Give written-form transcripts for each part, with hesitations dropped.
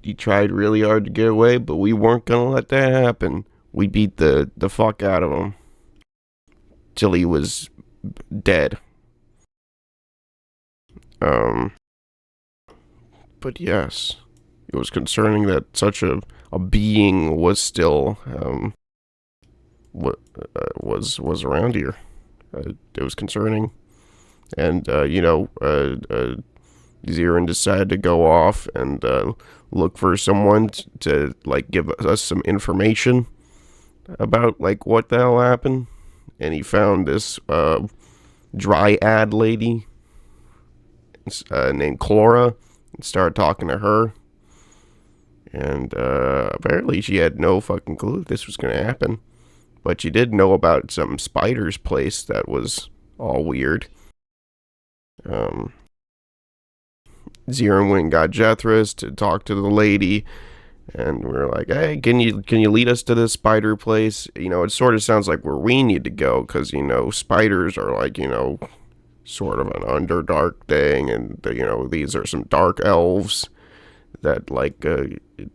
He tried really hard to get away, but we weren't gonna let that happen. We beat the fuck out of him till he was dead. Um, but yes, it was concerning that such a being was still what was around here. It was concerning, and Zirin decided to go off and look for someone to like give us some information about like what the hell happened, and he found this dryad lady named Chlora and started talking to her. And apparently she had no fucking clue this was going to happen. But she did know about some spider's place that was all weird. Um, Zirin went and got Jethris to talk to the lady, and we were like, "Hey, can you lead us to this spider place? It sort of sounds like where we need to go because spiders are like sort of an underdark thing, and these are some dark elves that like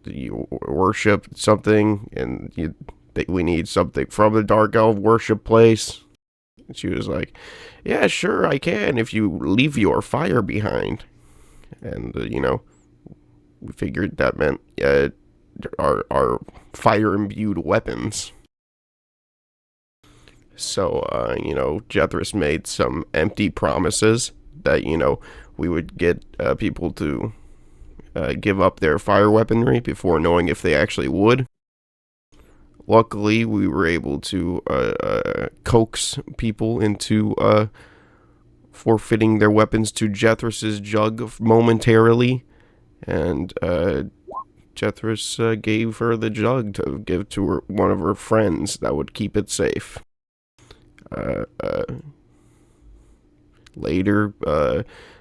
you worship something, and we need something from the dark elf worship place." And she was like, "Yeah, sure, I can if you leave your fire behind." And we figured that meant our fire imbued weapons. So Jethris made some empty promises that we would get people to give up their fire weaponry before knowing if they actually would. Luckily, we were able to coax people into forfeiting their weapons to Jethris's jug momentarily, and Jethris gave her the jug to give to one of her friends that would keep it safe. Uh, uh, Later,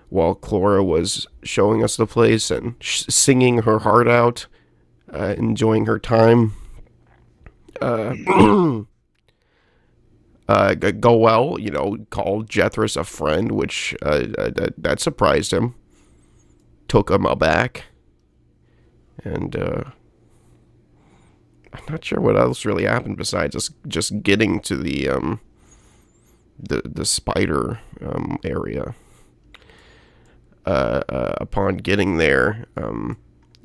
while Chlora was showing us the place and singing her heart out, enjoying her time, uh, Goel, called Jethris a friend, which that surprised him, took him aback, and I'm not sure what else really happened besides just getting to the spider area. Upon getting there,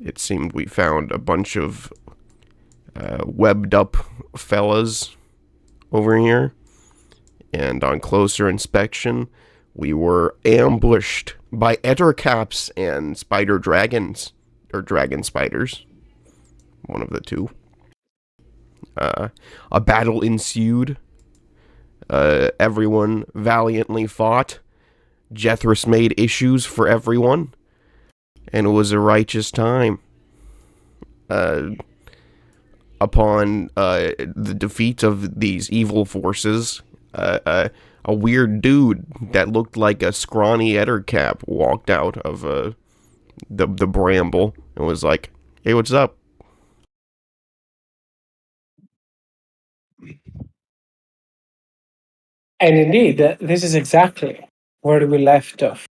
it seemed we found a bunch of webbed up fellas over here, and on closer inspection, we were ambushed by ettercaps and spider dragons, or dragon spiders, one of the two. A battle ensued. Everyone valiantly fought. Jethris made issues for everyone, and it was a righteous time. Uh, Upon the defeat of these evil forces, a weird dude that looked like a scrawny ettercap walked out of the bramble and was like, "Hey, what's up?" And indeed, this is exactly where we left off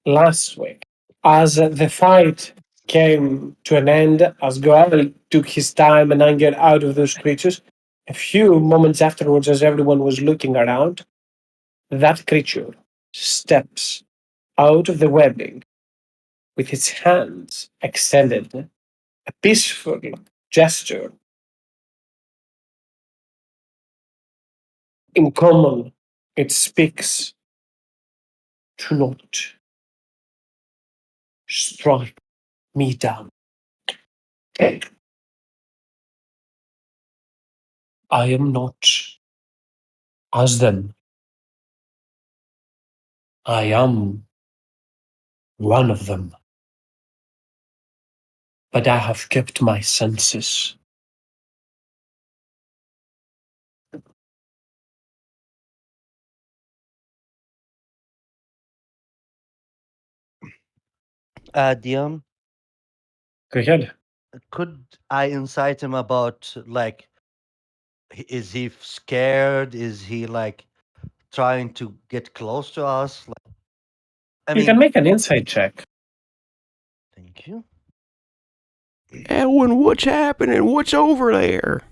last week. As the fight came to an end, as Goel took his time and anger out of those creatures, a few moments afterwards, as everyone was looking around, that creature steps out of the webbing with its hands extended, a peaceful gesture. In common, it speaks, "Do not strike me down. I am not as them. I am one of them. But I have kept my senses. Dion, Go ahead. could I incite him about like, is he scared? Is he like trying to get close to us? Like, I You can mean, make an insight check. thank you. Elwin, what's happening? What's over there?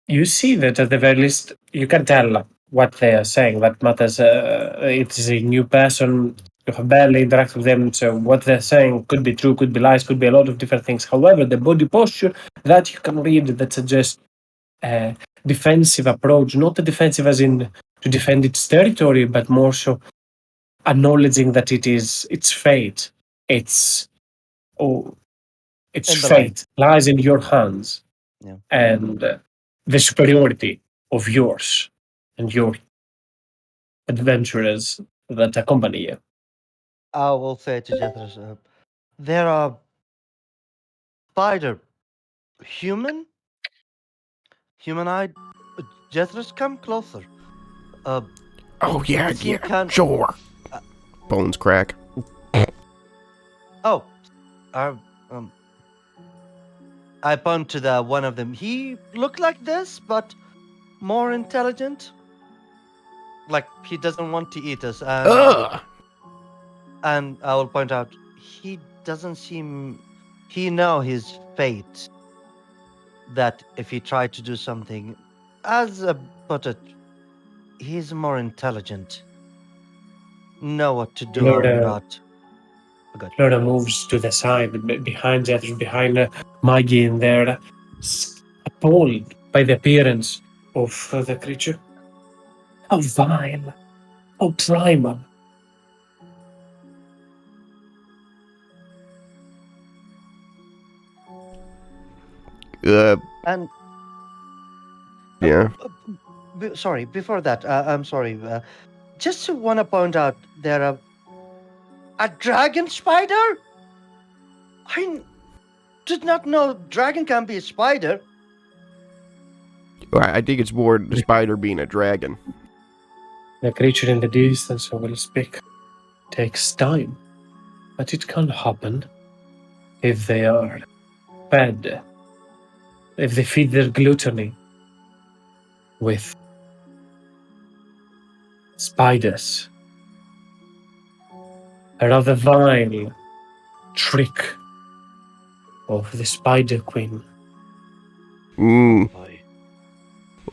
You see that at the very least, you can tell what they are saying. That matters. It is a new person. You have barely interacted with them, so what they're saying could be true, could be lies, could be a lot of different things. However, the body posture that you can read that suggests a defensive approach, not a defensive as in to defend its territory, but more so acknowledging that it is its fate, its oh, its In the line. fate lies in your hands, Yeah. and the superiority of yours and your adventurers that accompany you. I will say to Jethros, there are spider human humanoid. Jethros, come closer. Uh, Oh, yeah, I think can. sure. Uh, Bones crack. oh, uh, um, I point to the one of them. He looked like this, but more intelligent. Like he doesn't want to eat us, Ugh! and I will point out he doesn't seem. He know his fate. That if he tried to do something, as a put it, he's more intelligent. Know what to do or Flora, not. Good. Flora moves to the side behind Jethro, behind Maggie, and they're appalled by the appearance of the creature. How vile, how primal. Uh, And uh, yeah. sorry, before that, I'm sorry. Just want to point out there are a dragon spider. Did not know dragon can be a spider. I think it's more the spider being a dragon. The creature in the distance will speak. Takes time, but it can happen if they are fed, if they feed their gluttony with spiders. A rather vile trick of the Spider Queen. Mm. Boy.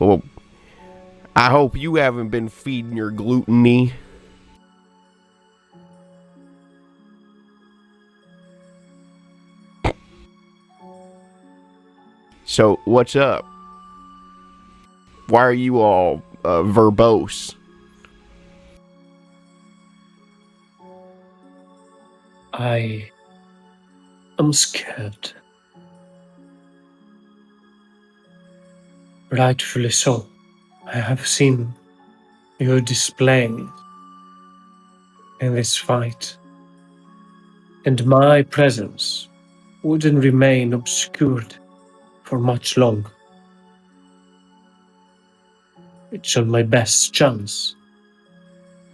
Well, I hope you haven't been feeding your gluttony. So, what's up? Why are you all verbose? I am scared. Rightfully so. I have seen your display in this fight, and my presence wouldn't remain obscured for much longer. It's on my best chance,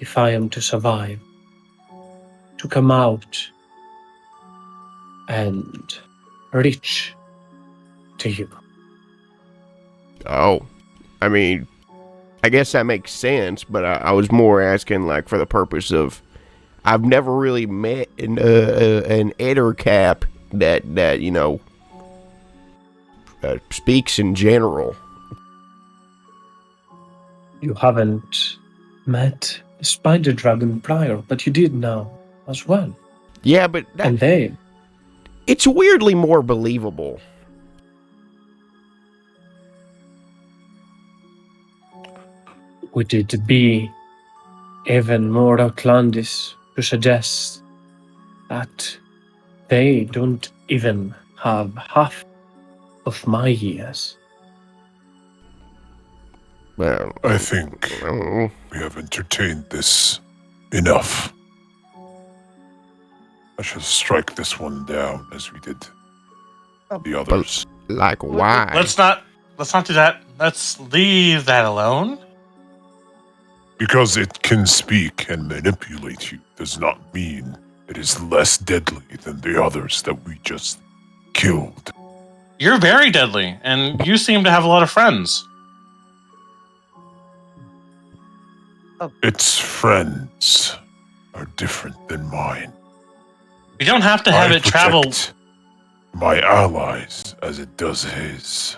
if I am to survive, to come out and reach to you. Oh, I mean, I guess that makes sense, but I was more asking, like, for the purpose of I've never really met an ettercap that you know speaks in general. You haven't met the spider dragon prior, but you did now as well. Yeah, but And they, it's weirdly more believable. would it be even more outlandish to suggest that they don't even have half of my years? Well, I think we have entertained this enough. I shall strike this one down as we did the others. like, why? Let's not do that. Let's leave that alone. Because it can speak and manipulate you does not mean it is less deadly than the others that we just killed. You're very deadly, and you seem to have a lot of friends. Its friends are different than mine. You don't have to have I it travel. protect my allies as it does his.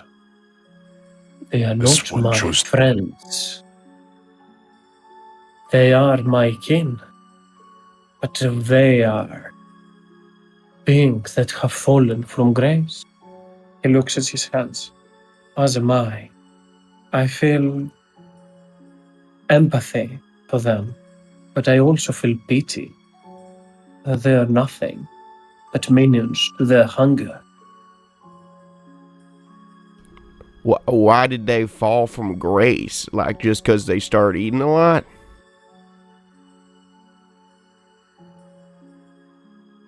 They are This not one my chose- friends. They are my kin. But they are beings that have fallen from grace. He looks at his hands. As am I. I feel empathy for them, but I also feel pity. They are nothing but minions to their hunger. Why did they fall from grace? Like, just because they started eating a lot?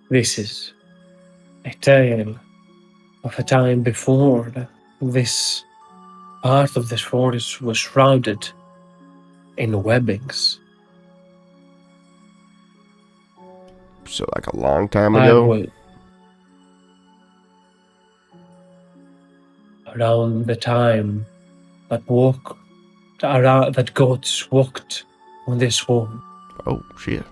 This is a tale of a time before this part of this forest was shrouded in webbings. So, like, a long time I ago? was around the time that that gods walked on this wall. Oh, shit.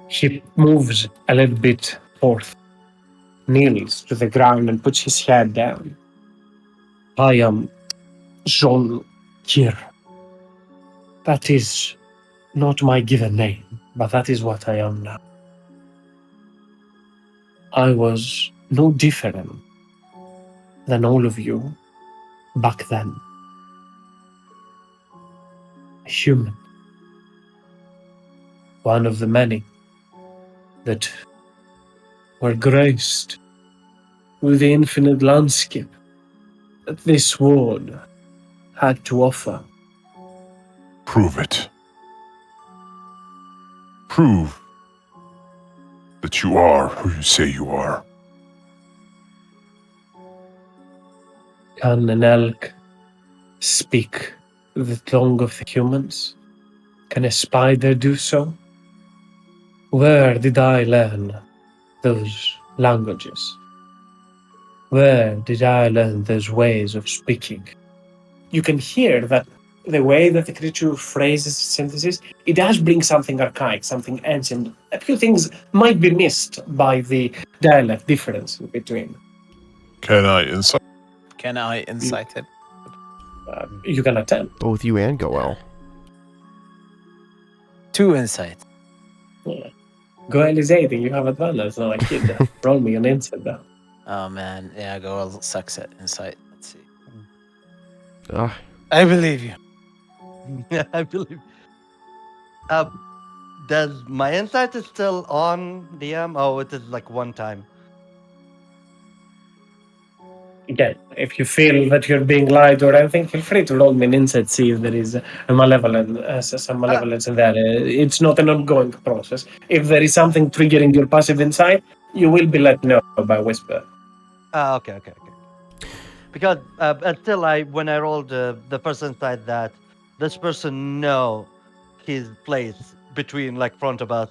He moves a little bit forth, kneels to the ground and puts his head down. I am John Kir. That is not my given name, but that is what I am now. I was no different than all of you back then. A human. One of the many that were graced with the infinite landscape that this world had to offer. Prove it. Prove that you are who you say you are. Can an elk speak the tongue of the humans? Can a spider do so? Where did I learn those languages? Where did I learn those ways of speaking? You can hear that the way that the creature phrases sentences, it does bring something archaic, something ancient. A few things might be missed by the dialect difference between. Can I insight? Can I insight it? You can attempt. Both you and Goel. 2 insight. Yeah. Goel is 8 and you have advantage, not a kid. Roll me an insight though. Oh man, yeah, Goel sucks at insight. Let's see. Ugh. I believe you. I believe. Does my insight is still on DM? Oh, it is like one time. Again, if you feel that you're being lied or anything, feel free to roll me an insight, see if there is a malevolence, some malevolence in there. It's not an ongoing process. If there is something triggering your passive insight, you will be let know by whisper. Okay. Because until when I rolled the first insight that this person know his place between like front of us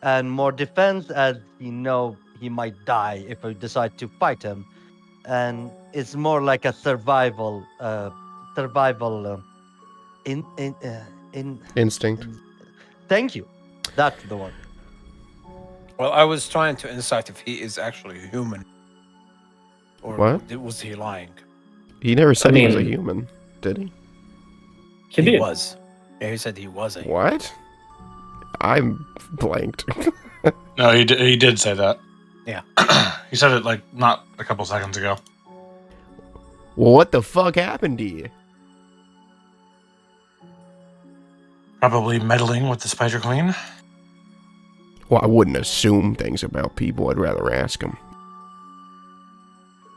and more defense as he know he might die if we decide to fight him, and it's more like a survival in Instinct. thank you, that's the one. Well, I was trying to insight if he is actually human. Or What? was he lying? He never said he was a mean- human, did he? He did. was. Yeah, he said he was a human. What? I'm blanked. No, he did say that. Yeah. He said it like not a couple seconds ago. Well, what the fuck happened to you? Probably meddling with the Spider Queen. Well, I wouldn't assume things about people. I'd rather ask them.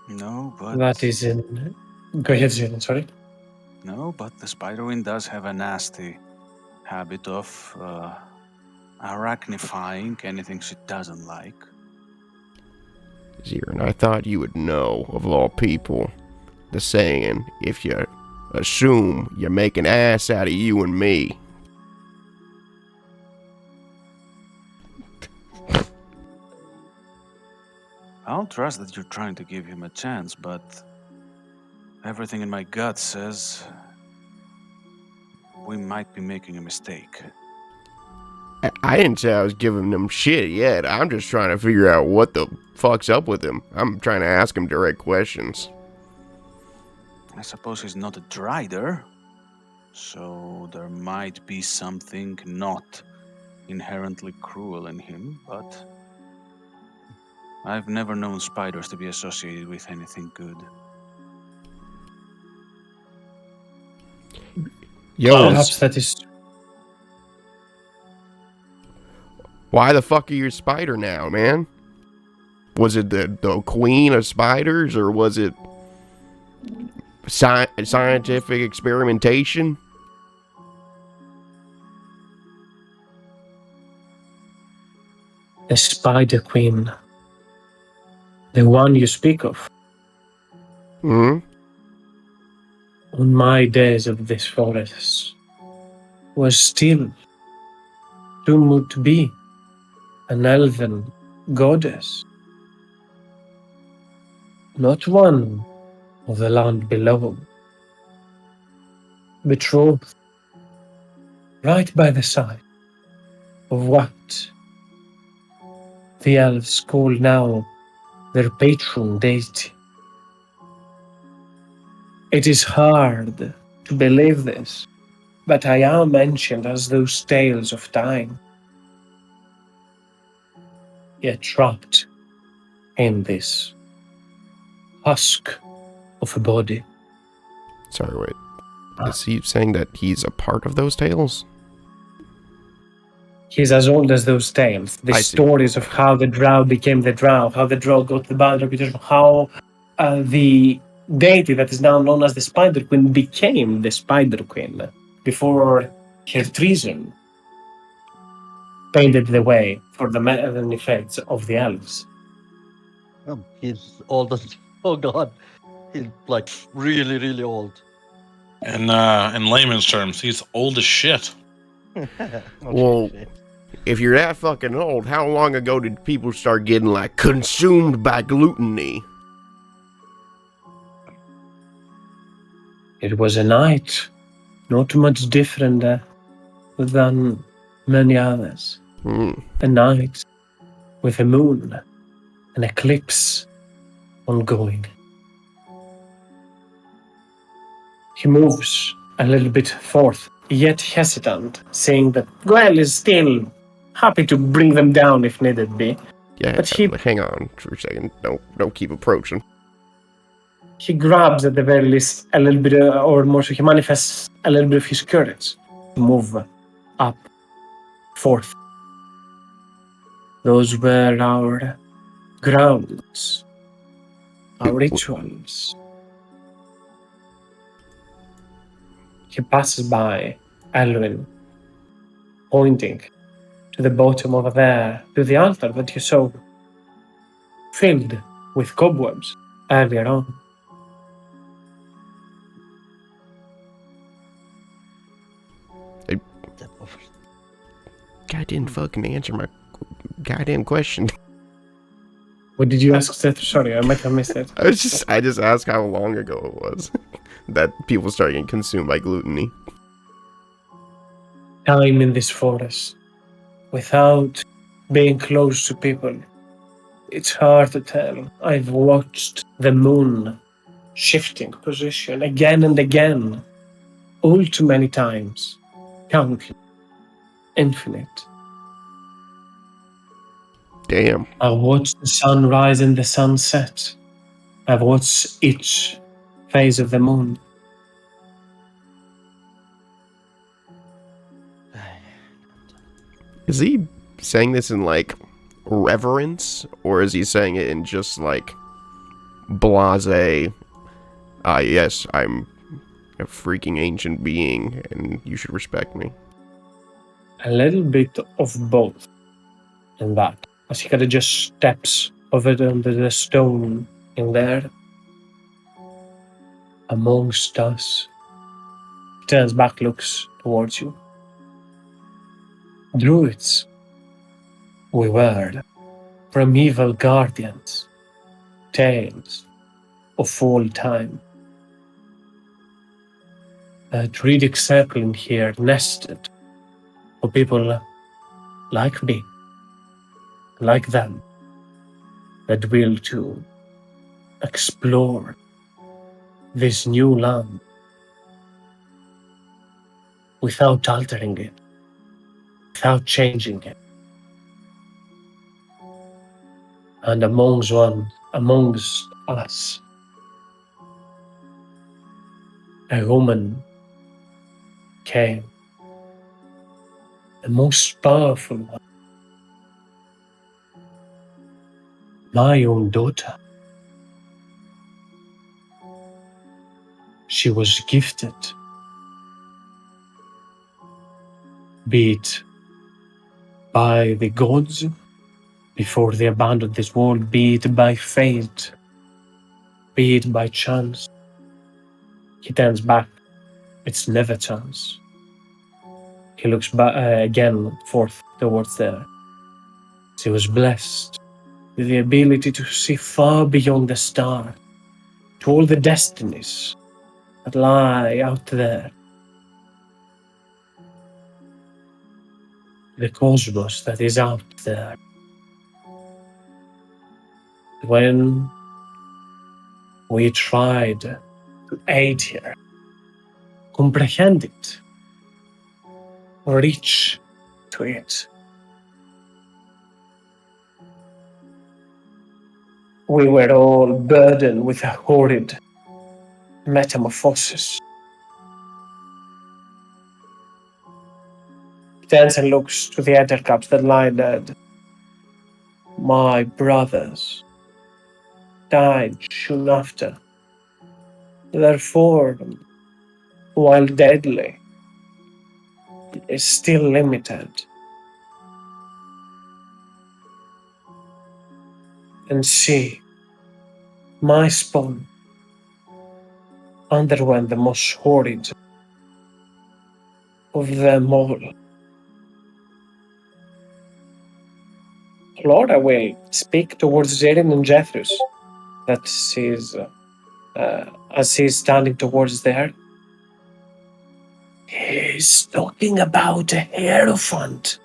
No, but That is in. Go ahead, Jalen, sorry. no, but the Spiderwind does have a nasty habit of arachnifying anything she doesn't like. Zirin, I thought you would know, of all people, the saying, if you assume, you make an ass out of you and me. I'll trust that you're trying to give him a chance, but Everything in my gut says we might be making a mistake. I didn't say I was giving him shit yet. I'm just trying to figure out what the fuck's up with him. I'm trying to ask him direct questions. I suppose he's not a drider, so there might be something not inherently cruel in him, but I've never known spiders to be associated with anything good. Yo, Perhaps that is why the fuck are you a spider now, man? Was it the queen of spiders, or was it scientific experimentation? the Spider Queen. The one you speak of. Hmm? On my days of this forest was still rumored to be an elven goddess, not one of the land below, betrothed right by the side of what the elves call now their patron deity. It is hard to believe this, but I am mentioned as those tales of time, yet trapped in this husk of a body. Sorry, wait. Is he saying that he's a part of those tales? He's as old as those tales. The I see. stories of how the drow became the drow, how the drow got the bad reputation, how the deity that is now known as the Spider Queen became the Spider Queen before her treason painted the way for the many effects of the elves. He's old as oh god, he's like really, really old. In layman's terms, he's old as shit. Well, if you're that fucking old, how long ago did people start getting like consumed by gluttony? It was a night not much different than many others. A night with a moon, an eclipse ongoing. He moves a little bit forth, yet hesitant, saying that Gwen is still happy to bring them down if needed be. Yeah, But he hang on for a second. Don't keep approaching. grabs at the very least a little bit, or more so, he manifests a little bit of his courage to move up, forth. Those were our grounds, our rituals. He passes by Elwin, pointing to the bottom over there, to the altar that you saw filled with cobwebs earlier on. God didn't fucking answer my goddamn question. What did you ask, Seth? Sorry, I might have missed it. I just asked how long ago it was that people started getting consumed by gluttony. Time in this forest, without being close to people, it's hard to tell. I've watched the moon shifting position again and again, all too many times, countless, infinite. Damn. I've watched the sun rise and the sun set. I've watched each phase of the moon. Is he saying this in like reverence, or is he saying it in just like blase? Yes, I'm a freaking ancient being, and you should respect me. A little bit of both in that, as he kind of just steps over under the stone in there. Amongst us. He turns back, looks towards you. Druids. We were primeval guardians. Tales of all time. a druidic circle in here nested for people like me, like them, that will to explore this new land without altering it, without changing it. And amongst us, a woman came, the most powerful one, my own daughter. She was gifted, be it by the gods before they abandoned this world, be it by fate, be it by chance. He turns back. It's never chance. He looks back again forth towards there. She was blessed with the ability to see far beyond the stars, to all the destinies that lie out there. The cosmos that is out there. When we tried to aid her, comprehend it, reach to it, we were all burdened with a horrid metamorphosis. He turns and looks to the ettercaps that lie dead. My brothers died soon after. Their form, while deadly, is still limited. And see, my spawn underwent the most horrid of them all. Lord, I will speak towards Zedin and Jethus, that sees, as he's standing towards there. He's talking about a hierophant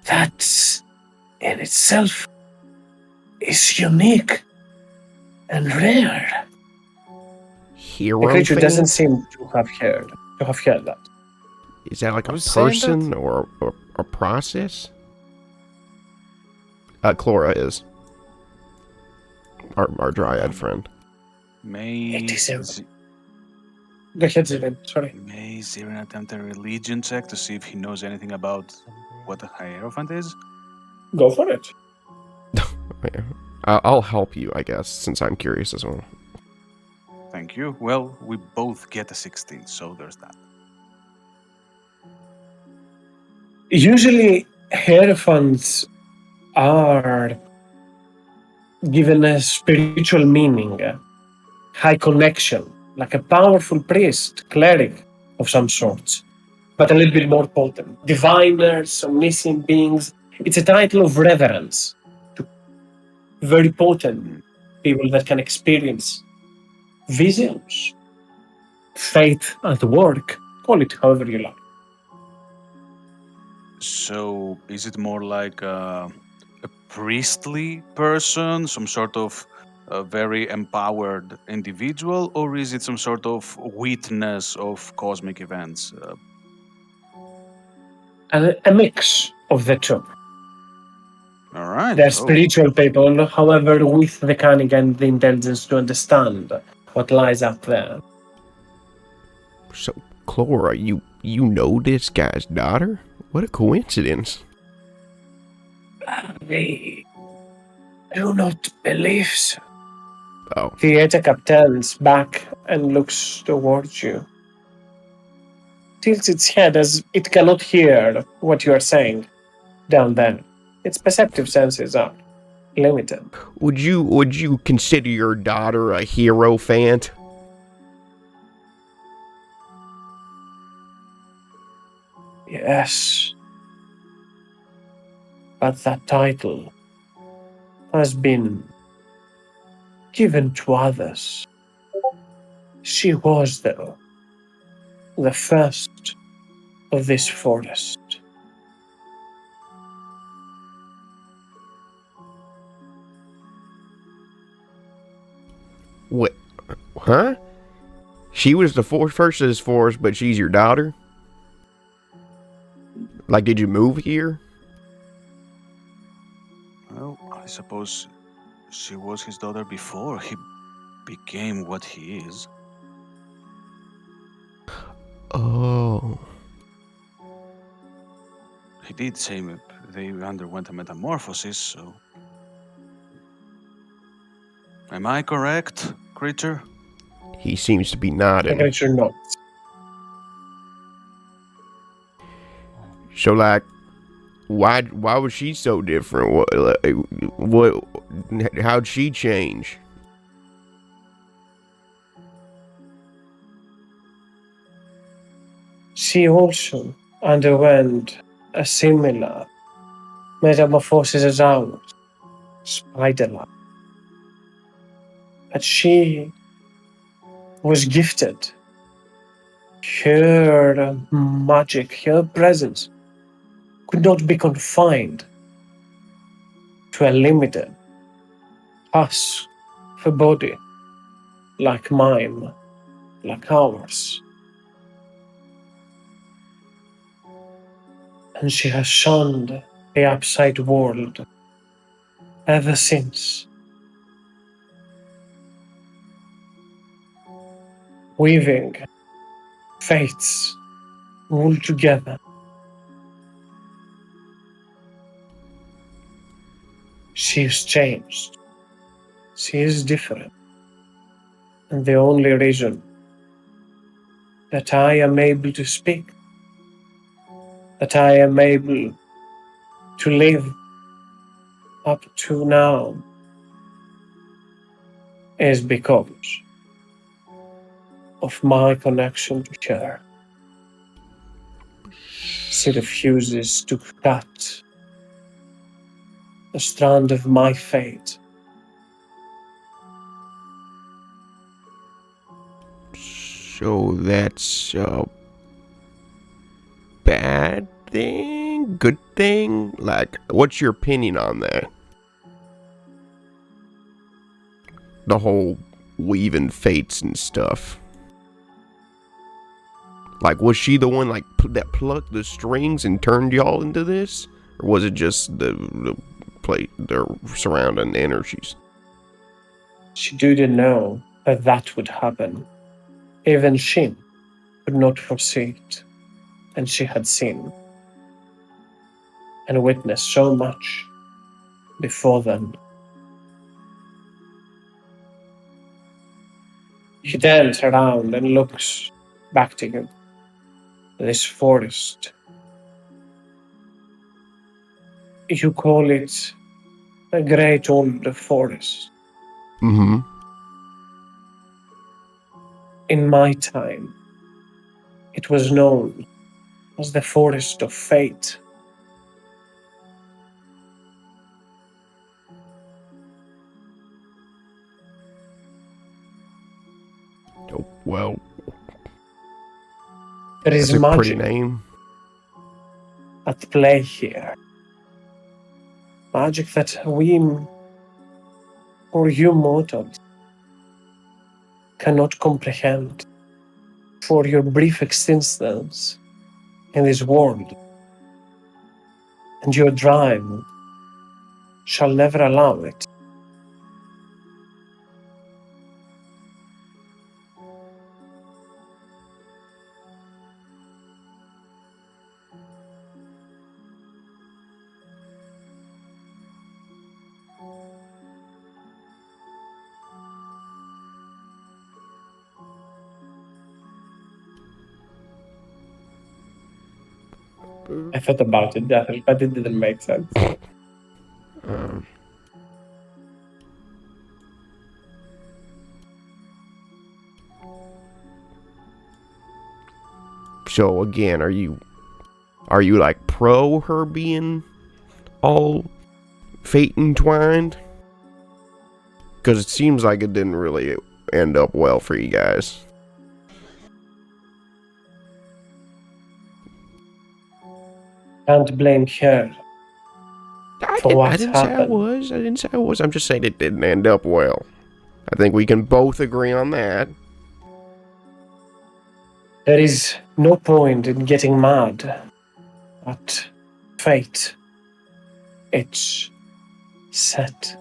that in itself is unique and rare. The creature doesn't Hierophant? seem to have heard that. Is that like a Who's saying person that? or a process? Chlora is. Our dryad friend. May It is a- Z- Go ahead, Zedin, sorry. May Zirin attempt a religion check to see if he knows anything about what a hierophant is? Go for it. Yeah. I'll help you, I guess, since I'm curious as well. Thank you. Well, we both get a 16, so there's that. Usually, hierophants are given a spiritual meaning, a high connection, like a powerful priest, cleric of some sort, but a little bit more potent. Diviners, omniscient beings. It's a title of reverence to very potent people that can experience visions, faith at work, call it however you like. So, is it more like a priestly person, some sort of very empowered individual, or is it some sort of witness of cosmic events? A mix of the two. All right. They're Oh, spiritual people, however, with the cunning and the intelligence to understand what lies up there. So, Chlora, you know this guy's daughter? What a coincidence. I do not believe so. Oh, The Etacap turns back and looks towards you. Tilts its head as it cannot hear what you are saying down there. Its perceptive senses are limited. would you consider your daughter a hierophant? Yes. But that title has been given to others. She was, though, the first of this forest. What? Huh? She was the first of this forest, but she's your daughter? Like, did you move here? Well, I suppose she was his daughter before he became what he is. Oh. He did say they underwent a metamorphosis, so. Am I correct, creature? He seems to be The nodding. creature nods. So, like, why was she so different? How'd she change? She also underwent a similar metamorphosis as ours, spider-like. But she was gifted. Her magic, her presence could not be confined to a limited husk of a body like mine, like ours. And she has shunned the outside world ever since, weaving fates all together. She is changed. She is different. And the only reason that I am able to speak, that I am able to live up to now, is because of my connection to her. She refuses to cut a strand of my fate. So that's a bad thing? Good thing? Like, what's your opinion on that? The whole weaving fates and stuff. Like, was she the one that plucked the strings and turned y'all into this, or was it just the surrounding energies? She didn't know that that would happen. Even she could not foresee it, and she had seen and witnessed so much before then. He turns around and looks back to you. This forest. You call it a great old forest. Mm-hmm. In my time, it was known as the Forest of Fate. Oh, well, There that's is a pretty magic name. at play here. Magic that we, or you mortals, cannot comprehend for your brief existence in this world. And your drive shall never allow it. I thought about it, but it didn't make sense. Um, so again, are you like pro her being all fate entwined? Because it seems like it didn't really end up well for you guys. Can't blame her for I what didn't say I happened. was. I didn't say I was. I'm just saying it didn't end up well. I think we can both agree on that. There is no point in getting mad at fate. It's set.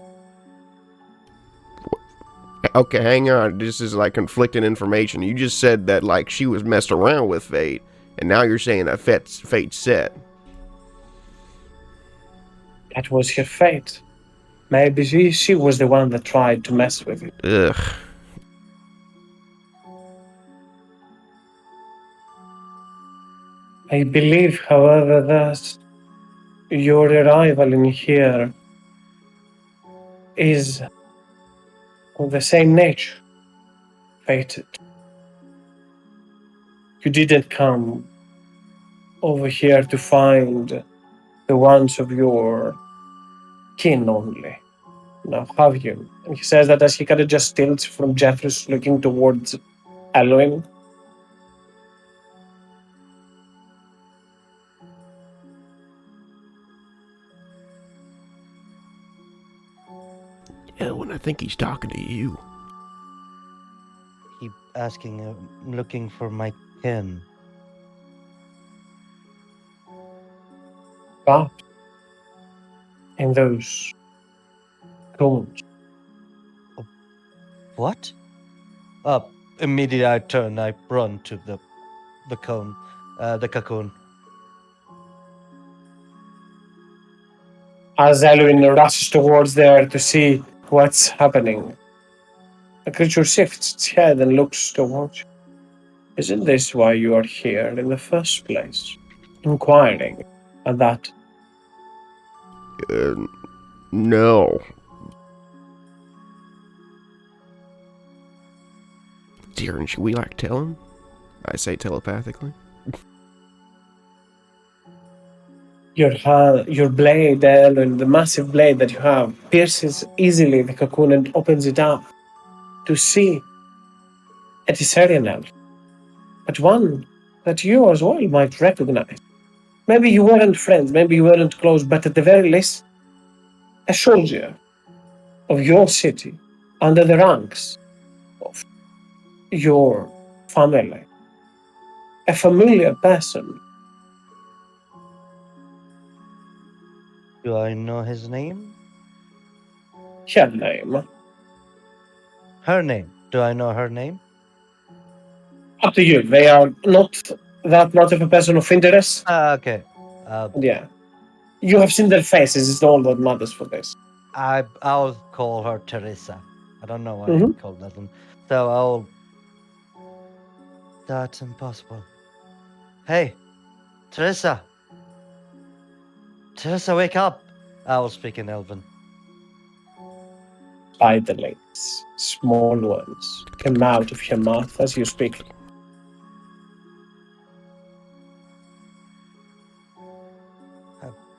Okay, hang on. This is like conflicting information. You just said that like she was messed around with fate, and now you're saying that fate's set. That was her fate. Maybe she was the one that tried to mess with it. Ugh. I believe, however, that your arrival in here is of the same nature. Fated. You didn't come over here to find the ones of your kin only. Now, have you? And he says that as he kind of just tilts from Jeffrey's looking towards Elwin. Elwin, I think he's talking to you. He asking, looking for my kin. But in those cones. What? Immediately I turn, I run to the cone, the cocoon. As Elwin rushes towards there to see what's happening, the creature shifts its head and looks towards you. Isn't this why you are here in the first place? Inquiring at that. No. Dear, should we like tell him? I say telepathically. Your blade, Elwin, the massive blade that you have, pierces easily the cocoon and opens it up to see a Tisarian elf, but one that you as well might recognize. Maybe you weren't friends, maybe you weren't close, but at the very least, a soldier of your city under the ranks of your family. A familiar person. Do I know his name? Her name. Her name. Do I know her name? Up to you. They are not that much of a person of interest. Okay. Yeah. You have seen their faces, it's all that matters for this. I'll call her Teresa. I don't know why I Mhm. called that one. So I'll. That's impossible. Hey, Teresa. Teresa, wake up. I will speak in Elven. Spiderlings, small ones, come out of her mouth as you speak.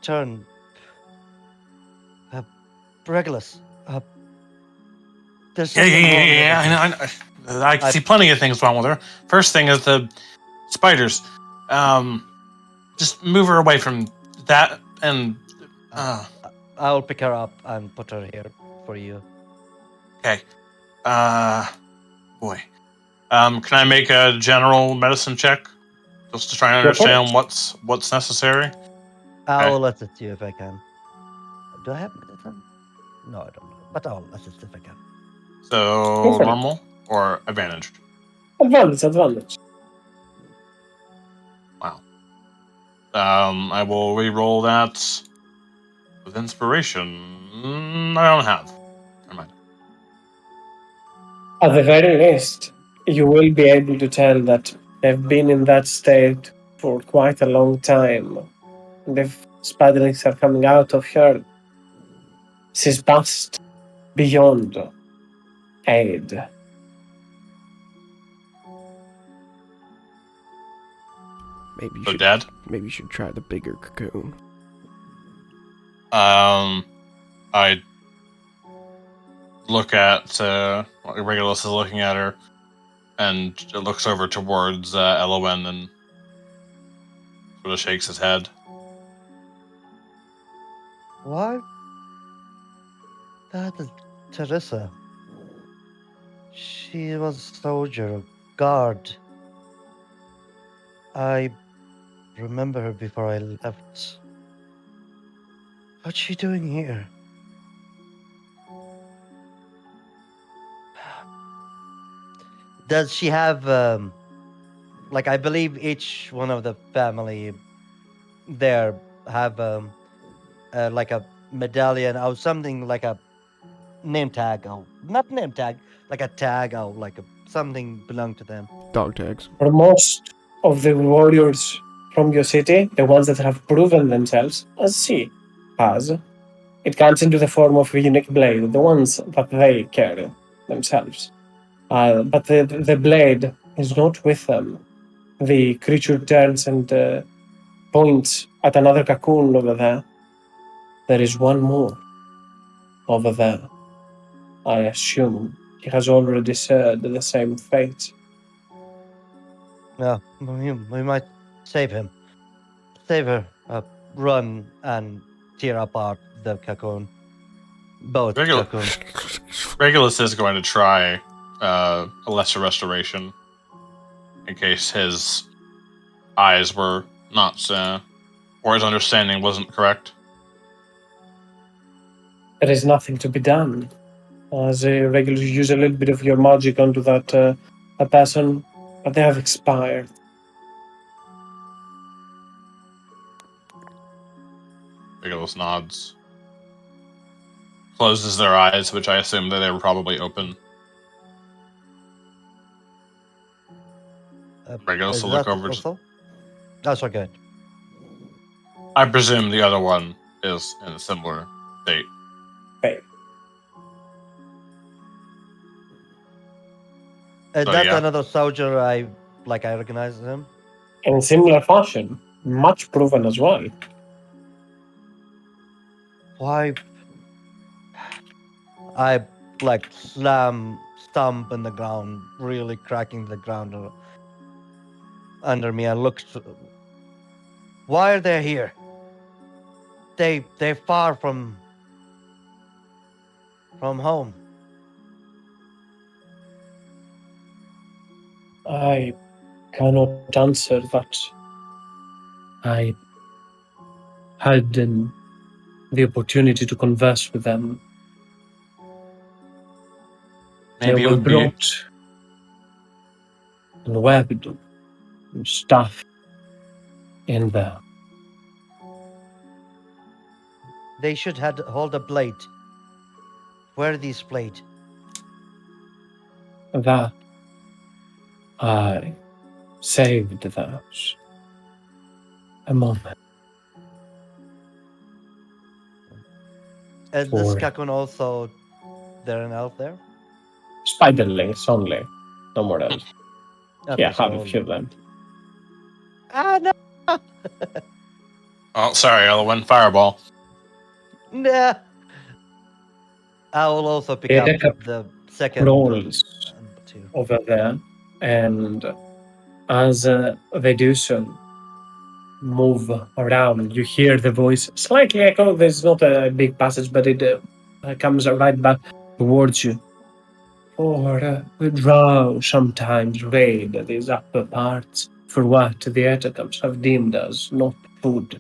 Turn. Regulus. There's Yeah, something yeah, yeah, wrong. yeah. I know. I can see plenty of things wrong with her. First thing is the spiders. Just move her away from that, and I'll pick her up and put her here for you. okay. Boy. Can I make a general medicine check just to try and Go for understand it. what's necessary? I'll assist you if I can. Do I have medicine? No, I don't know. But I'll assist if I can. So Go for it. normal or advantage? Advantage. Wow. I will re-roll that with inspiration. I don't have. Never mind. At the very least, you will be able to tell that they've been in that state for quite a long time. The spiderlings are coming out of her. She's passed beyond aid. Maybe you So should. dead. Maybe you should try the bigger cocoon. I look at Regulus is looking at her, and it looks over towards Elowen and sort of shakes his head. Why? That is Teresa. She was a soldier, guard. I remember her before I left. What's she doing here? Does she have like I believe each one of the family there have like a medallion or something like a name tag or not name tag, like a tag or like a, something belong to them. Dog tags. For most of the warriors from your city, the ones that have proven themselves, as she has, it comes into the form of a unique blade, the ones that they carry themselves. But the blade is not with them. The creature turns and points at another cocoon over there. There is one more over there. I assume he has already shared the same fate. Yeah, we might save him. Save her. Run and tear apart the cocoon. Both Regular- cocoons. Regulus is going to try a lesser restoration in case his eyes were not, or his understanding wasn't correct. There is nothing to be done. As a regular, you use a little bit of your magic onto that person, but they have expired. Regulus nods, closes their eyes, which I assume that they were probably open. Regulus Is will look that over. also? That's okay. I presume the other one is in a similar state. Okay. Is So, that yeah. another soldier I recognize him? In similar fashion, much proven as well. Why? I stomp in the ground, really cracking the ground under me. I look. Why are they here? They're far from home. I cannot answer that. I had the opportunity to converse with them. They Maybe it were would be. brought and webbed and stuff in there. They should hold a blade. Where are these blade? That I saved those. A moment. Is this For cocoon also there and out there? spiderlings only. No more else. Okay, Yeah, so have a few of them. no! Oh, sorry, Elwyn. Fireball. Nah. I will also pick They up take up the second rolls two. over there, and as they do so, move around. You hear the voice slightly echo. There's not a big passage, but it comes right back towards you. Or the drow sometimes raid these upper parts for what the etacoms have deemed as not food.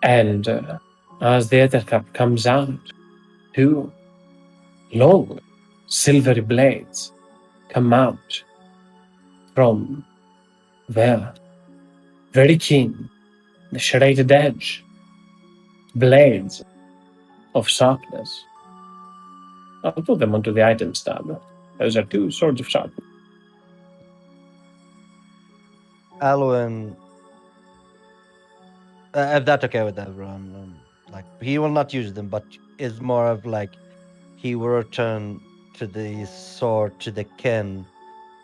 And as the etacap comes out, two long silvery blades come out from there, very keen, the serrated edge, blades of sharpness. I'll put them onto the items tab. Those are two swords of sharpness. Alwyn, if that's okay with everyone, like he will not use them, but is more of like he will return to the sword to the kin,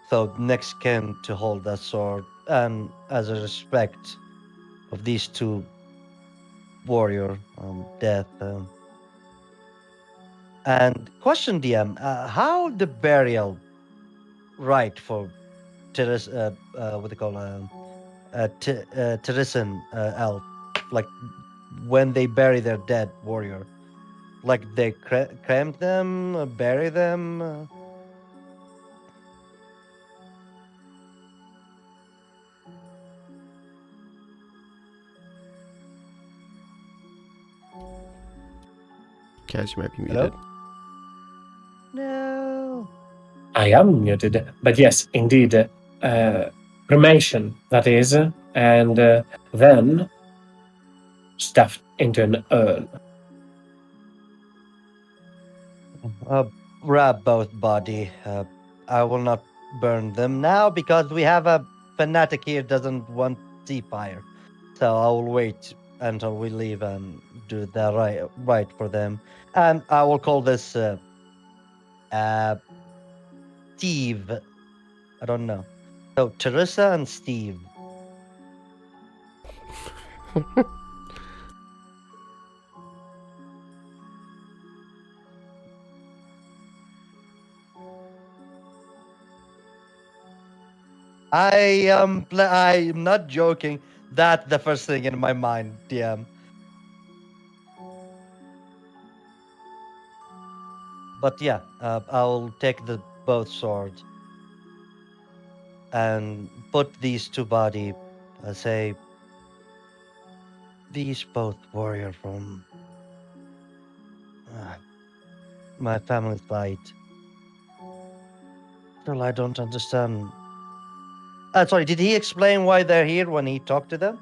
so next kin to hold that sword, and as a respect of these two warrior death. And question DM, how the burial right for Teresa, what they call Teresian elf, like when they bury their dead warrior, like they cremate them, bury them. Kaz, you might be Hello? muted. No. I am muted, but yes, indeed, cremation, that is, and then stuffed into an urn. Wrap both body. I will not burn them now because we have a fanatic here doesn't want sea fire. So I will wait until we leave and do the right for them. And I will call this Steve. I don't know. So Teresa and Steve. I'm not joking. That's the first thing in my mind, DM. But yeah, I'll take the both swords and put these two body. I say these both warrior from my family side. Still, I don't understand. Sorry, did he explain why they're here when he talked to them?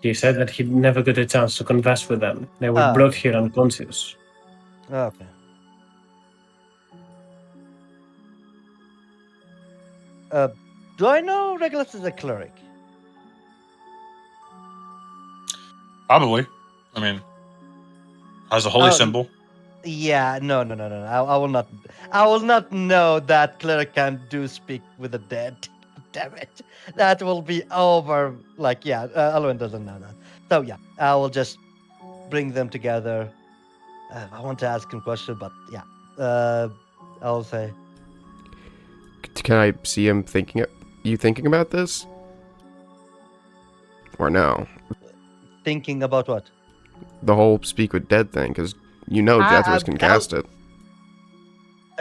He said that he never got a chance to converse with them. They were Ah, brought okay. here unconscious. Okay. Do I know Regulus is a cleric? Probably. I mean, has a holy Oh, symbol. Yeah, no. I will not. I will not know that cleric can do speak with the dead. Damn it, that will be over. Like, yeah, Alwyn doesn't know that. So yeah, I will just bring them together. I want to ask him question, but yeah, I'll say Can I see him thinking about this? Or no? thinking about what? The whole speak with dead thing, because you know Jethros can cast it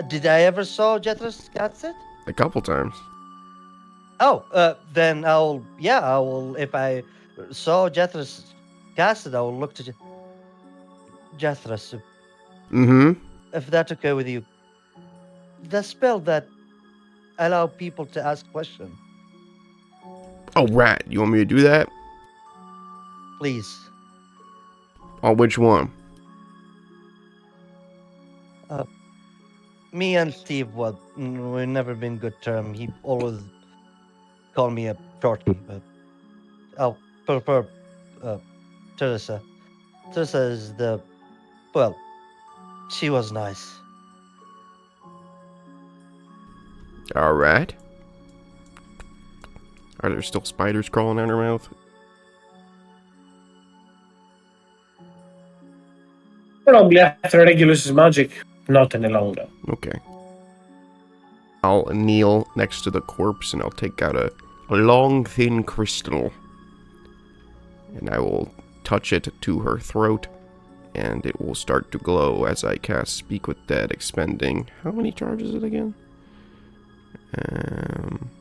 Did I ever saw Jethro's cast it? a couple times. Oh, then I will. If I saw Jethro's cast it, I will look to Jethro's. Mm-hmm. If that's okay with you, the spell that allow people to ask questions, Oh, rat. You want me to do that? please. On which one? Me and Steve, we've never been good term. He always called me a shorty, but I'll prefer uh, Teresa. Teresa is well, she was nice. Alright. Are there still spiders crawling out her mouth? Probably after Regulus's magic, not any longer. Okay. I'll kneel next to the corpse and I'll take out a long, thin crystal. And I will touch it to her throat. And it will start to glow as I cast Speak with Dead, expending... How many charges is it again?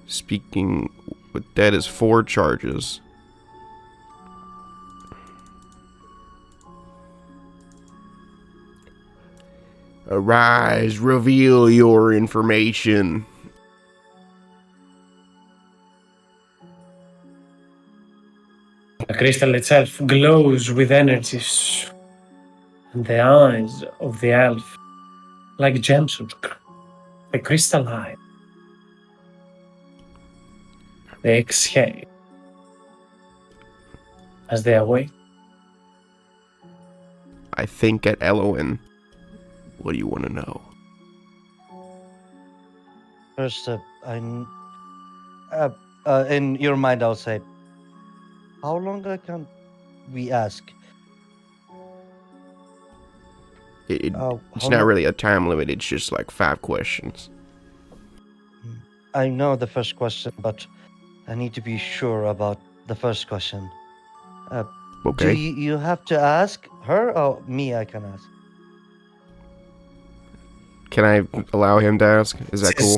Speaking with Dead is 4 charges. Arise, reveal your information. The crystal itself glows with energies, and the eyes of the elf, like gems, they crystalline. They exhale as they awake. I think at Eloin. What do you want to know? First, in your mind, I'll say, how long can we ask? It's How not long? really a time limit, it's just like 5 questions. I know the first question, but I need to be sure about the first question. Do Okay. you have to ask her or me? I can ask. Can I allow him to ask? Is that cool?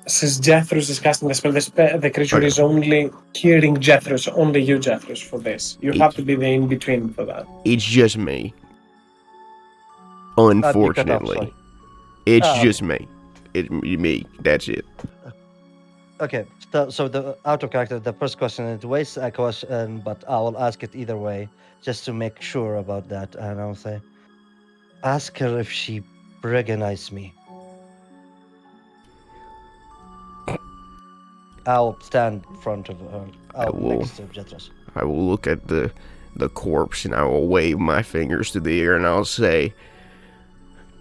Since Jethros is casting the spell, the creature Okay. is only hearing Jethros, only you, Jethros, for this. You It- have to be the in between for that. It's just me. You cut off, Unfortunately. sorry. It's Ah, just me. It's me. That's it. Okay, so the out of character, the first question, it wastes a question, but I will ask it either way, just to make sure about that. And I'll say, ask her if she recognized me. I'll stand in front of her. Next to Jetros. I will look at the corpse and I will wave my fingers to the air and I'll say,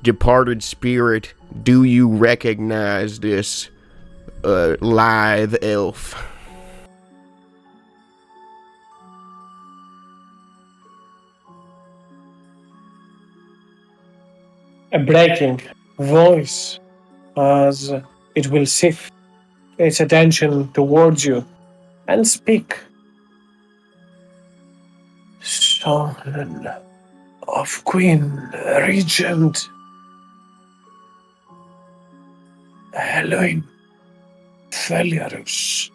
"Departed spirit, do you recognize this lithe elf?" A breaking voice as it will shift its attention towards you and speak. Son of Queen Regent Helen Feliarus.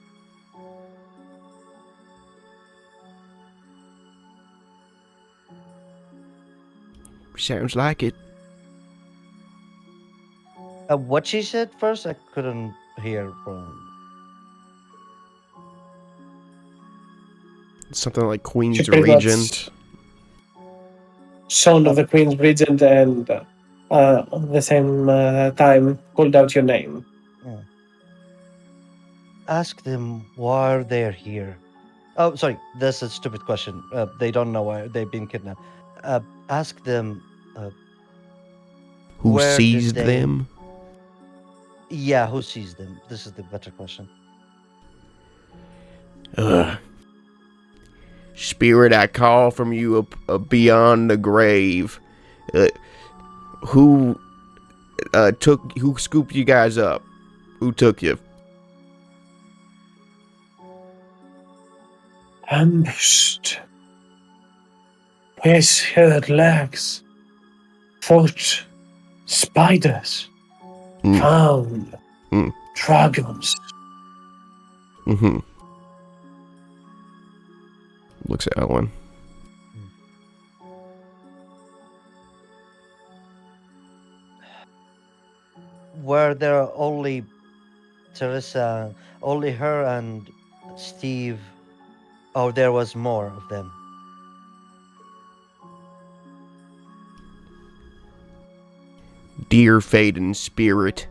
Sounds like it. What she said first, I couldn't hear from. Something like She Queen's pretty much Regent. son of the Queen's Regent and at the same time called out your name. Yeah. Ask them why they're here. Oh, sorry, that's a stupid question. They don't know why they've been kidnapped. Ask them. Who Where did seized they? them? Yeah, who sees them? This is the better question. Spirit, I call from you beyond the grave. Who who scooped you guys up? Who took you? Ambushed. His haired legs. Fought spiders. Mm. Found Mm. dragons. Mm-hmm. Looks at Ellen. Were there only Teresa, only her and Steve, or there was more of them? Dear fate and spirit.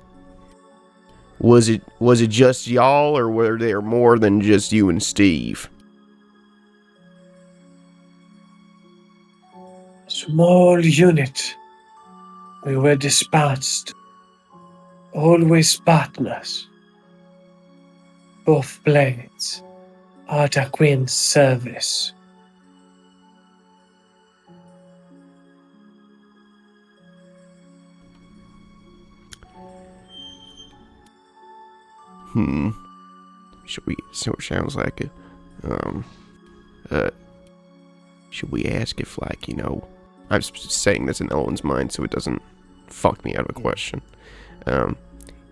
Was it just y'all, or were there more than just you and Steve? Small unit. We were dispatched. Always partners. Both blades at a Queen's service. Should we? So it sounds like it. Should we ask if, like, I'm saying this in Ellen's mind so it doesn't fuck me out of a question.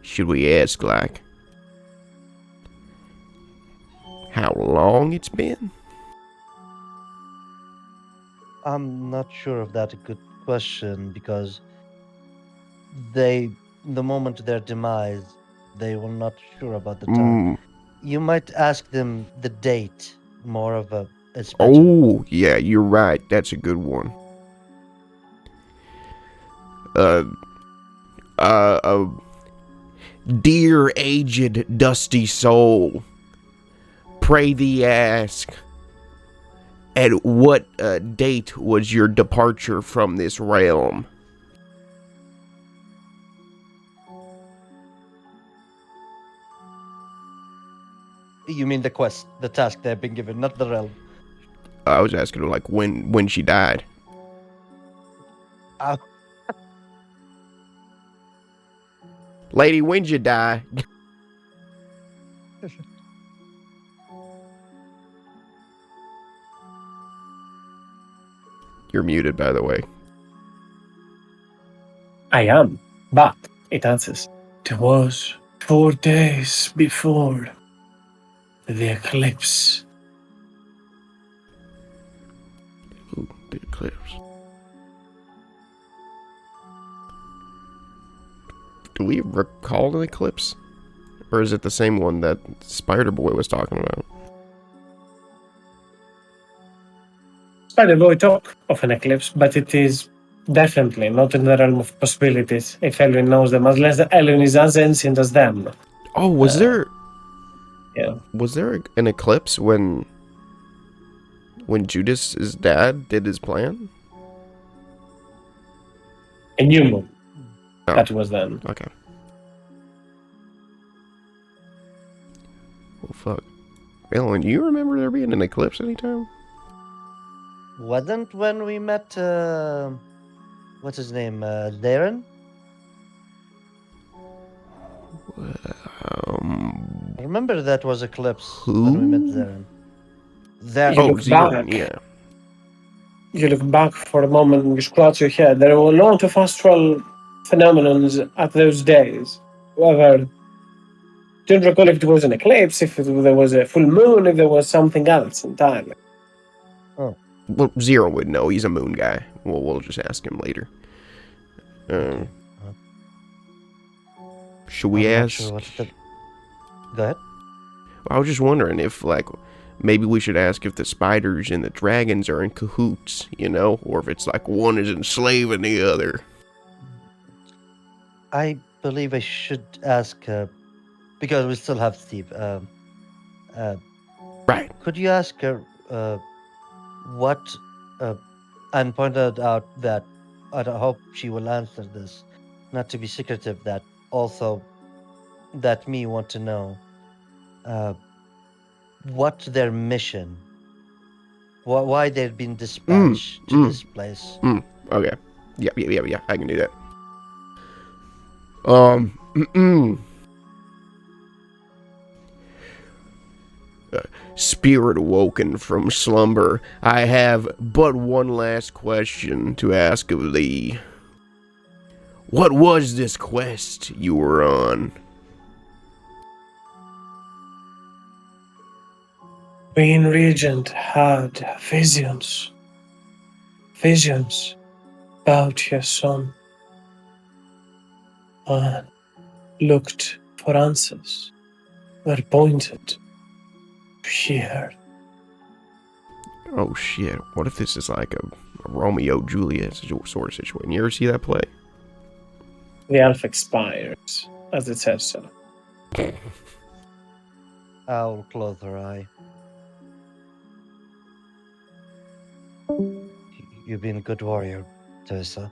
Should we ask, like, how long it's been? I'm not sure if that's a good question because the moment their demise, they were not sure about the time. You might ask them the date. More of a. It's better. Oh, yeah, you're right. That's a good one. Dear aged dusty soul, pray thee ask, at what date was your departure from this realm? You mean the quest, the task they've been given, not the realm. I was asking her, like, when she died. Uh, Lady, when'd you die? You're muted, by the way. I am, but it answers. It was 4 days before the eclipse. Ooh, the eclipse. Do we recall an eclipse? Or is it the same one that Spider Boy was talking about? Spider-Boy talk of an eclipse, but it is definitely not in the realm of possibilities if Elwin knows them, unless Elwin is as ancient as them. Oh, was there Yeah. an eclipse when Judas's dad did his plan? A new moon. Oh. That was then. Okay. Well, fuck. Ellen, do you remember there being an eclipse anytime? Wasn't when we met, what's his name, Darren? I remember that was Eclipse when we met Who? Darren. There. You Oh, look Zeron, back. yeah. You look back for a moment and you scratch your head. There were a lot of astral phenomenons at those days. However, don't recall if it was an eclipse, if there was a full moon, if there was something else entirely. Well, Zero would know. He's a moon guy. We'll just ask him later. Okay. Should we I'm not ask? sure what the... Go ahead. I was just wondering if, like, maybe we should ask if the spiders and the dragons are in cahoots, you know, or if it's like one is enslaving the other. I believe I should ask, because we still have Steve. Right. Could you ask her what, and pointed out that I hope she will answer this, not to be secretive, that also that me want to know what their mission, why they've been dispatched to this place. Okay. Yeah. I can do that. Spirit awoken from slumber, I have but one last question to ask of thee. What was this quest you were on? Queen Regent had visions about your son, and looked for answers that pointed to here. Oh shit, what if this is like a Romeo Juliet sort of situation? You ever see that play? The elf expires, as it says so. I'll close her eye. You've been a good warrior, Teresa.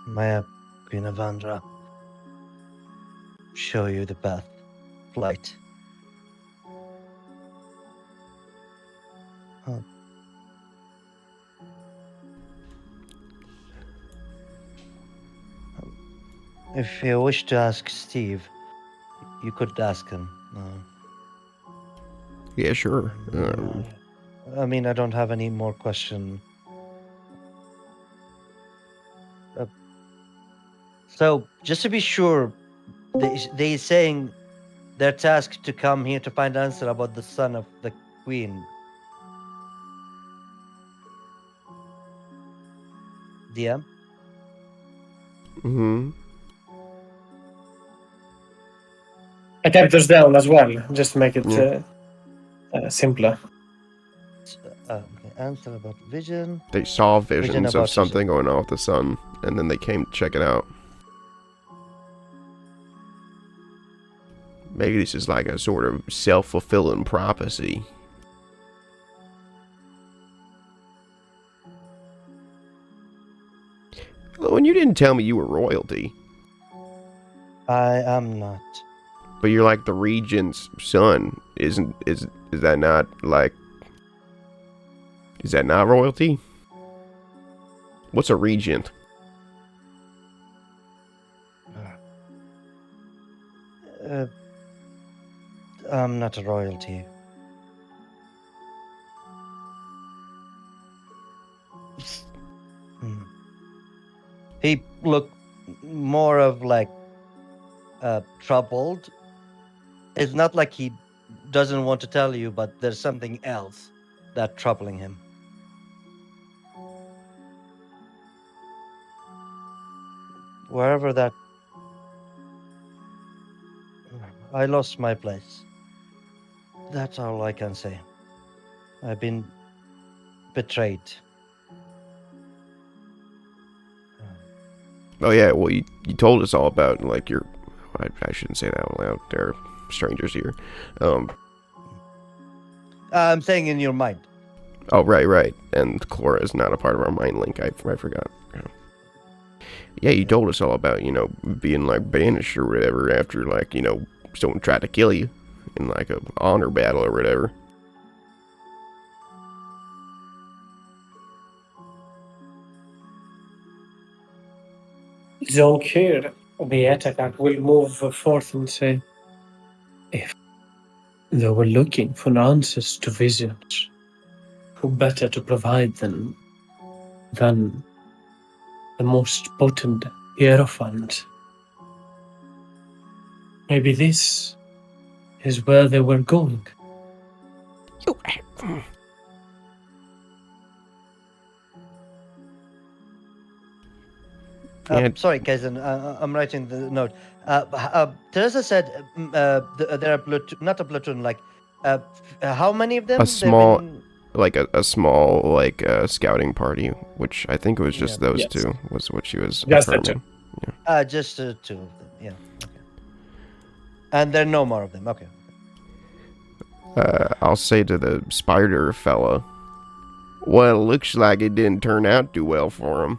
May Queen Avandra show you the path, light. Huh. If you wish to ask Steve, you could ask him. Yeah, sure. I mean, I don't have any more question. So, just to be sure, they saying they're tasked to come here to find answer about the son of the queen. DM? Mm-hmm. I kept those down as well, just to make it Yeah. simpler. Okay, answer about vision. They saw Vision visions about of something going on with the sun, and then they came to check it out. Maybe this is like a sort of self-fulfilling prophecy. Well, and you didn't tell me you were royalty, I am not. but you're like the regent's son. Is that not like? Is that not royalty? What's a regent? I'm not a royalty. look more of like troubled. It's not like he doesn't want to tell you, but there's something else that's troubling him. Wherever that I lost my place. That's all I can say. I've been betrayed. Oh yeah, well you told us all about like your. I shouldn't say that out loud. There are strangers here. I'm saying in your mind. Oh right. And Clara is not a part of our mind link. I forgot. Yeah, you told us all about being like banished or whatever after like someone tried to kill you in like a honor battle or whatever. Don't care. The attacker will move forth and say, if they were looking for answers to visions, who better to provide them than the most potent Hierophant? Maybe this is where they were going. Yeah, Sorry, Kaizen, I'm writing the note. Teresa said they're a platoon, not a platoon, like, how many of them? a small, like a small like scouting party, which I think it was just those Yes. two was what she was Just the affirming. Just two of them, yeah. Okay. And there are no more of them, okay. I'll say to the spider fella, well, it looks like it didn't turn out too well for him.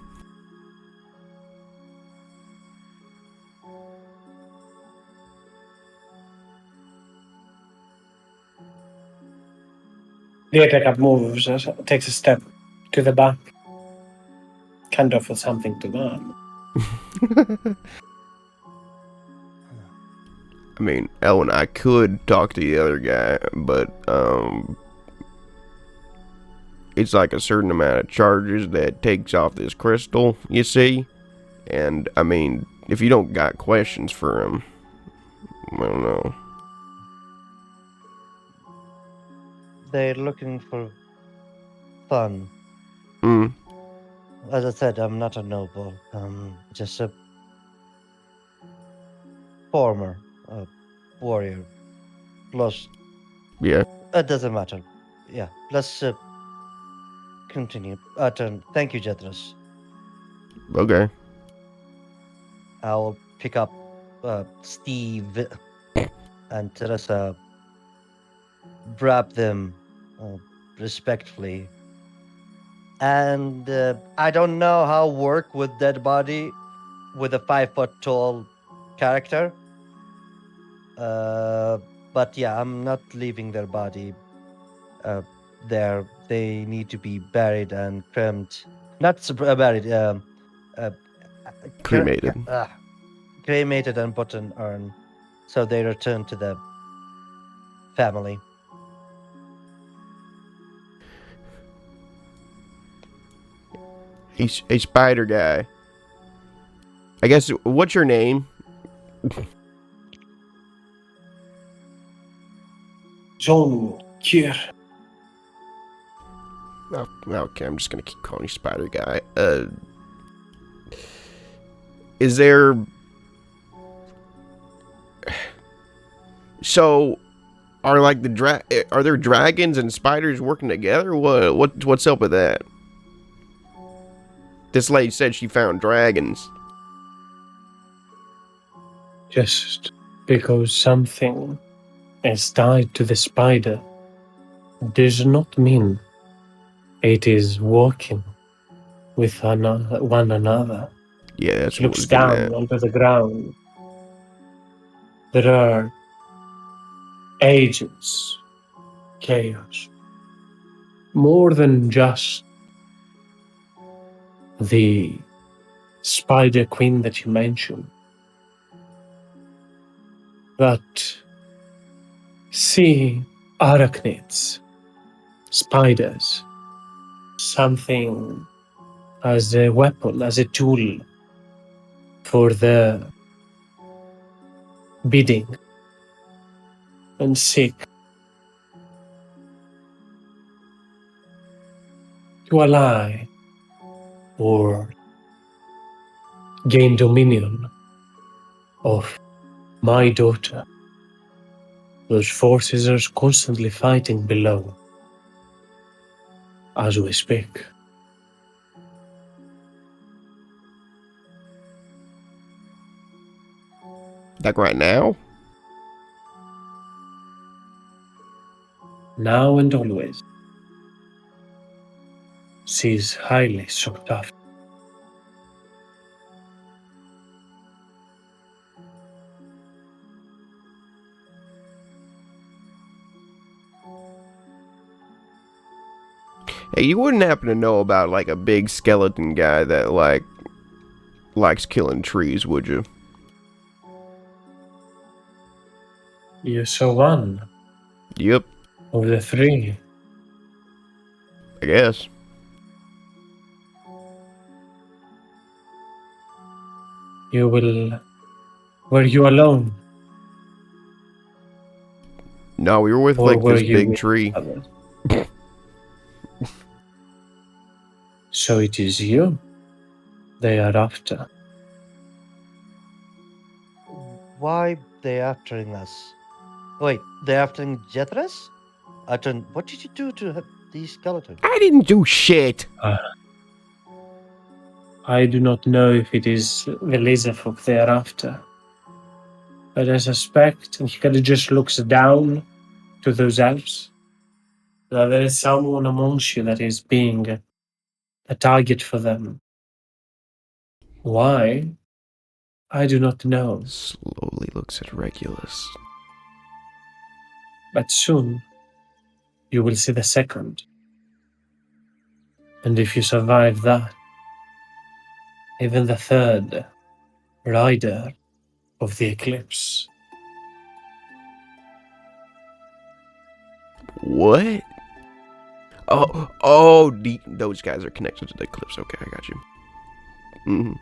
The attacker moves, takes a step to the back, kind of for something to learn. I mean, Ellen, I could talk to the other guy, but it's like a certain amount of charges that takes off this crystal, you see? And I mean, if you don't got questions for him, I don't know. They're looking for fun. Mm, As I said, I'm not a noble. Just a former warrior. Plus, yeah, it doesn't matter. Yeah, let's continue. Thank you, Jetros. okay. I'll pick up Steve and Teresa, wrap them respectfully. And I don't know how work with dead body with a 5 foot tall character. But yeah, I'm not leaving their body there. They need to be buried and cremed. Not buried. Cremated. Cremated and put in urn, so they return to the family. He's a spider guy. I guess, what's your name? John here. Oh, okay, I'm just gonna keep calling you Spider Guy. Is there... So, are like are there dragons and spiders working together? What's up with that? This lady said she found dragons. Just because something is tied to the spider does not mean it is working with one another. Yeah, that's She what looks was getting down at. onto the ground. There are agents, chaos, more than just the Spider Queen that you mentioned. But see arachnids, spiders, something as a weapon, as a tool for their bidding and seek to ally or gain dominion of my daughter. Those forces are constantly fighting below as we speak. Like right now? Now and always. She is highly sought after. Hey, you wouldn't happen to know about like a big skeleton guy that like likes killing trees, would you? You saw one Yep, of the three. I guess. You will. Were you alone? No, we were with Or like were this you big with tree. others? So it is you they are after. Why they aftering us? Wait, they aftering Jethras? Atron, what did you do to these skeletons? I didn't do shit. I do not know if it is the Lizardfolk they are after, but I suspect, and he kind of just looks down to those elves, that there is someone amongst you that is being a target for them. Why? I do not know, Slowly looks at Regulus. but soon you will see the second. And if you survive that, even the third rider of the eclipse. What? Oh, those guys are connected to the Eclipse. Okay, I got you. Mm-hmm.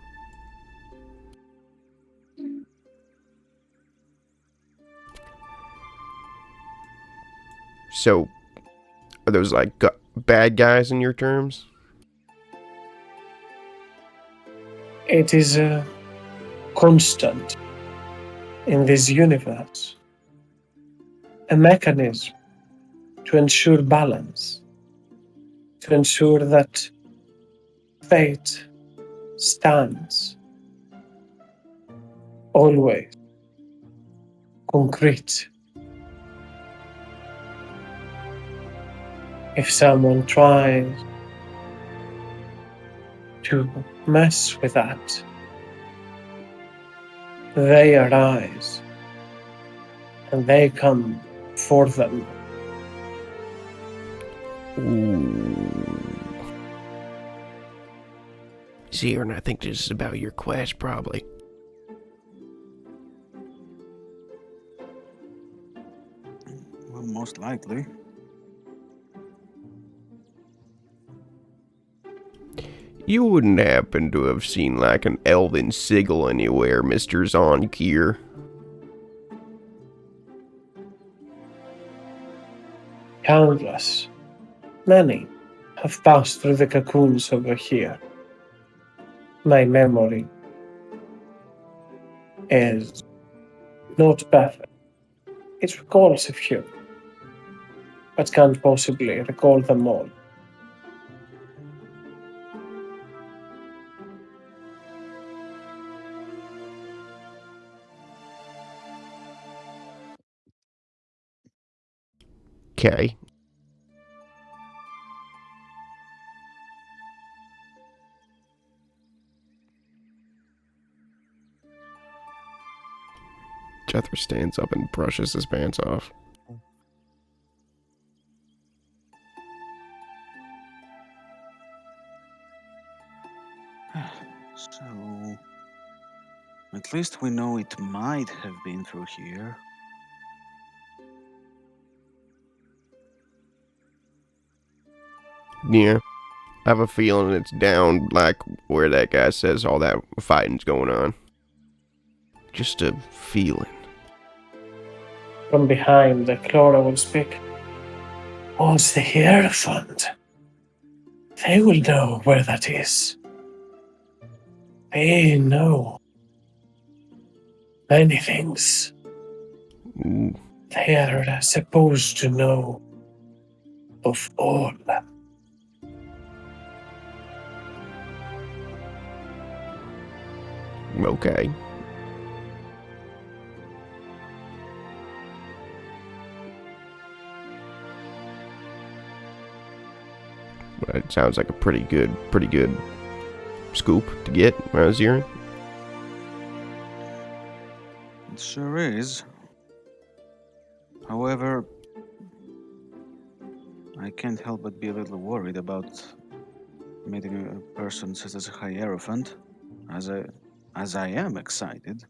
So, are those like bad guys in your terms? It is a constant in this universe, a mechanism to ensure balance, to ensure that fate stands always concrete. If someone tries to mess with that, they arise and they come for them. Ooh. Zern, I think this is about your quest, probably. Well, most likely. You wouldn't happen to have seen like an elven sigil anywhere, Mr. Zonkir. Countless, many, have passed through the cocoons over here. My memory is not perfect. It recalls a few, but can't possibly recall them all. Okay. Jethro stands up and brushes his pants off. So, at least we know it might have been through here. Yeah. I have a feeling it's down like where that guy says all that fighting's going on. just a feeling. From behind, Clara will speak. Was the Hierophant? They will know where that is. They know many things. Mm, They are supposed to know of all. okay. Well, it sounds like a pretty good scoop to get, Zirin. It sure is. However, I can't help but be a little worried about meeting a person such as a Hierophant, as I am excited.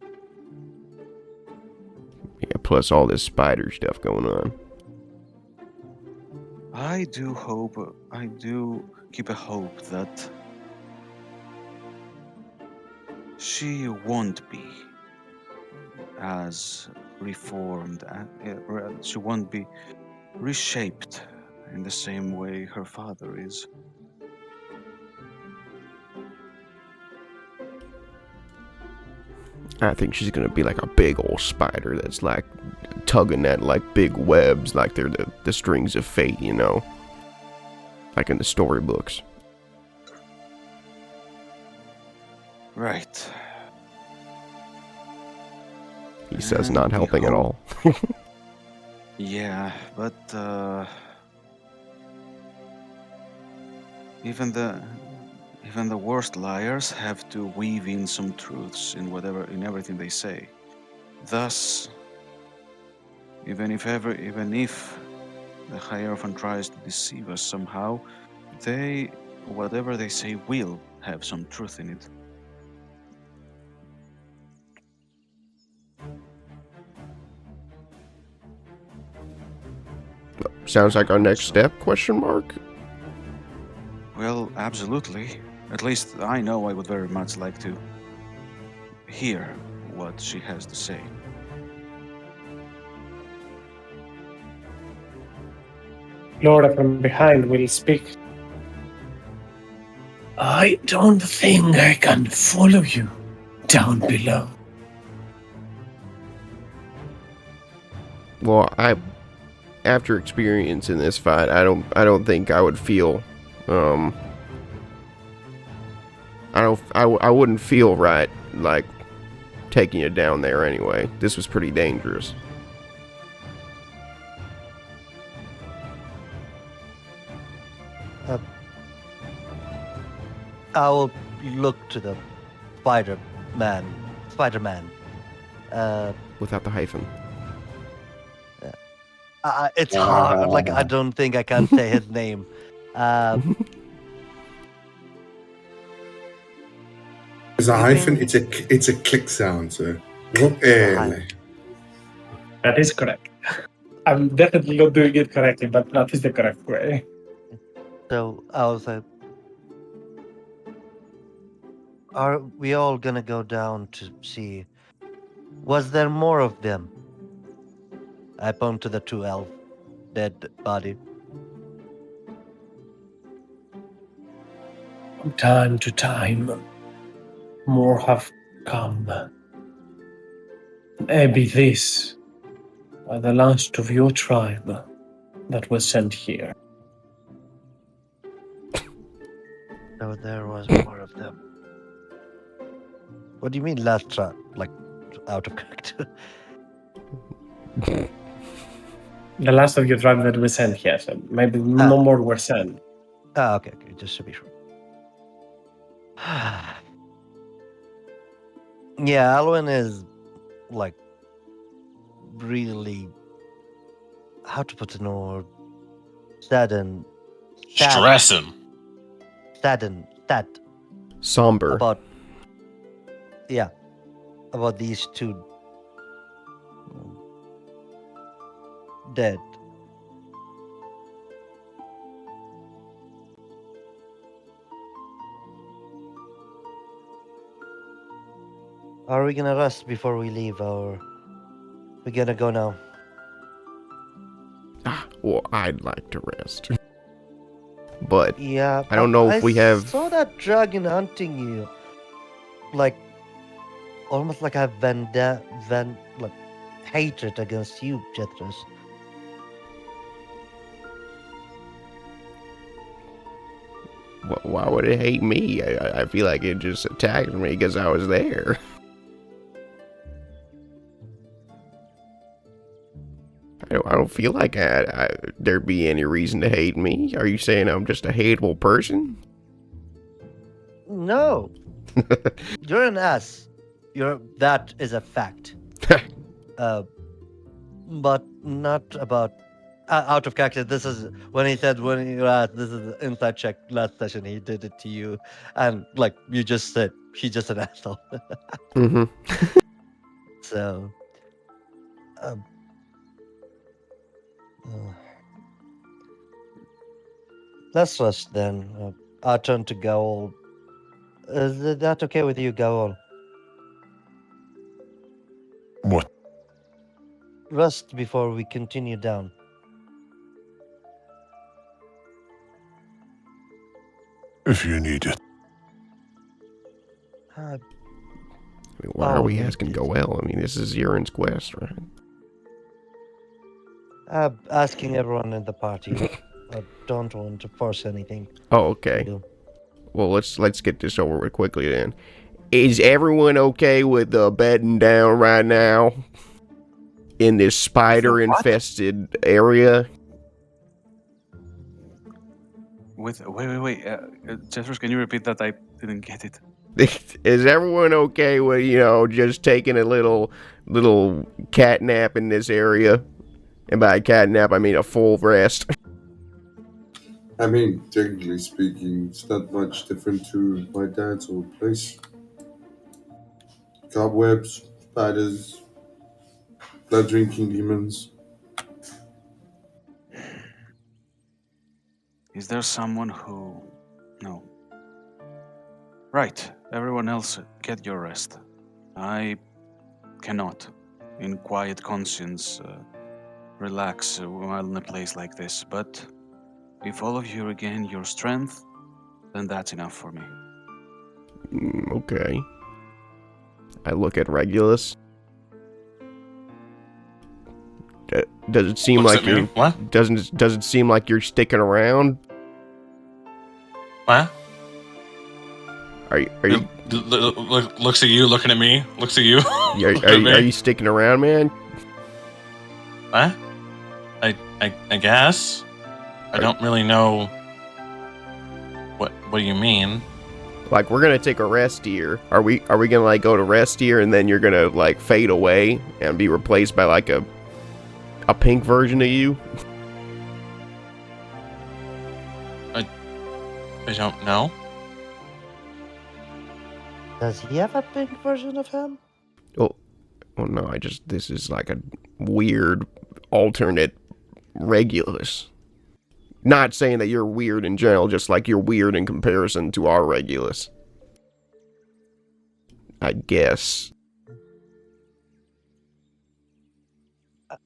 Yeah, plus all this spider stuff going on. I do keep a hope that she won't be as reformed, she won't be reshaped in the same way her father is. I think she's gonna be like a big old spider that's like tugging at like big webs, like they're the strings of fate, you know, like in the storybooks. Right. He says And not we helping at hope- all. Yeah, but even the worst liars have to weave in some truths in everything they say. Thus, even if the Hierophant tries to deceive us somehow, whatever they say will have some truth in it. Sounds like our next So- step? Question mark. Well, absolutely. At least I know I would very much like to hear what she has to say. Laura from behind will speak. I don't think I can follow you down below. Well, after experiencing this fight, I don't think I would feel, I wouldn't feel right like taking you down there anyway. This was pretty dangerous. I will look to the Spider-Man. Spider-Man. Without the hyphen. It's hard. Like, I don't think I can say his name. There's a You hyphen. mean- It's a click sound. So what? That is correct. I'm definitely not doing it correctly, but that is the correct way. So I was like, are we all gonna go down to see? Was there more of them? I point to the 2 elf dead body. From time to time, more have come. Maybe this are the last of your tribe that was sent here. So there was more of them. What do you mean last trap? Like out of character? The last of your tribe that was sent here, so maybe no more were sent. Okay, just to be sure. Yeah, Alwyn is like really, how to put it in word, saddened Stressing. sad Somber. about these two dead. Are we gonna rest before we leave, or we gonna go now? Well, I'd like to rest. But Yeah, I don't know I if we have... saw that dragon hunting you. Like, almost like a like, hatred against you, Jethros. Why would it hate me? I feel like it just attacked me because I was there. I don't feel like there'd be any reason to hate me. Are you saying I'm just a hateable person? No, you're an ass. That is a fact. But not about out of character. This is when he said when you asked. This is an inside check. Last session he did it to you, and like you just said, he's just an asshole. Mm-hmm. So, um, let's rest then. Our turn to go. Is that okay with you, Gaol? What? Rest before we continue down. If you need it. Uh, Why are we need asking it. Goel? I mean, this is Urin's quest, right? Asking everyone in the party. I don't want to force anything. Oh, okay. You. Well, let's get this over with quickly then. Is everyone okay with bedding down right now in this spider-infested area? Wait. Jeffers, can you repeat that? I didn't get it. Is everyone okay with, just taking a little cat nap in this area? And by cat nap, I mean a full rest. I mean, technically speaking, it's not much different to my dad's old place. Cobwebs, spiders, blood drinking demons. Is there someone who... No. Right. Everyone else, get your rest. I cannot, in quiet conscience, relax while in a place like this. But if all of you regain your strength, then that's enough for me. Okay. I look at Regulus. Does it seem Looks like at me. you? What? Does it seem like you're sticking around? What? Are you Looks at you, looking at me. Looks at you. are you sticking around, man? What? I guess. I don't really know what you mean. Like, we're gonna take a rest here. Are we gonna like go to rest here and then you're gonna like fade away and be replaced by like a pink version of you? I don't know. Does he have a pink version of him? Oh no, this is like a weird alternate Regulus. Not saying that you're weird in general, just like you're weird in comparison to our Regulus. I guess.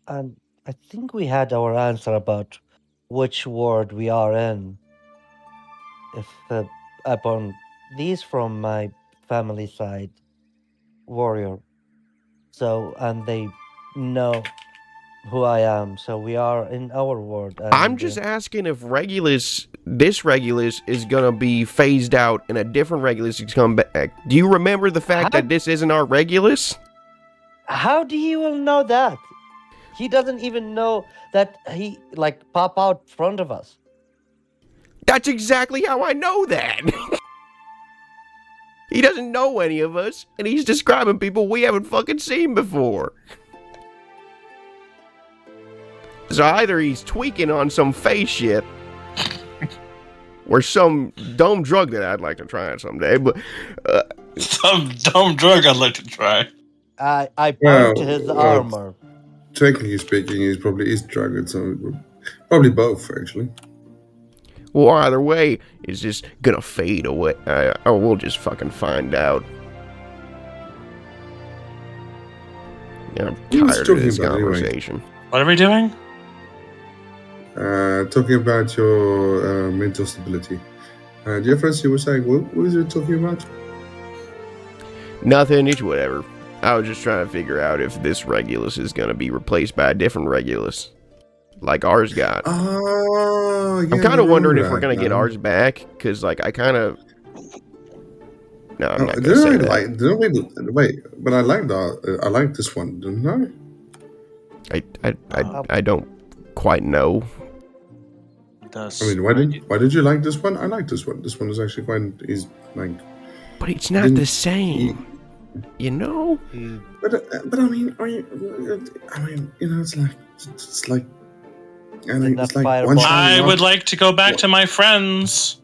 And I think we had our answer about which ward we are in. If upon these from my family side, warrior. So and they know who I am. So we are in our ward. And, I'm just asking if this Regulus is gonna be phased out and a different Regulus is come back. Do you remember the fact that this isn't our Regulus? How do you will know that? He doesn't even know that he like pop out front of us. That's exactly how I know that. He doesn't know any of us, and he's describing people we haven't fucking seen before. So either he's tweaking on some face shit, or some dumb drug that I'd like to try it someday, but... Some dumb drug I'd like to try. I burnt his armor. Technically speaking, he's probably drugged at some... Probably both, actually. Well, either way, it's just gonna fade away. Or we'll just fucking find out. I'm What was tired of talking this about anyway? conversation. What are we doing? Talking about your mental stability. Jeffress, you were saying, what was you talking about? Nothing, it's whatever. I was just trying to figure out if this Regulus is going to be replaced by a different Regulus, like ours got. Oh, yeah. I'm kind I of wondering if remember we're going to get that now. ours back, because, like, I kind of... No, I'm Oh, not going to say that. wait, but I liked this one, didn't I? I don't quite know. Does I mean, why did you like this one? I like this one. This one is actually like. But it's not Didn't the same, you know? But I mean, it's like, I mean, it's like one shot. I would like to go back to my friends.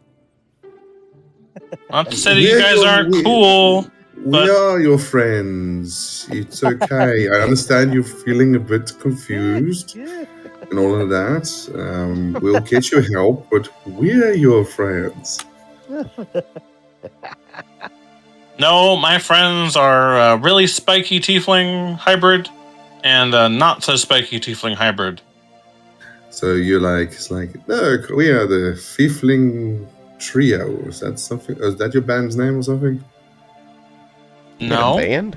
Not to say that you We're guys your- aren't we- cool. We But- are your friends. It's okay. I understand you're feeling a bit confused and all of that. We'll get you help, but we're your friends. No, my friends are really spiky tiefling hybrid and not so spiky tiefling hybrid. So you're like, it's like, look, we are the Fiefling Trio. Is that something? Is that your band's name or something? You got a No, band?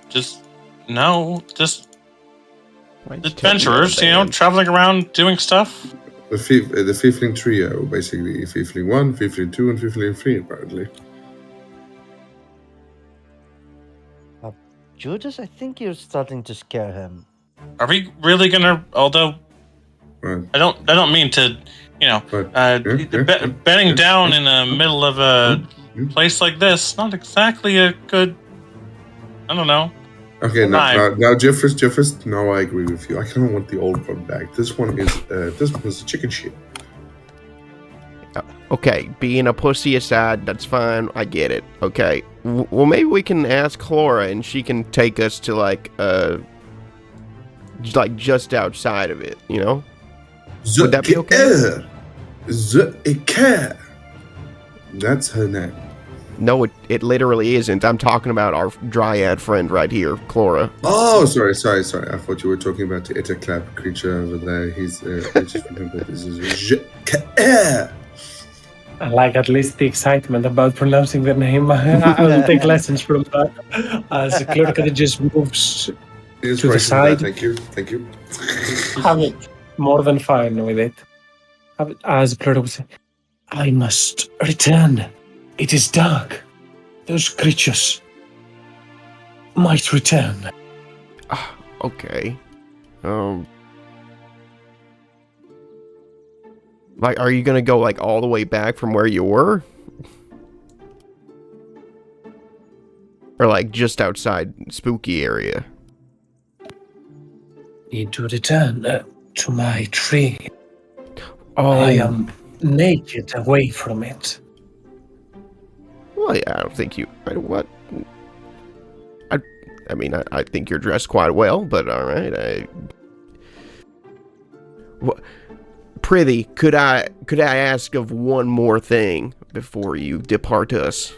just Why'd you tell me you had a adventurers, band? traveling around doing stuff. The Fiefling Trio, basically. Fiefling 1, Fiefling 2, and Fiefling 3, apparently. Judas, I think you're starting to scare him. Are we really gonna? Although Right. I don't mean to, But, bedding down in the middle of a place like this. Not exactly a good. I don't know. Okay, now Jeffress, now I agree with you. I kind of want the old one back. This one is chicken shit. Okay, being a pussy aside, that's fine. I get it. Okay. Well, maybe we can ask Chlora and she can take us to, like just outside of it, you know? Would that be okay? The That's her name. No, it literally isn't. I'm talking about our dryad friend right here, Chlora. Oh, sorry. I thought you were talking about the Etterclap creature over there. He's, I just remembered this is I like at least the excitement about pronouncing the name. I will take lessons from that. As Clorica just moves to the side. Thank you. Have it more than fine with it. As Clorica would say, I must return. It is dark. Those creatures might return. Okay. Like, are you gonna go, like, all the way back from where you were? Or, like, just outside spooky area? Need to return to my tree. Oh, I am naked away from it. Well, yeah, I don't think you... What? I mean, I think you're dressed quite well, but alright, Prithee, could I ask of one more thing before you depart us?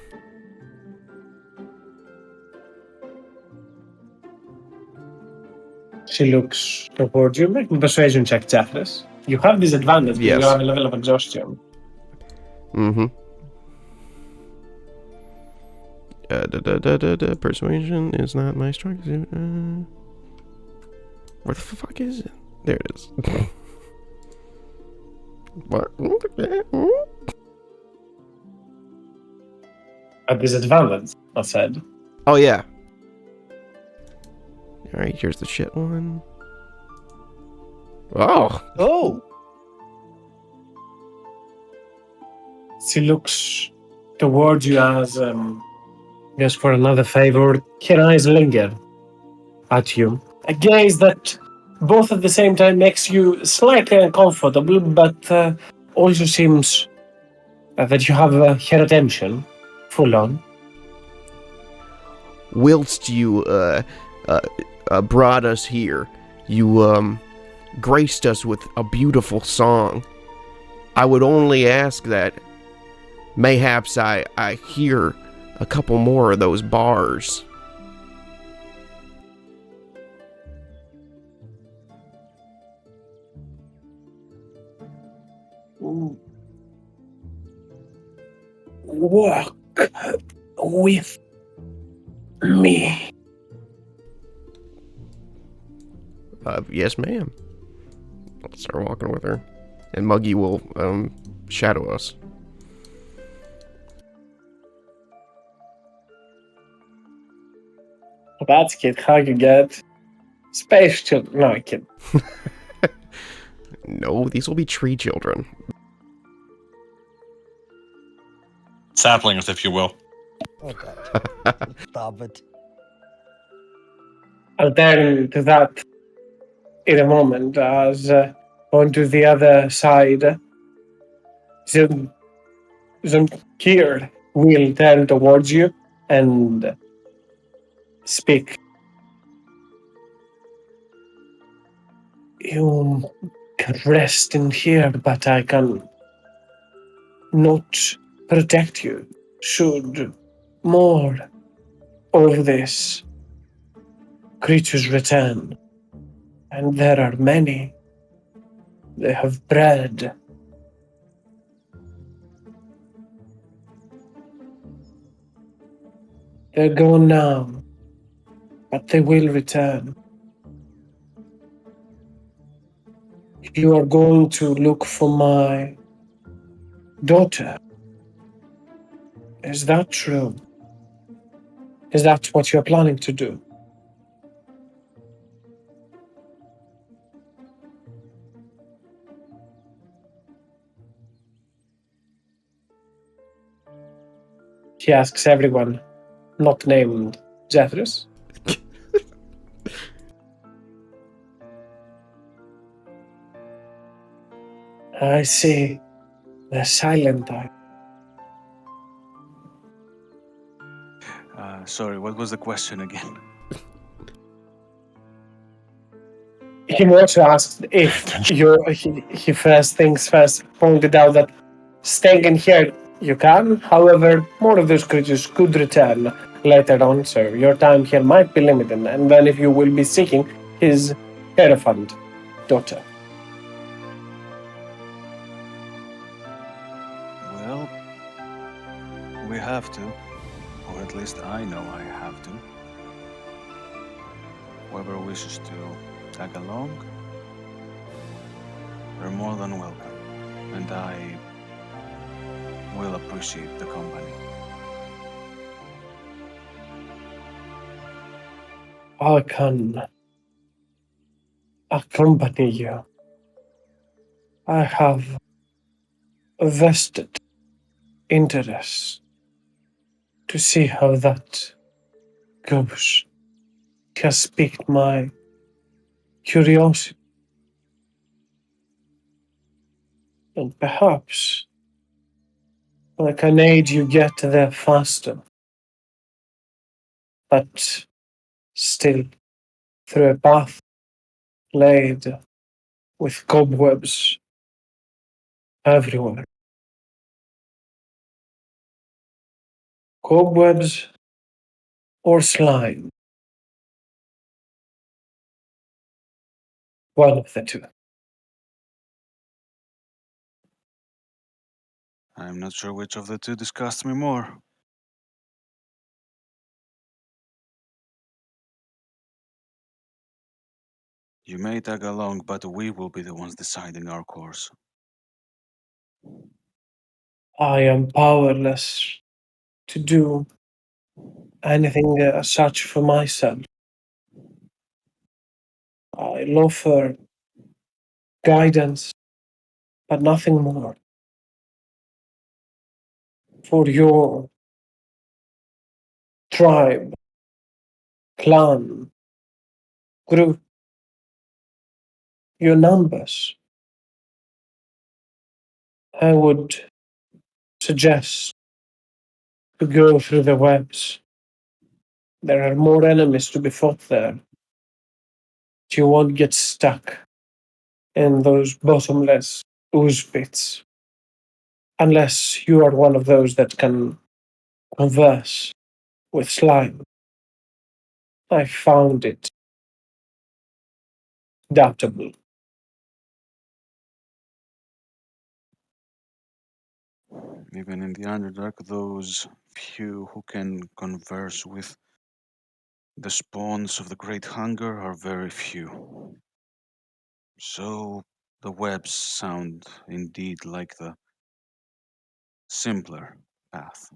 She looks towards you. Make a persuasion check, Jeffress. You have disadvantage because Yes. you have a level of exhaustion. Mm-hmm. Persuasion is not my strong suit. Where the fuck is it? There it is. What? At disadvantage, I said. Oh, yeah. Alright, here's the shit one. Oh! Oh! She looks towards you as, just for another favor. Her eyes linger at you. A gaze that both at the same time makes you slightly uncomfortable, but also seems that you have her attention full on. Whilst you, brought us here, you, graced us with a beautiful song. I would only ask that mayhaps I hear a couple more of those bars. to work with me? Yes, ma'am. I'll start walking with her, and Muggy will shadow us. That's kid. How you get space children? No, I kid. No, these will be tree children. Saplings, if you will. Oh god. Stop it. I'll turn to that in a moment as onto the other side. Zunkir will turn towards you and speak. You can rest in here, but I can not protect you. Should more of these creatures return, and there are many, they have bred. They're gone now, but they will return. You are going to look for my daughter. Is that true? Is that what you're planning to do? She asks everyone, not named Zephyrus. I see. The silent type. Sorry, what was the question again? He also asked if he first things first pointed out that staying in here you can. However, more of those creatures could return later on, so your time here might be limited. And then if you will be seeking his Hierophant daughter. Well, we have to. Or at least I know I have to. Whoever wishes to tag along, they're more than welcome. And I will appreciate the company. I can accompany you. I have a vested interest to see how that goes. It has piqued my curiosity. And perhaps I can aid you get there faster. But still, through a path laid with cobwebs everywhere. Cobwebs or slime. One of the two. I'm not sure which of the two disgusts me more. You may tag along, but we will be the ones deciding our course. I am powerless to do anything as such for myself. I'll offer guidance, but nothing more. For your tribe, clan, group, your numbers, I would suggest to go through the webs. There are more enemies to be fought there. You won't get stuck in those bottomless ooze pits unless you are one of those that can converse with slime. I found it doubtable. Even in the Underdark, those few who can converse with the spawns of the Great Hunger are very few. So the webs sound indeed like the simpler path.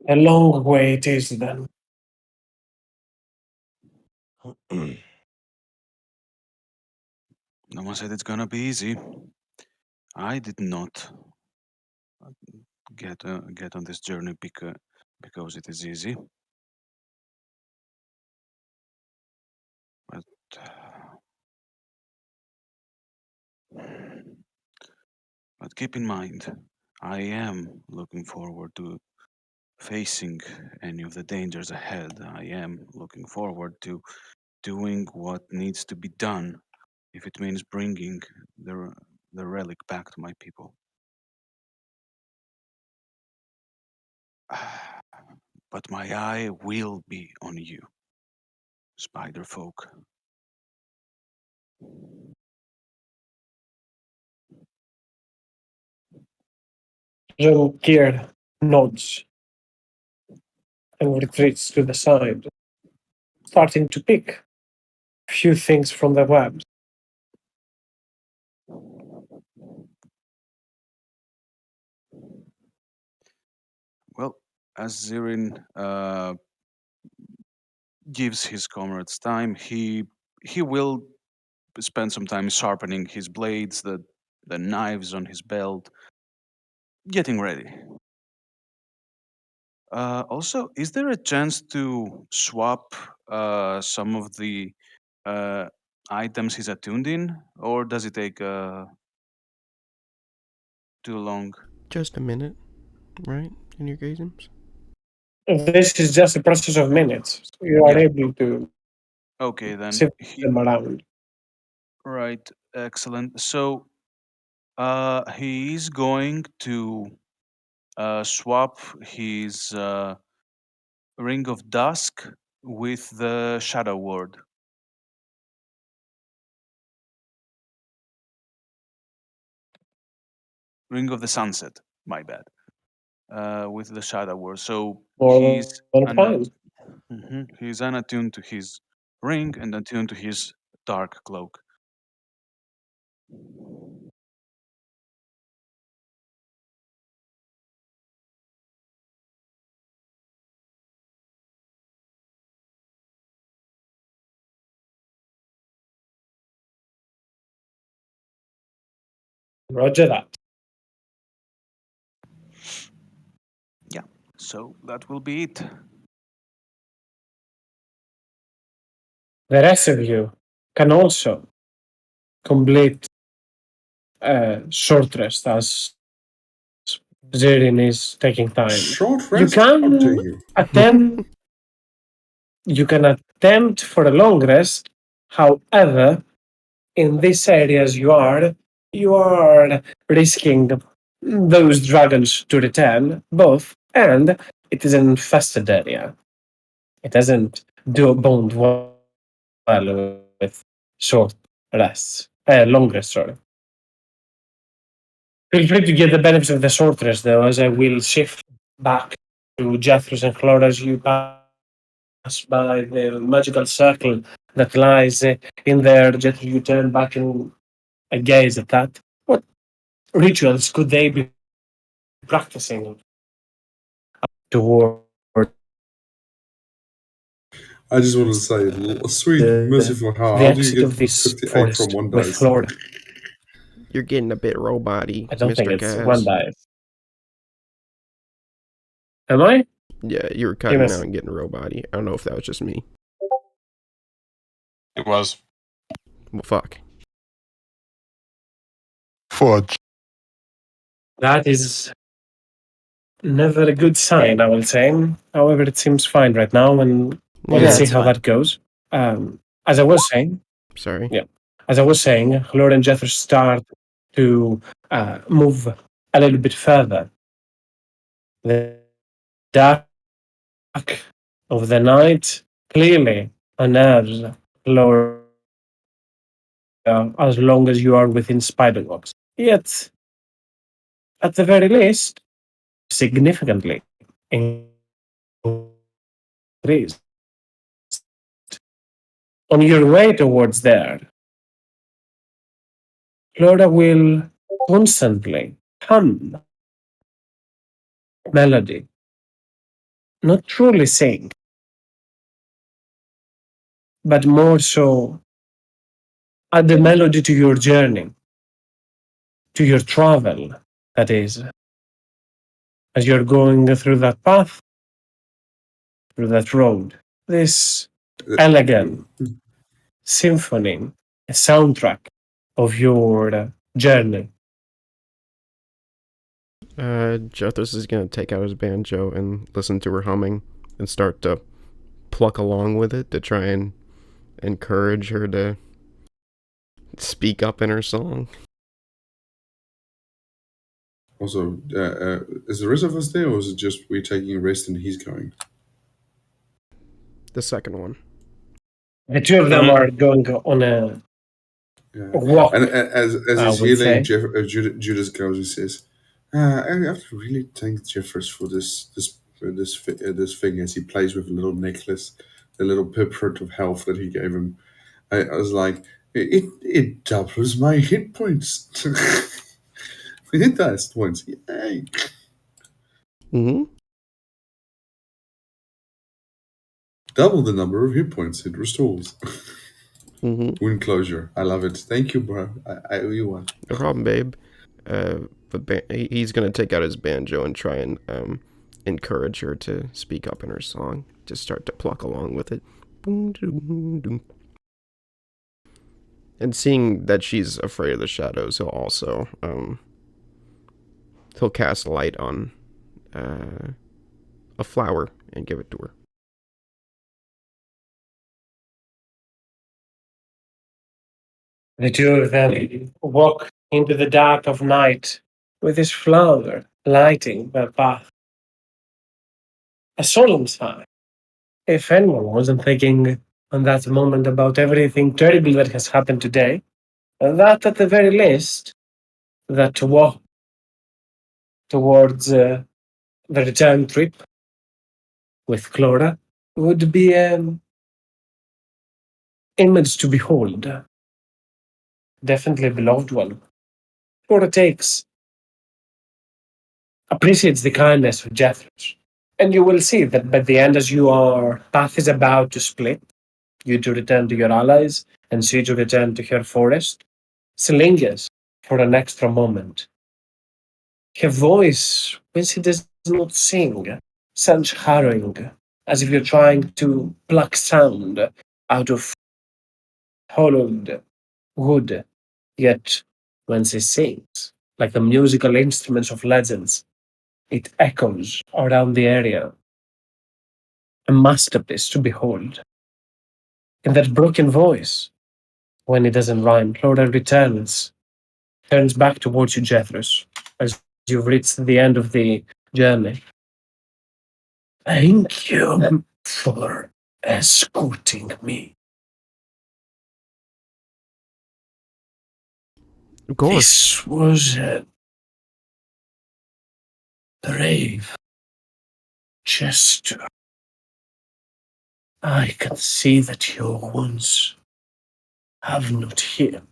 A long way it is then. No one said it's gonna be easy. I did not get on this journey because it is easy. But but keep in mind, I am looking forward to facing any of the dangers ahead. I am looking forward to doing what needs to be done if it means bringing the relic back to my people. But my eye will be on you, spider folk. Gear nods and retreats to the side, starting to pick a few things from the webs. Well, as Zirin gives his comrades time, he will spend some time sharpening his blades, the knives on his belt, getting ready. Also, is there a chance to swap some of the uh, items he's attuned in, or does it take too long? Just a minute, right? In your games? This is just a process of minutes. You are Yeah. able to Okay, then shift them around. right, excellent. So he is going to swap his Ring of Dusk with the Shadow Ward. Ring of the Sunset, my bad. With the Shadow Ward. So More he's than fine. he's unattuned to his ring and attuned to his dark cloak. Roger that. Yeah. So that will be it. The rest of you can also complete a short rest as Zirin is taking time. Short You rest? How dare can you? attempt for a long rest. However, in these areas you are risking those dragons to return, both, and it is an infested area. It doesn't do bond well with short rests, long rests, sorry. Feel free to get the benefits of the short rest, though, as I will shift back to Jethro's and Chlor as you pass by the magical circle that lies in there. Jethro, you turn back and gaze at that. What rituals could they be practicing toward I just wanted to say, sweet the, merciful the how do you exit get of this 58 from forest one with dice? Florida? You're getting a bit robot-y, I don't think Mr. it's one Kaz. dice. Am I? Yeah, you were You cutting must- out and getting robot-y. I don't know if that was just me. It was. Well, fuck. Fudge. That is never a good sign, I will say. However, it seems fine right now, and Yeah, let's see it's how fine. that goes. As I was saying, sorry. yeah, as I was saying, Lord and Jethro start to move a little bit further. The dark of the night clearly unnerves Lord as long as you are within spider walks. Yet, at the very least, significantly increased. On your way towards there, Flora will constantly hum melody, not truly sing, but more so add the melody to your journey, to your travel, that is, as you're going through that path, through that road. This elegant symphony, a soundtrack of your journey. Jethus is gonna take out his banjo and listen to her humming and start to pluck along with it to try and encourage her to speak up in her song. Also, is the rest of us there, or is it just we're taking a rest and he's going? The second one. The two of them are going on a Yeah. walk. And as I he's would healing, say. Judas goes and says, "I have to really thank Jeffers for this thing as he plays with a little necklace, the little piprit of health that he gave him." I was like, it doubles my hit points. We hit that once, yay! Mm-hmm. Double the number of hit points it restores. Mm-hmm. Wound closure. I love it. Thank you, bro. I owe you one. No problem, babe. He's gonna take out his banjo and try and encourage her to speak up in her song. Just start to pluck along with it. And seeing that she's afraid of the shadows, he'll also he'll cast light on a flower and give it to her. The two of them walk into the dark of night with this flower lighting their path. A solemn sight. If anyone wasn't thinking on that moment about everything terrible that has happened today, that at the very least, that to walk towards the return trip with Clora would be an image to behold. Definitely a beloved one. Clora appreciates the kindness of Jethros. And you will see that by the end, as your path is about to split, you to return to your allies and she to return to her forest, she lingers for an extra moment. Her voice, when she does not sing, sounds harrowing, as if you're trying to pluck sound out of hollowed wood. Yet, when she sings, like the musical instruments of legends, it echoes around the area. A masterpiece to behold. In that broken voice, when it doesn't rhyme, Flora turns back towards you, Jethros, as you've reached the end of the journey. Thank you for escorting me. Of course. This was a brave gesture. I can see that your wounds have not healed.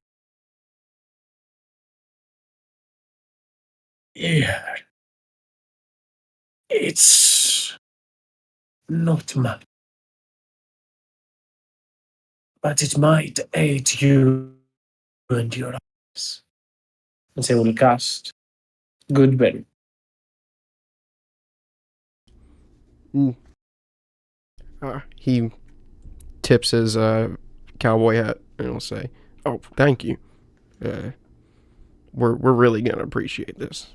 Here, it's not much, but it might aid you and your eyes. And they will cast Goodberry. He tips his cowboy hat and he'll say, "Oh, thank you. We're really gonna appreciate this.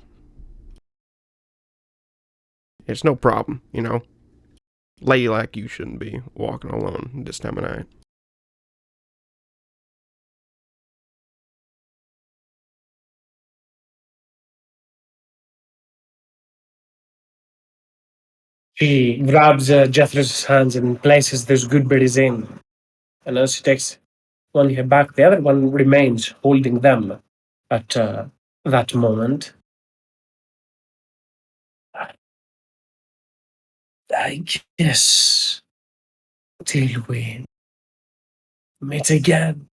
It's no problem, you know. Lady like you shouldn't be walking alone this time of night." She grabs Jethro's hands and places those good berries in. And as she takes One you back, the other one remains holding them at that moment. I guess till we meet again,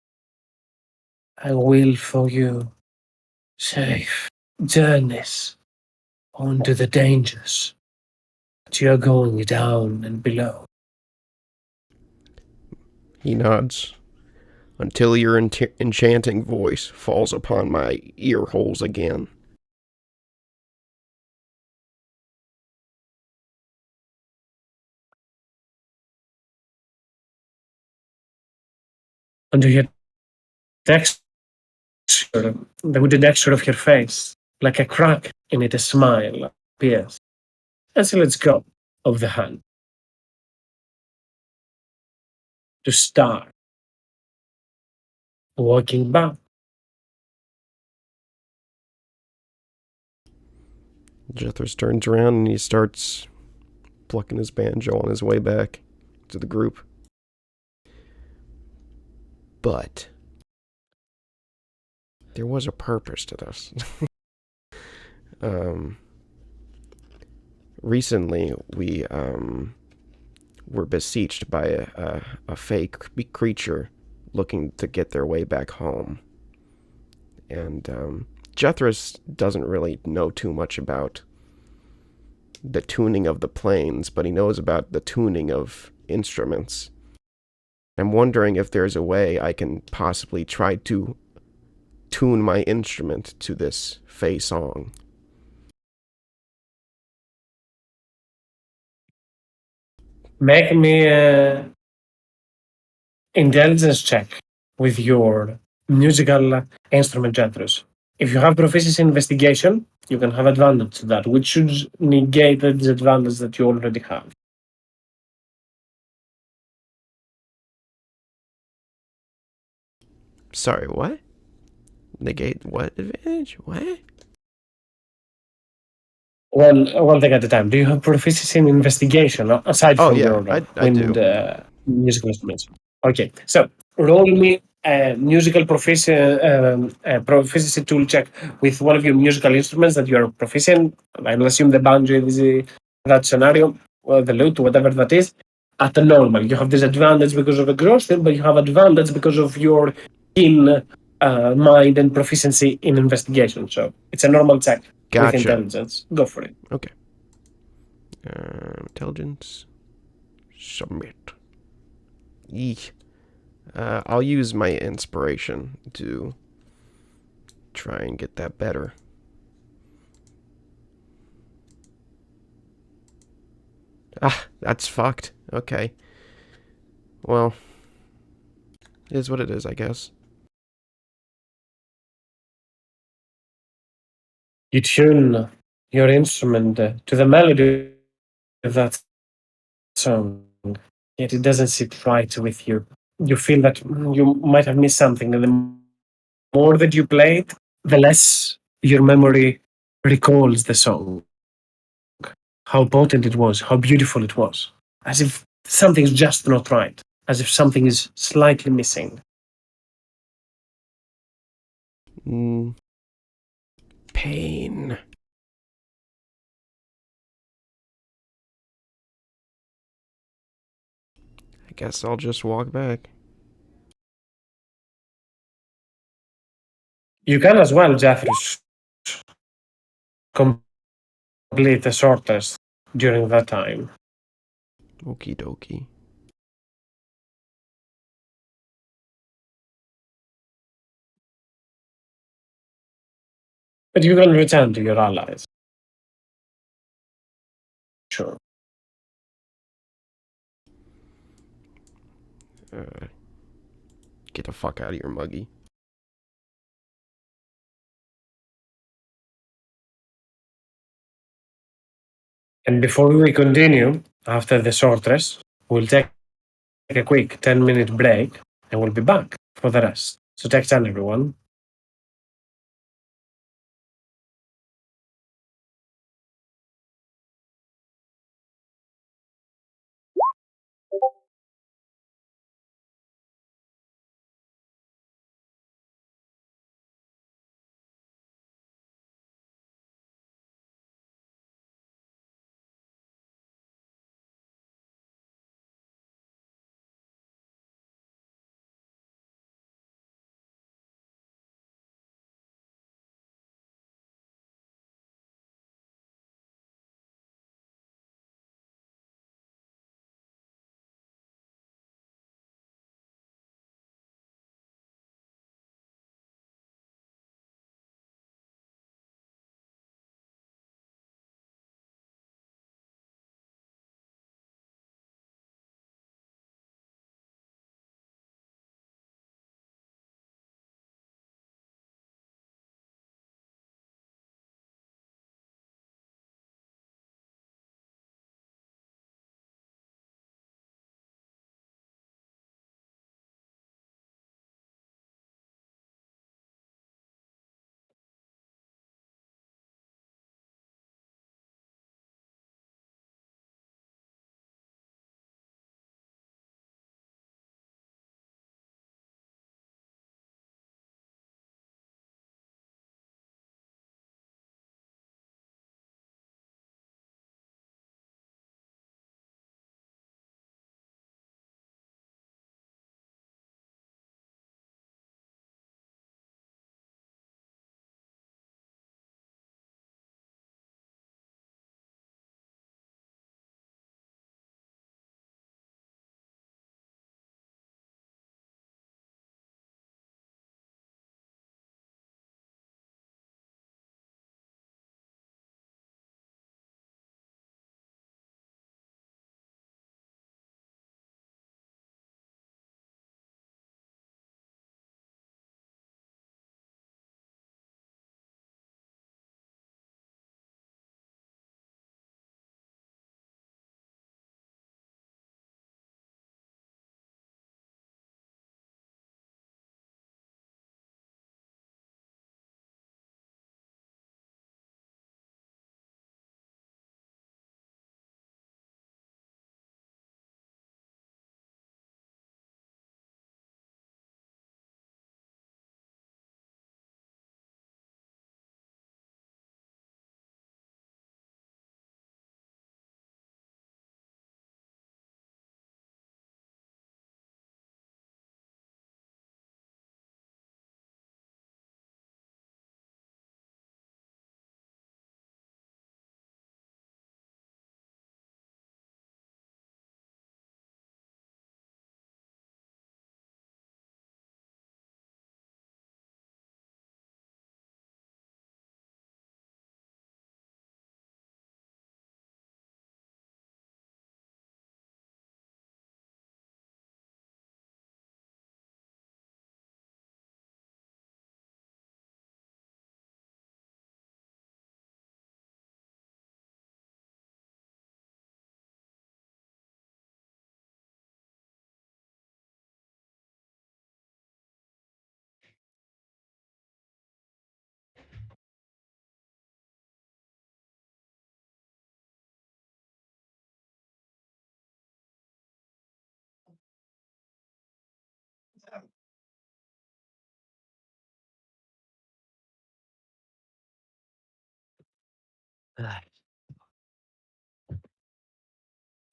I will for you safe journeys onto the dangers that you're going down and below. He nods until your enchanting voice falls upon my ear holes again. Under your texture, with the texture of your face, like a crack in it, a smile appears. And so let's go of the hand to start walking back. Jethros turns around and he starts plucking his banjo on his way back to the group. But there was a purpose to this. Recently, we were besieged by a fake creature looking to get their way back home. And Jethros doesn't really know too much about the tuning of the planes, but he knows about the tuning of instruments. I'm wondering if there's a way I can possibly try to tune my instrument to this Fey song. Make me an intelligence check with your musical instrument gestures. If you have proficiency in investigation, you can have advantage to that, which should negate the disadvantage that you already have. Sorry, what? Negate what advantage? What? One thing at a time. Do you have proficiency in investigation aside Oh from yeah, your I wind do. musical instruments? Okay, so roll me a musical proficiency tool check with one of your musical instruments that you are proficient. I will assume the banjo is that scenario, or the lute, whatever that is. At the normal, you have disadvantage because of exhaustion, but you have advantage because of your keen mind and proficiency in investigation. So it's a normal check with Gotcha. intelligence. Go for it. Okay. Intelligence. Submit. Eek. I'll use my inspiration to try and get that better. Ah, that's fucked. Okay. Well, it is what it is, I guess. You tune your instrument to the melody of that song, yet it doesn't sit right with you. You feel that you might have missed something, and the more that you play it, the less your memory recalls the song, how potent it was, how beautiful it was, as if something's just not right, as if something is slightly missing. Pain. I guess I'll just walk back. You can as well, Jeffrey, complete the short test during that time. Okie dokie. But you can return to your allies. Sure. Get the fuck out of here, Muggy. And before we continue, after the short rest, we'll take a quick 10-minute break and we'll be back for the rest. So take time, everyone.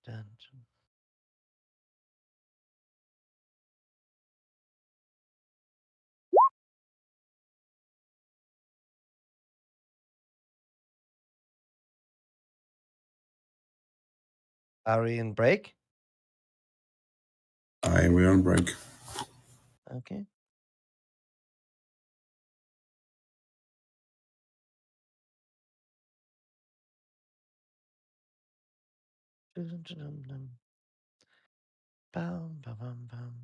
Dungeon. Are we in break? We're on break. Okay. Bum, bum, bum, bum.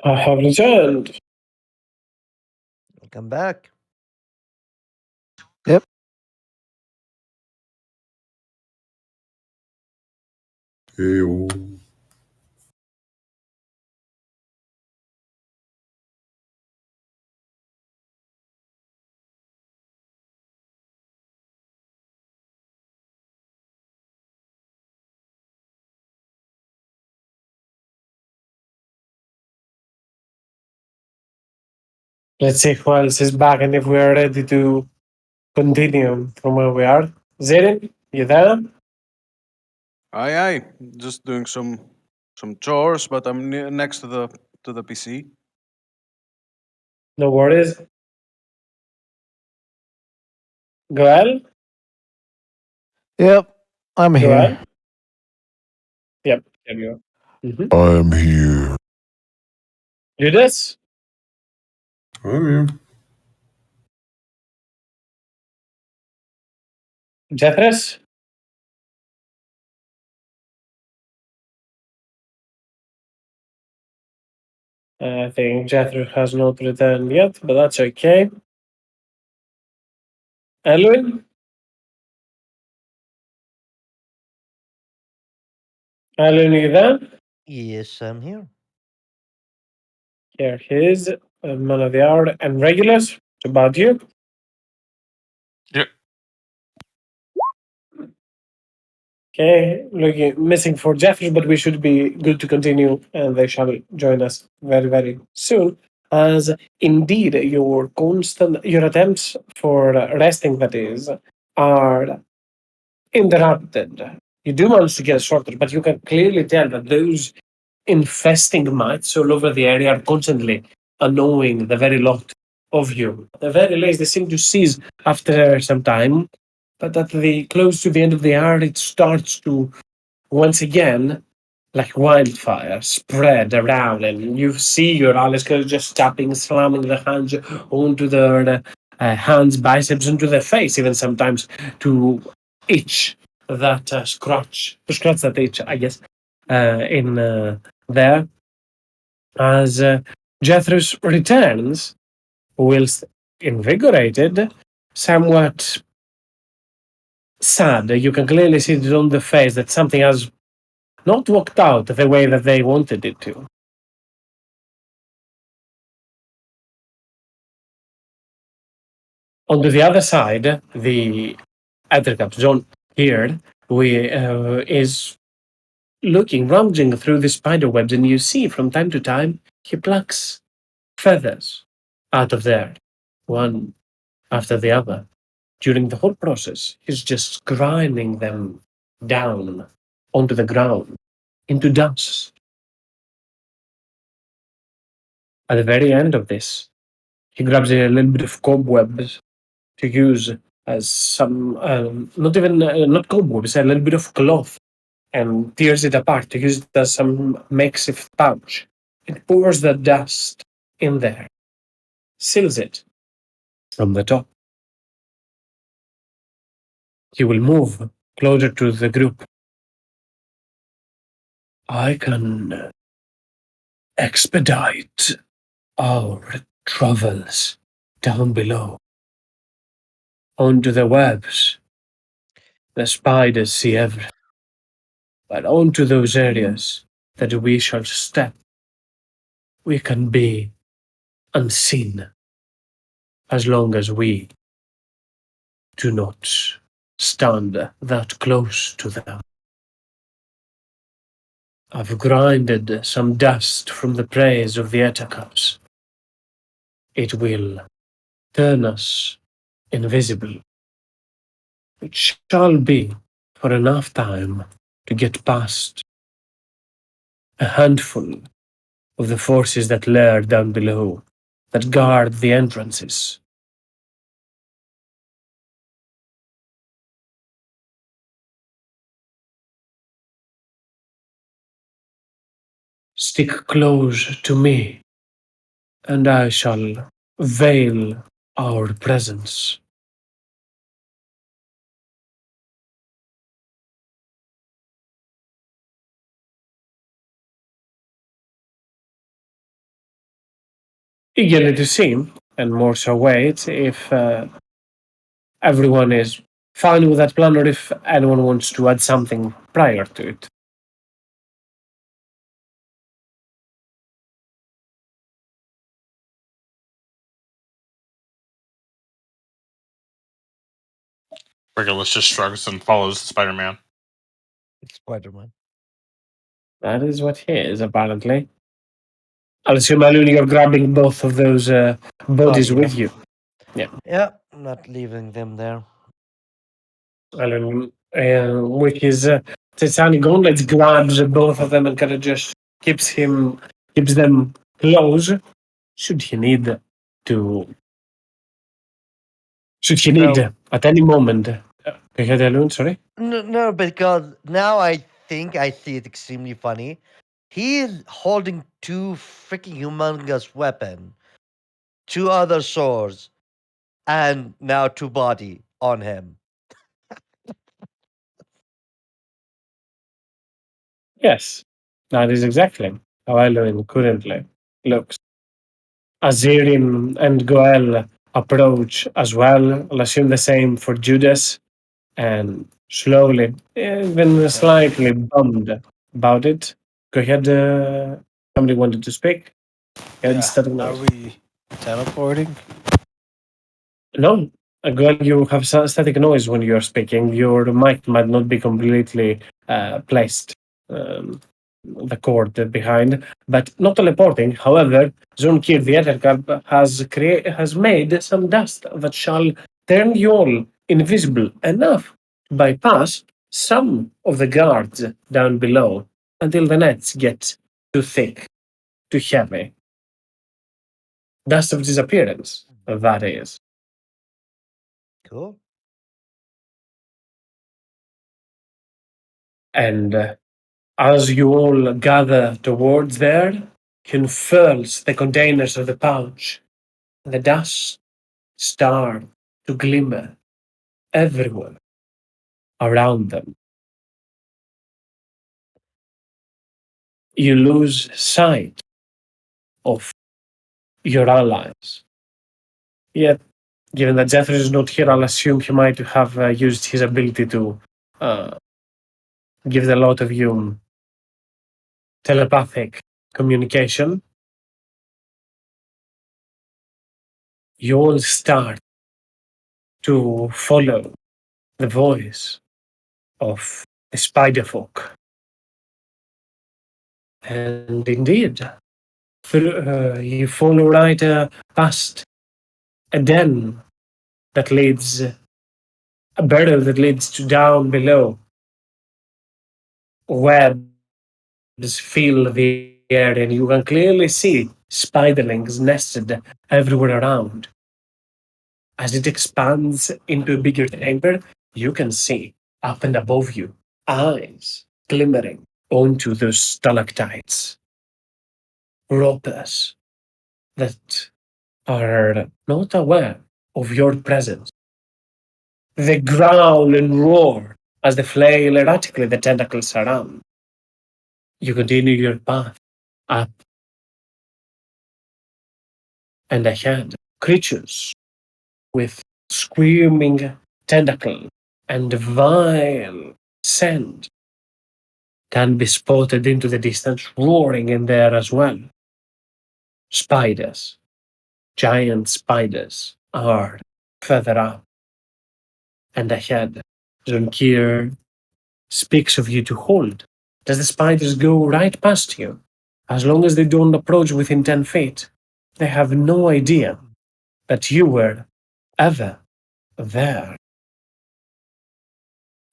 I have returned. Welcome back. Yep. Ew. Let's see who else is back and if we are ready to continue from where we are. Zirin, you there? Aye, aye. Just doing some chores, but I'm next to the PC. No worries. Goel? Yep. I'm here. Goel? Yep, there you are. I'm here. Judas? I'm here. Jethris? I think Jethris has not returned yet, but that's okay. Elwin? Elwin, are you there? Yes, I'm here. Here he is, man of the hour, and regulars. It's about you. Yep. Okay, looking missing for Jeffrey, but we should be good to continue, and they shall join us very, very soon. As indeed your attempts for resting, that is, are interrupted. You do manage to get shorter, but you can clearly tell that those infesting mites all over the area are constantly annoying the very lot of you. At the very least, they seem to cease after some time, but at the close to the end of the hour, it starts to once again, like wildfire, spread around, and you see your allies just tapping, slamming their hands onto their hands, biceps, into their face, even sometimes to itch that scratch that itch, I guess, in there. As Jethros returns, whilst invigorated, somewhat sad. You can clearly see it on the face that something has not worked out the way that they wanted it to. On the other side, the Ethercup zone here is looking, rummaging through the spider webs, and you see from time to time he plucks feathers out of there, one after the other. During the whole process, he's just grinding them down onto the ground, into dust. At the very end of this, he grabs a little bit of cobwebs to use as some, not cobwebs, a little bit of cloth, and tears it apart to use it as some makeshift pouch. It pours the dust in there, seals it from the top. He will move closer to the group. I can expedite our travels down below onto the webs. The spiders see everything, but onto those areas that we shall step, we can be unseen as long as we do not stand that close to them. I've grinded some dust from the praise of the Etacups. It will turn us invisible. It shall be for enough time to get past a handful of the forces that lurk down below, that guard the entrances. Stick close to me, and I shall veil our presence. Eagerly to see, and more so wait if everyone is fine with that plan, or if anyone wants to add something prior to it. Regulus just shrugs and follows Spider-Man. Spider-Man. That is what he is, apparently. I'll assume, Alun, you're grabbing both of those bodies yeah. with you. Yeah, I'm not leaving them there. Alun, with his titanic gauntlets, grabs both of them and kind of just keeps them close. Should he need at any moment. Go ahead, Alun, sorry. No, because now I think I see it extremely funny. He is holding two freaking humongous weapon, two other swords, and now two body on him. Yes, that is exactly how Alun currently looks. Azirin and Goel approach as well. I'll assume the same for Judas, and slowly, even slightly bummed about it. Go ahead, somebody wanted to speak. Yeah. Static Are noise. we teleporting? No, Goel, you have static noise when you're speaking. Your mic might not be completely placed. The cord behind, but not teleporting. However, Zonkir the Ettercap has made some dust that shall turn you all invisible enough to bypass some of the guards down below until the nets get too thick, too heavy. Dust of disappearance, that is. Cool. And as you all gather towards there, he unfurls the containers of the pouch. The dust start to glimmer everywhere around them. You lose sight of your allies. Yet, given that Jeffrey is not here, I'll assume he might have used his ability to give the lot of you telepathic communication. You all start to follow the voice of the spider folk. And indeed, you follow right past a den that leads, a barrel that leads to down below. Webs fill the air, and you can clearly see spiderlings nested everywhere around. As it expands into a bigger chamber, you can see up and above you eyes glimmering onto those stalactites. Ropers that are not aware of your presence. They growl and roar as they flail erratically the tentacles around. You continue your path up and ahead. Creatures with screaming tentacle and vile scent can be spotted into the distance, roaring in there as well. Spiders, giant spiders, are further up and ahead. Zonkir speaks of you to hold. Does the spiders go right past you? As long as they don't approach within 10 feet, they have no idea that you were ever there.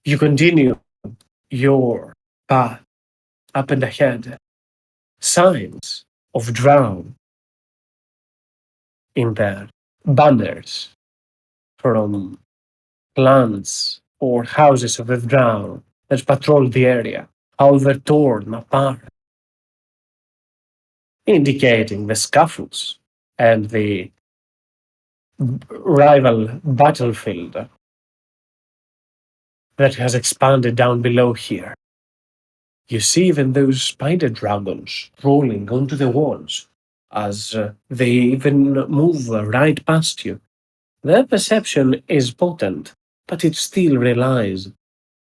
You continue your path up and ahead. Signs of drown in there. Banners from clans or houses of the drown that patrol the area, however torn apart, indicating the scuffles and the rival battlefield that has expanded down below here. You see even those spider dragons rolling onto the walls as they even move right past you. Their perception is potent, but it still relies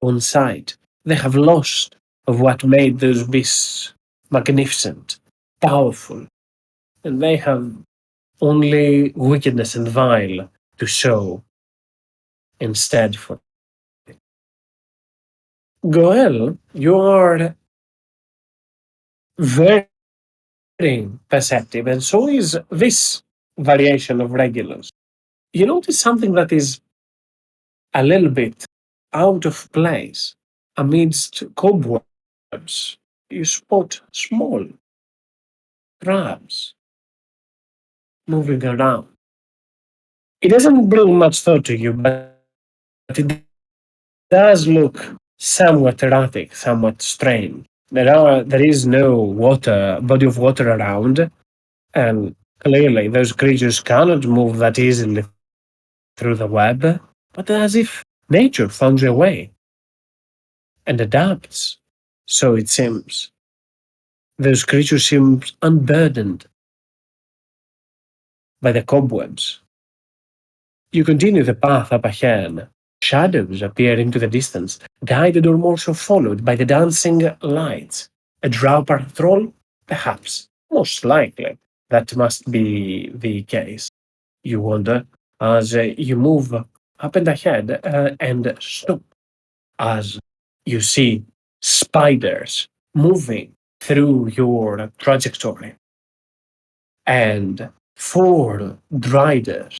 on sight. They have lost of what made those beasts magnificent, powerful, and they have only wickedness and vile to show instead for it. Goel, you are very perceptive, and so is this variation of Regulus. You notice something that is a little bit out of place amidst cobwebs. You spot small crabs moving around. It doesn't bring much thought to you, but it does look somewhat erratic, somewhat strange. There is no body of water around, and clearly those creatures cannot move that easily through the web, but as if nature found a way and adapts. So it seems. Those creatures seem unburdened by the cobwebs. You continue the path up ahead. Shadows appear into the distance, guided or more so followed by the dancing lights. A drow patrol? Perhaps. Most likely. That must be the case. You wonder as you move up and ahead and stop as you see spiders moving through your trajectory. And 4 driders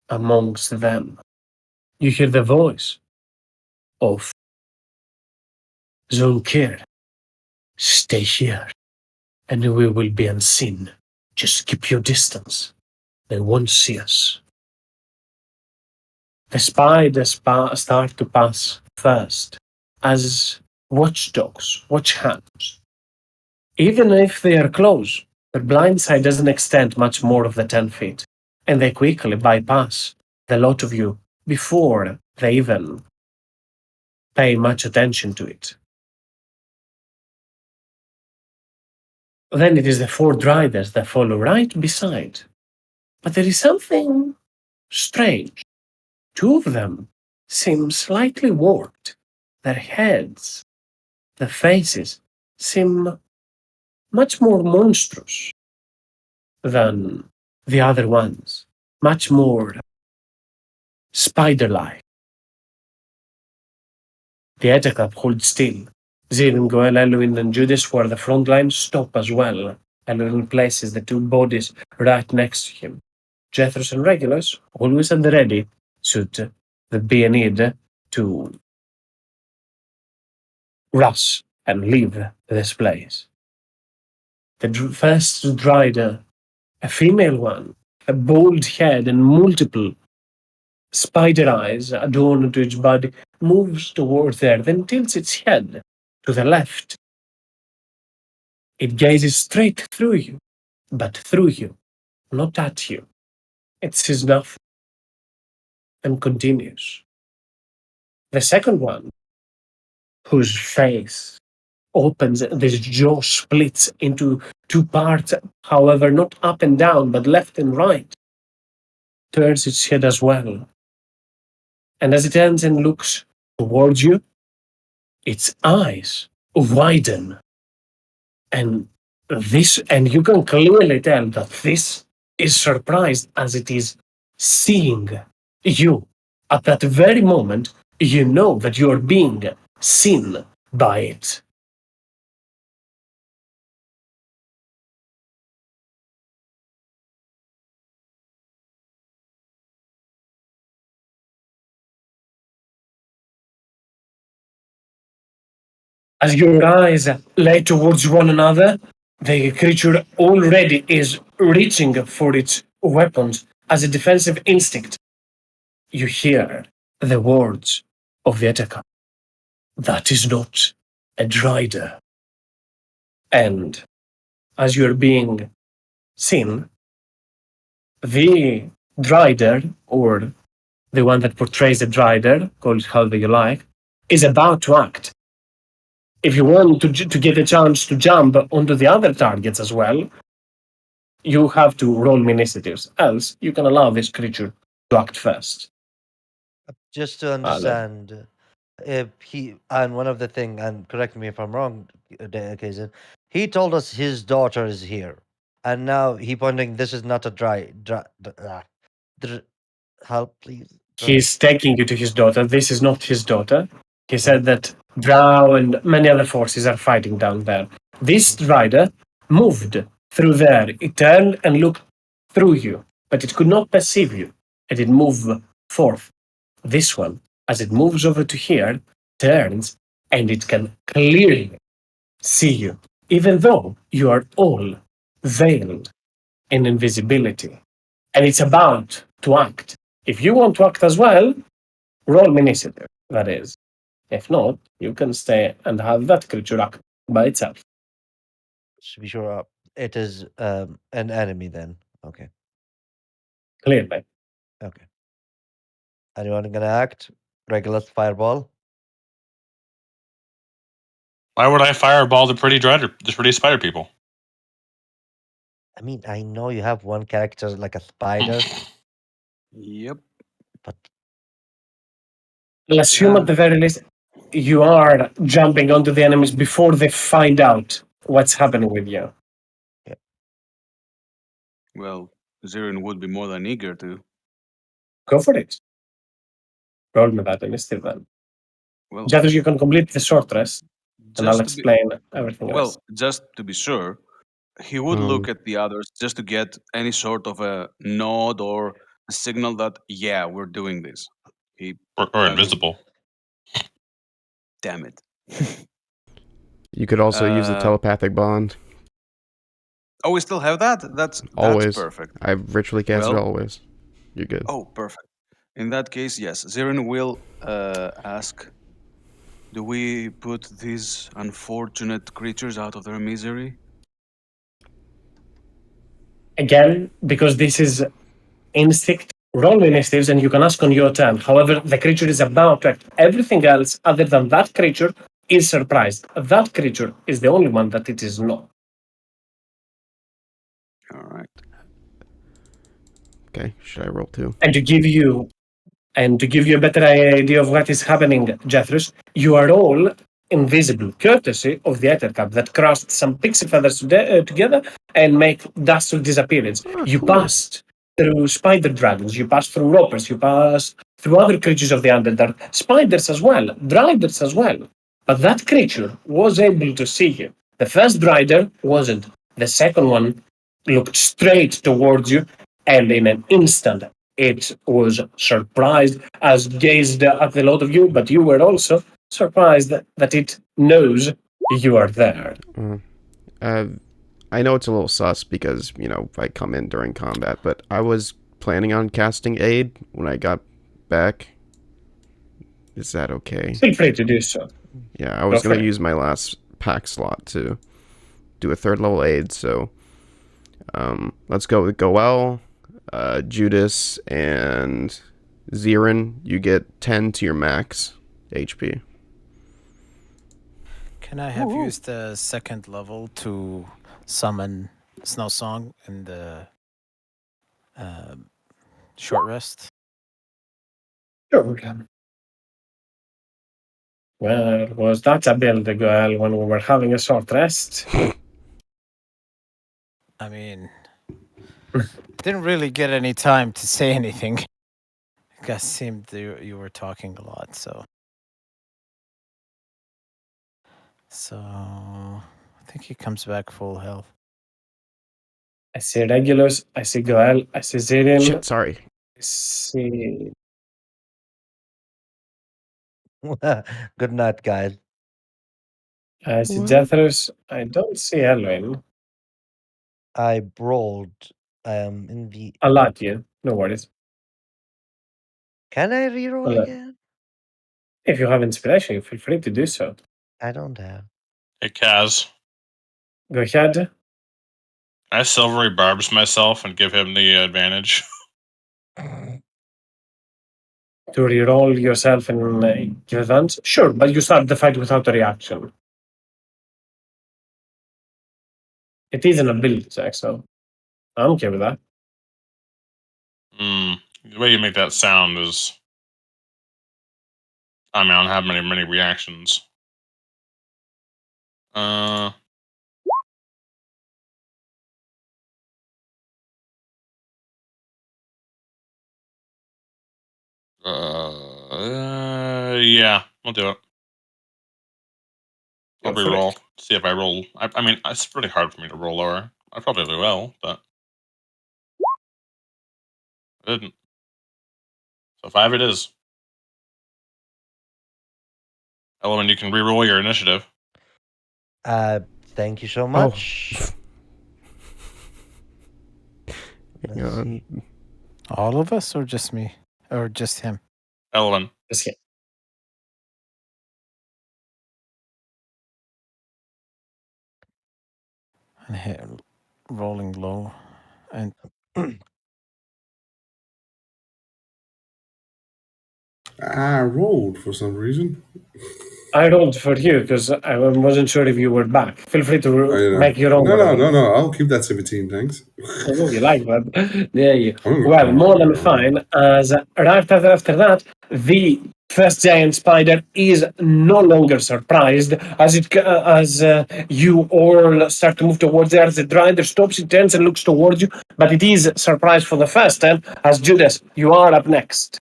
amongst them. You hear the voice of Zonkir. Stay here, and we will be unseen. Just keep your distance. They won't see us. The spiders start to pass first as watchdogs, watch hounds. Even if they are close, their blind sight doesn't extend much more of the 10 feet, and they quickly bypass the lot of you before they even pay much attention to it. Then it is the 4 driders that follow right beside. But there is something strange. 2 of them seem slightly warped. Their heads, their faces, seem much more monstrous than the other ones, much more spider-like. The Etacap holds still. Zirin, Goel, Elwin, and Judas, who are the front line, stop as well. Elwin places the 2 bodies right next to him. Jethros and Regulus, always at the ready, should there be a need to rush and leave this place. The first drider, a female one, a bald head and multiple spider eyes adorned to its body, moves towards there, then tilts its head to the left. It gazes straight through you, but through you, not at you. It sees nothing and continues. The second one, whose face opens, this jaw splits into 2 parts, however, not up and down, but left and right, turns its head as well. And as it turns and looks towards you, its eyes widen. And you can clearly tell that this is surprised as it is seeing you. At that very moment, you know that you are being seen by it. As your eyes lay towards one another, the creature already is reaching for its weapons as a defensive instinct. You hear the words of the attacker. That is not a drider. And as you're being seen, the drider, or the one that portrays the drider, call it however you like, is about to act. If you want to get a chance to jump onto the other targets as well, you have to roll me initiatives. Else, you can allow this creature to act first. Just to understand, if he and one of the thing, and correct me if I'm wrong, Kaizen, he told us his daughter is here, and now he pointing. This is not a help, please. He's taking you to his daughter. This is not his daughter. He said that Drow and many other forces are fighting down there. This rider moved through there. It turned and looked through you, but it could not perceive you. It did move forth. This one, as it moves over to here, turns and it can clearly see you, even though you are all veiled in invisibility. And it's about to act. If you want to act as well, roll me initiative, that is. If not, you can stay and have that creature act by itself. To be sure, it is an enemy then. Okay. Clearly. Okay. Anyone gonna act? Regular fireball. Why would I fireball the pretty spider people? I mean, I know you have one character like a spider, Yep. but I'll assume at the very least you are jumping onto the enemies before they find out what's happening with you. Well, Zirin would be more than eager to. Go for it. Roll me that initiative then. Well, Just as you can complete the short rest, and I'll just to be explain everything else. well, just to be sure, he would look at the others just to get any sort of a nod or a signal that yeah, we're doing this. He Or I mean, invisible. damn it. You could also use the telepathic bond. Oh, we still have that? That's Always. perfect. I've ritually cast it Well- always. You're good. Oh, perfect. In that case, yes. Zirin will ask, do we put these unfortunate creatures out of their misery? Again, because this is instinct, roll initiatives and you can ask on your turn. However, the creature is about to act. Everything else other than that creature is surprised. That creature is the only one that it is not. All right. Okay, should I roll too? And to give you a better idea of what is happening, Jethros, you are all invisible, courtesy of the Ether Cup that crushed some pixie feathers together and make dastardly disappearance. You passed through spider dragons, you passed through ropers, you passed through other creatures of the Underdark, spiders as well, driders as well. But that creature was able to see you. The first drider wasn't. The second one looked straight towards you, and in an instant, it was surprised as gazed at the lot of you, but you were also surprised that it knows you are there. I know it's a little sus because, I come in during combat, but I was planning on casting Aid when I got back. Is that okay? Feel free to do so. Yeah, I was Go for going to it. use my last pack slot to do a 3rd level Aid, so let's go with Goel, Judas, and Zirin. You get 10 to your max HP. Can I have used the 2nd level to summon Snow Song in the short rest? Sure, we can. Well, was that a build, girl, when we were having a short rest? I mean, didn't really get any time to say anything. It seemed you were talking a lot, so. So, I think he comes back full health. I see Regulus, I see Goel, I see Zirin, Shit, sorry. I see... good night, guys. I see Jethros, I don't see Elwin. I brawled in the. I'll let you, no worries. Can I reroll Well, again? If you have inspiration, feel free to do so. I don't have. Hey, Kaz. Go ahead. I silvery barbs myself and give him the advantage. To reroll yourself and give advance? Sure, but you start the fight without a reaction. It is an ability check, so I'm okay with that. The way you make that sound is. I mean, I don't have many reactions. Yeah, I'll do it. I'll Go for re-roll. it. See if I roll. I mean, it's really hard for me to roll lower. I probably will, but I didn't. So 5 it is. Element, you can re-roll your initiative. Thank you so Oh. much. Hang Let's on. see. All of us, or just me, or just him? Element. Just hit. And hit, rolling low, and I rolled for some reason. I rolled for you because I wasn't sure if you were back. Feel free to make your own No, roll. I'll keep that 17, thanks. Oh, you like that? There you. Oh, Well, more than fine. As right after that, the first giant spider is no longer surprised as you all start to move towards there. The drider stops, it turns and looks towards you, but it is surprised for the first time. As Judas, you are up next.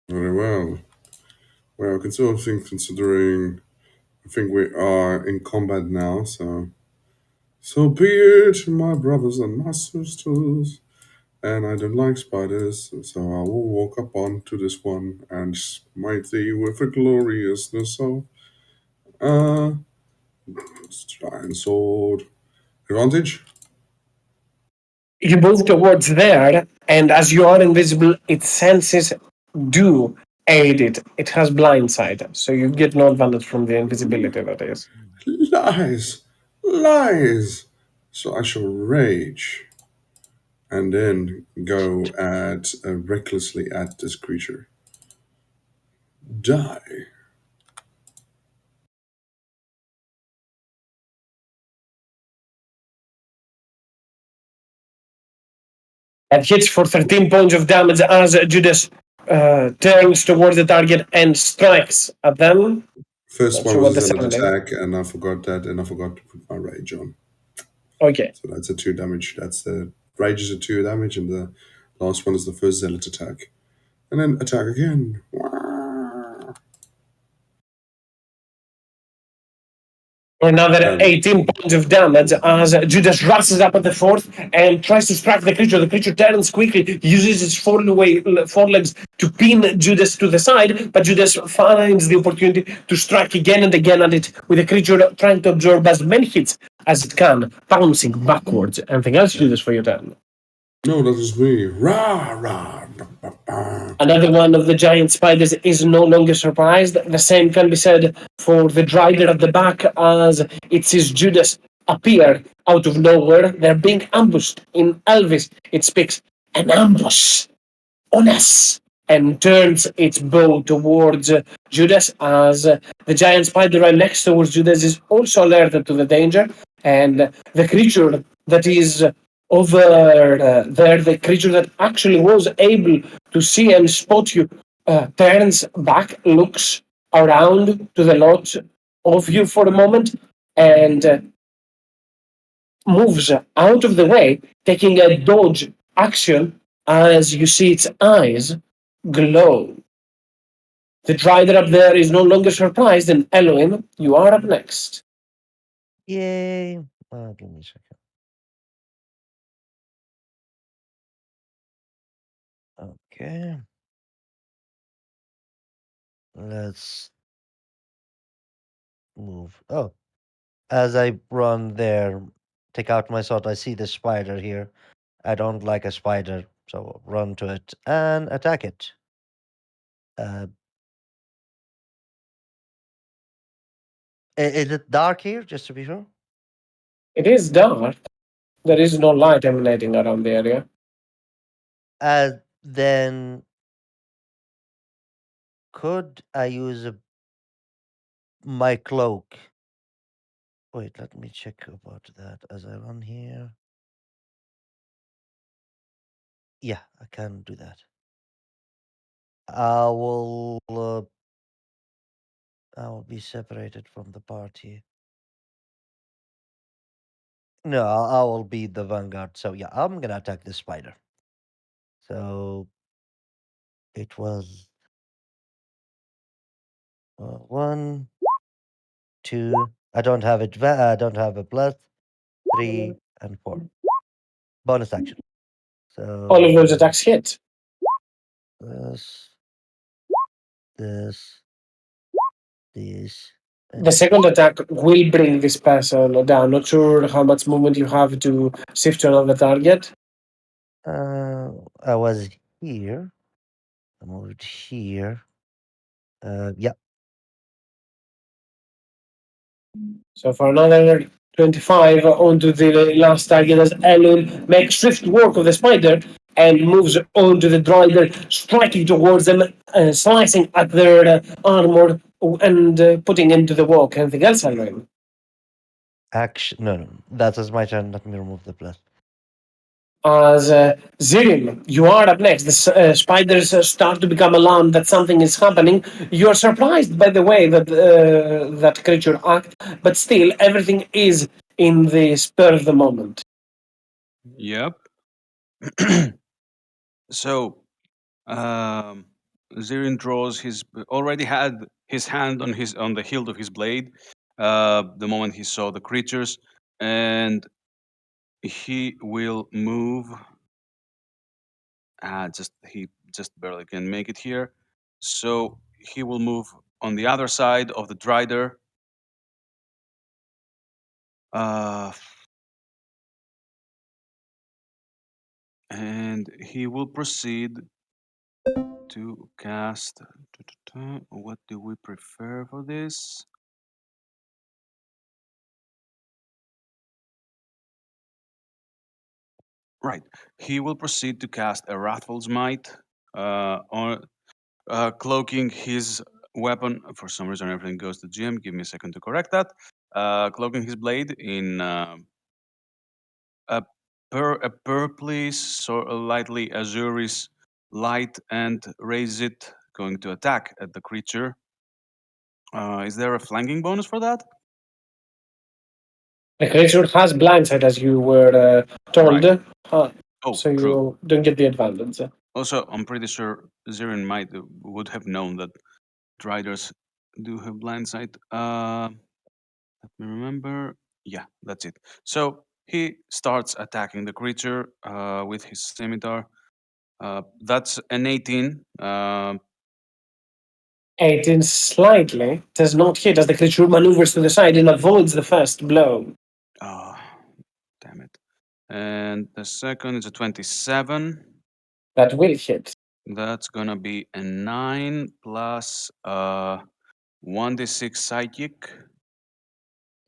Very well. Well, I can sort of think, considering I think we are in combat now, so be it, my brothers and my sisters. And I don't like spiders, so I will walk up onto this one and smite thee with a gloriousness of giant sword. Advantage? You move towards there, and as you are invisible, its senses do aid it. It has blindsight, so you get no advantage from the invisibility, that is. Lies! Lies! So I shall rage and then go at recklessly at this creature. Die. That hits for 13 points of damage as Judas turns towards the target and strikes at them. First Not one sure was what a the zealot second is. attack, and I forgot that, and I forgot to put my rage on. Okay. So that's a 2 damage. That's the rage is a 2 damage, and the last one is the first zealot attack. And then attack again. For another And 18 points of damage as Judas rushes up at the fourth and tries to strike the creature. The creature turns quickly, uses its forelegs to pin Judas to the side, but Judas finds the opportunity to strike again and again at it, with the creature trying to absorb as many hits as it can, bouncing backwards. Anything else, Judas, for your turn? no, that is me. Rah, rah, bah, bah, bah. Another one of the giant spiders is no longer surprised. The same can be said for the drider at the back as it sees Judas appear out of nowhere. They're being ambushed. In Elvis, it speaks, an ambush on us, and turns its bow towards Judas as the giant spider right next towards Judas is also alerted to the danger, and the creature that is over there, the creature that actually was able to see and spot you, turns back, looks around to the lot of you for a moment, and moves out of the way, taking a dodge action as you see its eyes glow. The drider up there is no longer surprised, and Elohim, you are up next. Yay. Give me a second. Okay. Let's move. Oh, as I run there, take out my sword, I see the spider here. I don't like a spider, so run to it and attack it. Is it dark here, just to be sure? It is dark. There is no light emanating around the area. Then could I use my cloak Wait, let me check about that as I run here. Yeah, I can do that. I will be separated from the party. No, I will be the vanguard. So yeah, I'm gonna attack the spider. So it was 1, 2. I don't have it. I don't have a plus 3 and 4. Bonus action. So All of those attacks hit. this, this, this. The second attack will bring this person down. Not sure how much movement you have to shift to another target. I was here. I moved here. Yeah. So for another 25 onto the last target as Ellen makes swift work of the spider and moves onto the driver, striking towards them, slicing at their armor and putting into the walk. Anything else, Ellen? Action. No. That is my turn. Let me remove the plus. As Zirin, you are up next. The spiders start to become alarmed that something is happening. You are surprised by the way that that creature acts, but still, everything is in the spur of the moment. Yep. So, Zirin draws his. Already had his hand on the hilt of his blade. The moment he saw the creatures, and he will move. He just barely can make it here. So he will move on the other side of the Drider. And he will proceed to cast. What do we prefer for this? Right. He will proceed to cast a Wrathful Smite, on cloaking his weapon. For some reason, everything goes to GM. Give me a second to correct that. Cloaking his blade in a purplish, so lightly azuris light, and raise it, going to attack at the creature. Is there a flanking bonus for that? The creature has blindsight, as you were told, Right. Oh, so you true. don't get the advantage. Also, I'm pretty sure Zirin would have known that Driders do have blind sight. Let me remember. Yeah, that's it. So he starts attacking the creature with his scimitar. That's an 18. 18 slightly does not hit as the creature maneuvers to the side and avoids the first blow. Oh, damn it. And the second is a 27. That will hit. That's gonna be a 9 plus 1d6 psychic.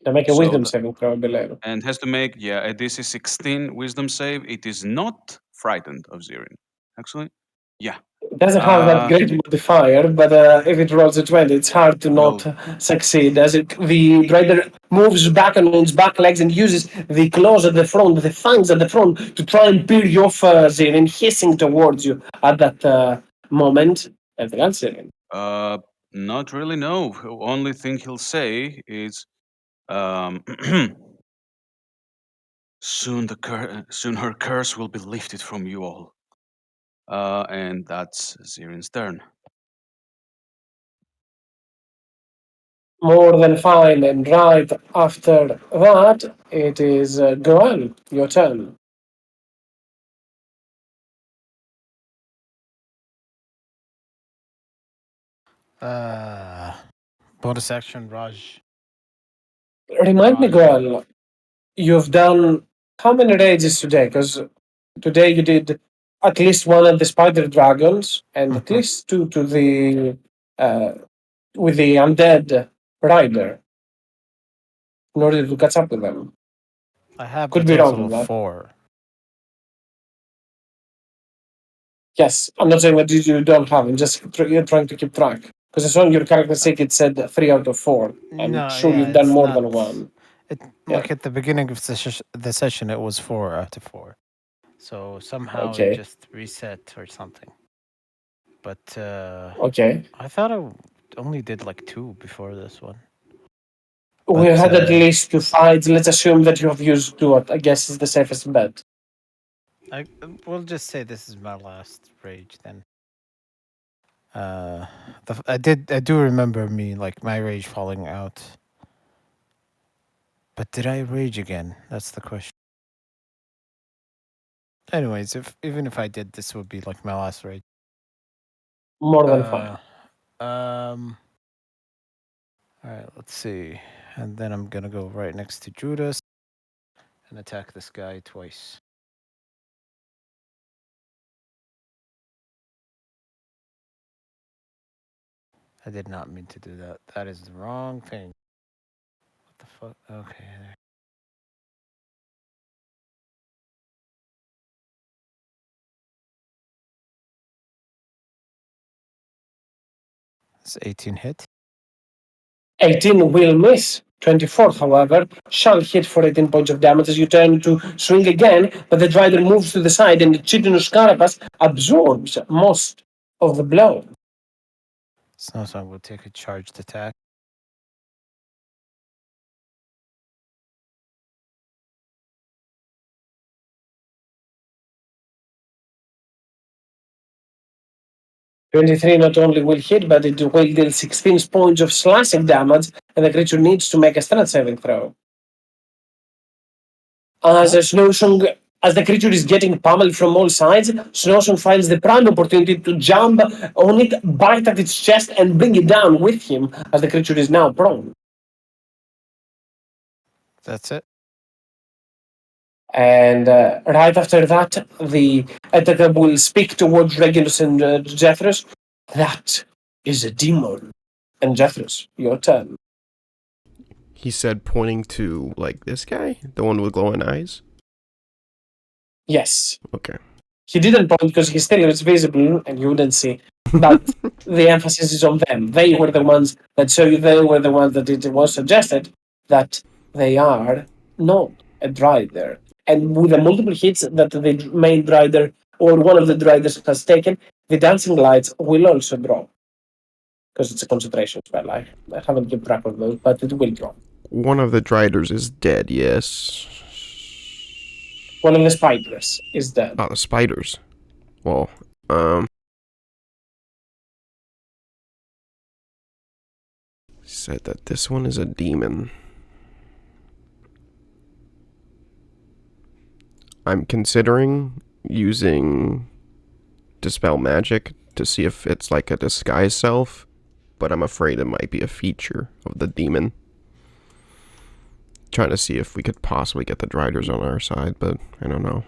Now make a So wisdom saving throw below. and has to make a DC 16 wisdom save. It is not frightened of Zirin, actually. Yeah. It doesn't have that great modifier, but if it rolls a 20, it's hard to not Well, succeed. As the rider moves back on its back legs and uses the claws at the front, the fangs at the front, to try and peel your furs in and hissing towards you at that moment. Anything else, Zirin? not really. No. Only thing he'll say is, um, soon soon her curse will be lifted from you all. And that's Zirin's turn. More than fine, and right after that, it is Goran, your turn. Bonus action, Raj. Remind me, Raj. Goran, you've done how many rages today? Because today you did at least one of the spider dragons and at least two to the uh, with the undead rider in order to catch up with them. I have Could a be wrong total on of that. 4. Yes, I'm not saying that you don't have. I'm just you're trying to keep track. Because as long as your character said it said 3 out of 4. I'm No, sure yeah, you've done it's more not. than one. Like at the beginning of the session, it was 4 out of 4. So somehow Okay. it just reset or something. But Okay. I thought I only did like 2 before this one. We But, had at least 2 fights. Let's assume that you have used 2. I guess is the safest bet. We'll just say this is my last rage then. I do remember me like my rage falling out. But did I rage again? That's the question. Anyways, even if I did, this would be like my last rage. More than fine. All right, let's see. And then I'm gonna go right next to Judas and attack this guy twice. I did not mean to do that. That is the wrong thing. What the fuck? Okay. There. It's 18 hit. 18 will miss. 24, however, shall hit for 18 points of damage as you turn to swing again, but the Drider moves to the side and the chitinous carapace absorbs most of the blow. Snowstorm will take a charged attack. "23 not only will hit, but it will deal 16 points of slashing damage, and the creature needs to make a strength saving throw. As the creature is getting pummeled from all sides, Snowsong finds the prime opportunity to jump on it, bite at its chest, and bring it down with him as the creature is now prone. That's it. And right after that, the attacker will speak towards Regulus and Jethros. That is a demon. And Jethros, your turn. He said, pointing to, like, this guy? The one with glowing eyes? Yes. Okay. He didn't point because he still is visible and you wouldn't see. But the emphasis is on them. They were the ones that it was suggested that they are not a Drider. And with the multiple hits that the main Drider or one of the Driders has taken, the dancing lights will also drop. Because it's a concentration spell. I haven't kept track of those, but it will drop. One of the Driders is dead, yes. One of the spiders is dead. Oh, the spiders. Well, said that this one is a demon. I'm considering using Dispel Magic to see if it's like a disguise self, but I'm afraid it might be a feature of the demon. Trying to see if we could possibly get the Driders on our side, but I don't know.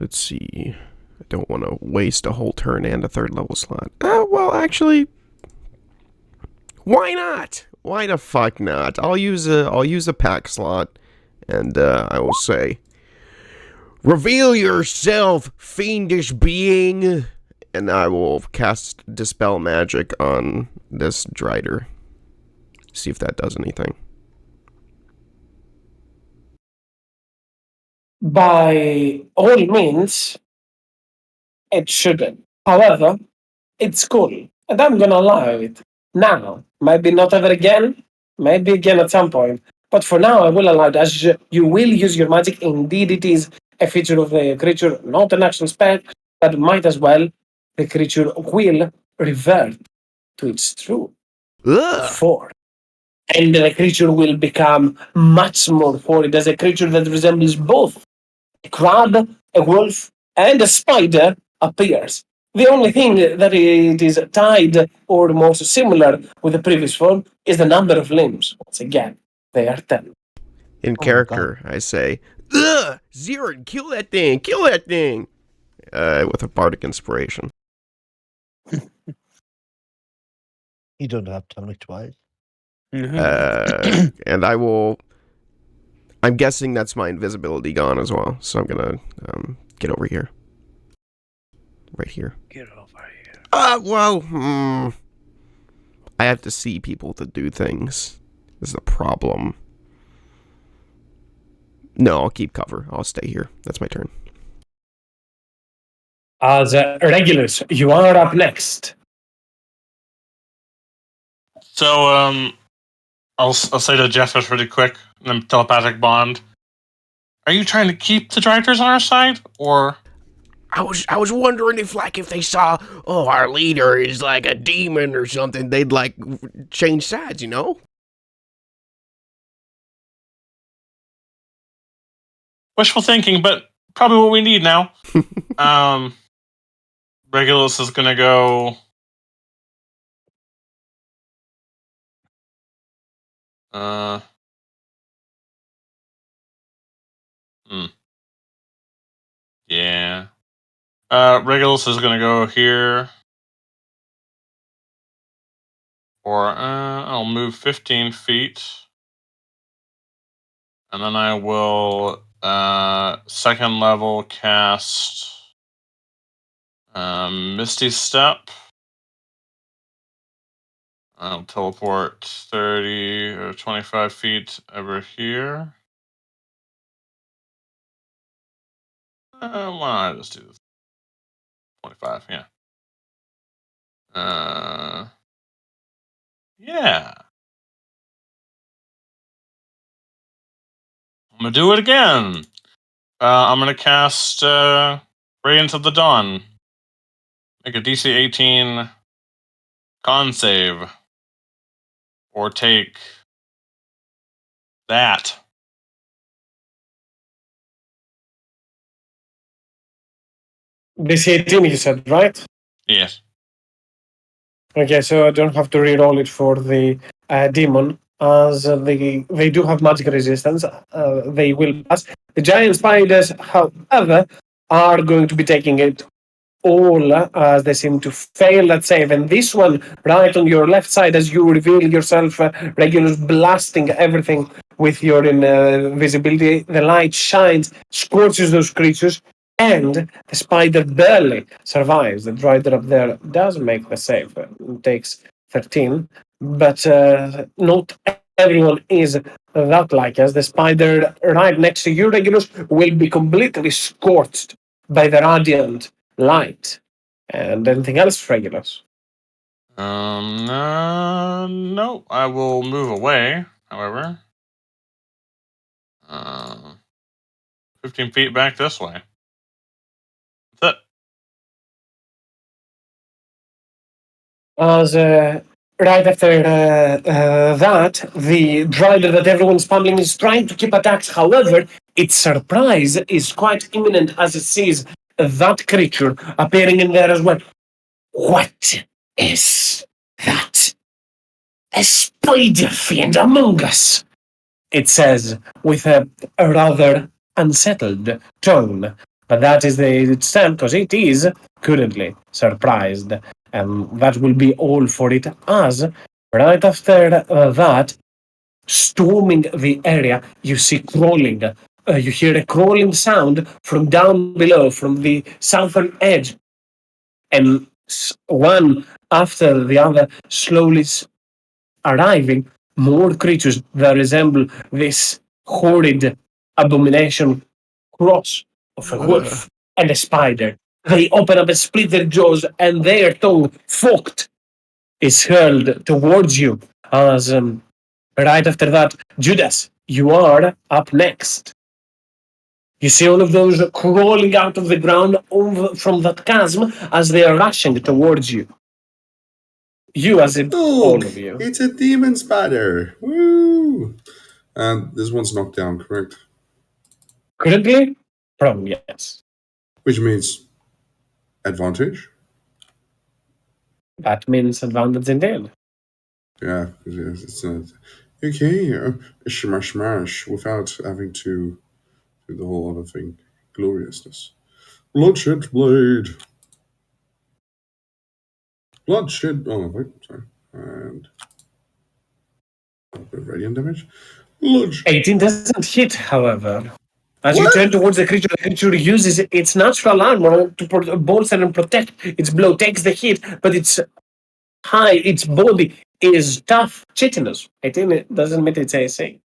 Let's see. I don't want to waste a whole turn and a 3rd level slot. Well, actually, why not? Why the fuck not? I'll use a pack slot, and I will say, reveal yourself, fiendish being, and I will cast Dispel Magic on this Drider. See if that does anything. By all means, it shouldn't. However, it's cool, and I'm gonna allow it. Now, maybe not ever again, maybe again at some point, but for now I will allow it as you will use your magic. Indeed, it is a feature of the creature, not an actual spell, but might as well. The creature will revert to its true form. And the creature will become much more horrid as a creature that resembles both a crab, a wolf, and a spider appears. The only thing that it is tied or more similar with the previous form is the number of limbs. Once again, they are 10. In character, I say, ugh, Zirin, kill that thing, with a bardic inspiration. You don't have tonic twice. And I will. I'm guessing that's my invisibility gone as well, so I'm gonna get over here. Right here. Get over here. Well, I have to see people to do things. This is a problem. No, I'll keep cover. I'll stay here. That's my turn. As Regulus, you are up next. So, I'll say to Jeffers really quick, and then telepathic bond. Are you trying to keep the Driders on our side, or? I was wondering if they saw our leader is like a demon or something, they'd like change sides, you know? Wishful thinking, but probably what we need now. Regulus is gonna go. Yeah. Regulus is gonna go here. Or I'll move 15 feet. And then I will second level cast Misty Step. I'll teleport 30 or 25 feet over here. Why don't I just do this? 25, yeah. Yeah. I'm gonna do it again. I'm gonna cast Radiance of the Dawn. Make a DC 18 con save. Or take that. This 18 you said, right? Yes. Okay, so I don't have to re-roll it for the demon, as they do have magic resistance. They will pass. The giant spiders, however, are going to be taking it all, as they seem to fail that save. And this one, right on your left side, as you reveal yourself, Regulus blasting everything with your invisibility, the light shines, scorches those creatures, and the spider barely survives. The Drider up there does make the save. It takes 13, but not everyone is that like, as the spider right next to you, Regulus, will be completely scorched by the radiant light. And anything else, Regulus? No, I will move away, however. 15 feet back this way. That's it. As right after that, the Drider that everyone's pummeling is trying to keep attacks. However, its surprise is quite imminent as it sees that creature appearing in there as well. What is that? A spider fiend among us, it says with a rather unsettled tone. But that is the stand, because it is currently surprised. And that will be all for it, as right after that, storming the area, you see crawling. You hear a crawling sound from down below, from the southern edge. And one after the other, slowly arriving, more creatures that resemble this horrid abomination cross of a wolf and a spider. They open up and split their jaws, and their tongue, forked, is hurled towards you. As right after that, Judas, you are up next. You see all of those crawling out of the ground over from that chasm as they are rushing towards you. You, as in all Look, of you. it's a demon spider. Woo! And this one's knocked down, correct? Currently, probably yes. Which means advantage. That means advantage indeed. Yeah, it's not. Okay, smash without having to do the whole other thing. Gloriousness. Bloodshed blade. Bloodshed. Oh, wait, sorry. And a bit of radiant damage. Bloodshed. 18 doesn't hit, however. As you What? turn towards the creature uses its natural armor to bolster and protect. Its blow takes the hit, but its high its body is tough chitinous. It doesn't meet its AC.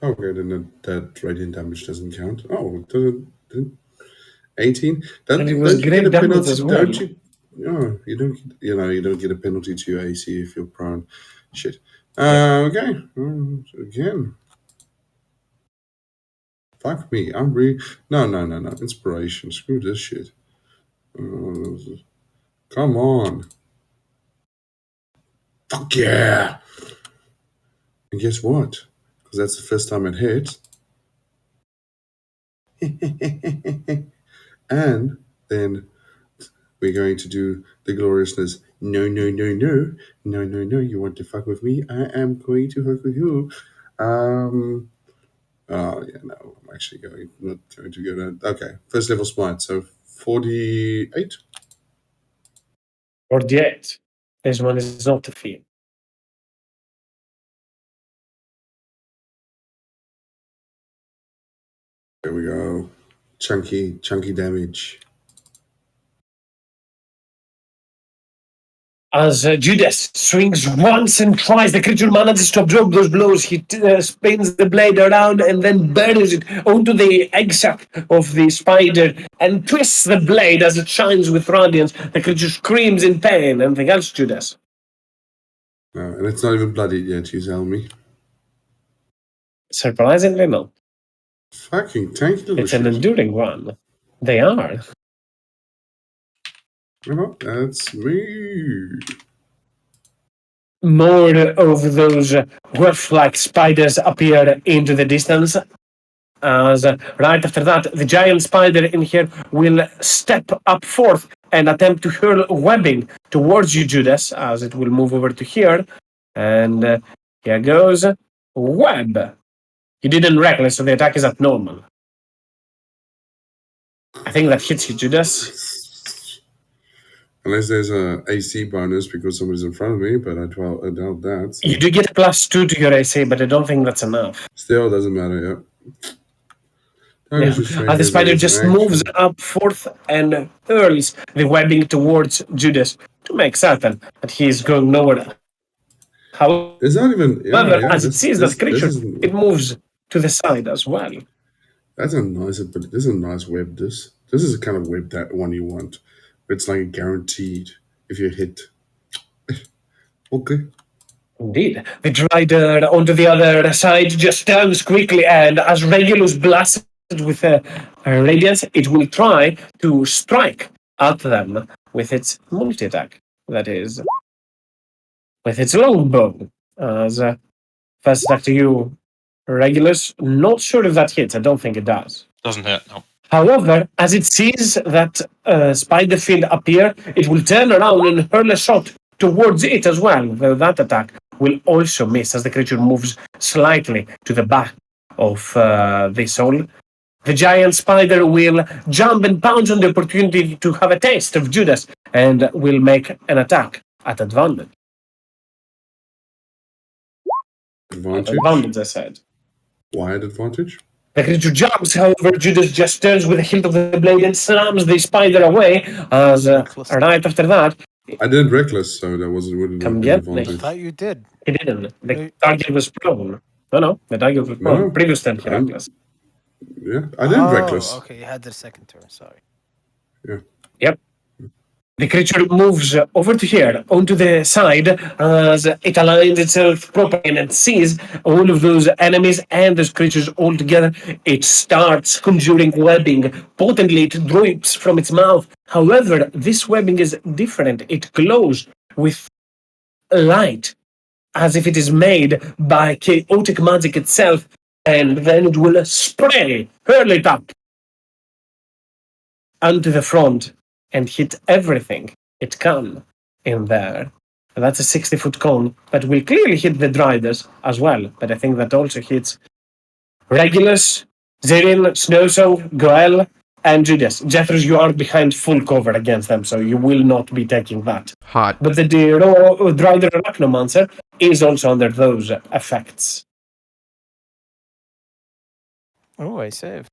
Okay, then that radiant damage doesn't count. Oh, it doesn't. 18. And it Don't was don't you get great a damage penalty? as well. Don't you? No, you don't. You don't get a penalty to your AC if you're prone. Shit. Okay. Again. Fuck me. I'm No. Inspiration. Screw this shit. Come on. Fuck yeah. And guess what? Because that's the first time it hit. And then we're going to do the gloriousness. No. You want to fuck with me? I am going to fuck with you. Oh yeah, no. I'm actually not going to go down. Okay, first level smite. So 48. 48. This one is not a feat. There we go. Chunky damage. As Judas swings once and tries, the creature manages to absorb those blows. He spins the blade around and then buries it onto the egg sac of the spider and twists the blade as it shines with radiance. The creature screams in pain. Anything else, Judas? No, and it's not even bloodied yet, you tell me. Surprisingly, no. Fucking tanky little It's an shit. enduring one. They are. Oh, that's me. More of those wolf-like spiders appear into the distance. As right after that, the giant spider in here will step up forth and attempt to hurl webbing towards you, Judas, as it will move over to here. And here goes web. You didn't reckless, so the attack is at normal. I think that hits you, Judas. Unless there's a AC bonus because somebody's in front of me, but I doubt that. So. You do get a +2 to your AC, but I don't think that's enough. Still doesn't matter, Yeah. The spider just moves up forth and hurls the webbing towards Judas to make certain that he is going nowhere. However, It's not even. as it sees that creature, it moves to the side as well. That's a nice, but this is a nice web. This is the kind of web that one you want. It's like guaranteed if you hit. Okay. Indeed. The Drider onto the other side just turns quickly, and as Regulus blasts with a radiance, it will try to strike at them with its multi-attack. That is, with its longbow. As first attack to you, Regulus. Not sure if that hits. I don't think it does. Doesn't hit. No. However, as it sees that spider fiend appear, it will turn around and hurl a shot towards it as well. That attack will also miss as the creature moves slightly to the back of the soul. The giant spider will jump and pounce on the opportunity to have a taste of Judas and will make an attack at advantage. Advantage, I said. Why at advantage? The creature jumps, however, Judas just turns with the hilt of the blade and slams the spider away. As right after that, I did reckless, so that wouldn't have been advantage. I thought you did. He didn't. The target was prone. No, the target was prone. No, Previous turn, he reckless. Yeah, I did reckless. Okay, you had the second turn. Sorry. Yeah. Yep. The creature moves over to here, onto the side, as it aligns itself properly and it sees all of those enemies and those creatures all together. It starts conjuring webbing. Potently, it drips from its mouth. However, this webbing is different. It glows with light, as if it is made by chaotic magic itself, and then it will spray, hurl it up onto the front and hit everything it can in there. And that's a 60-foot cone that will clearly hit the Driders as well, but I think that also hits Regulus, Zirin, Snowsong, Goel, and Judas. Jethros, you are behind full cover against them, so you will not be taking that. Hot. But the Drider Arachnomancer is also under those effects. Oh, I saved.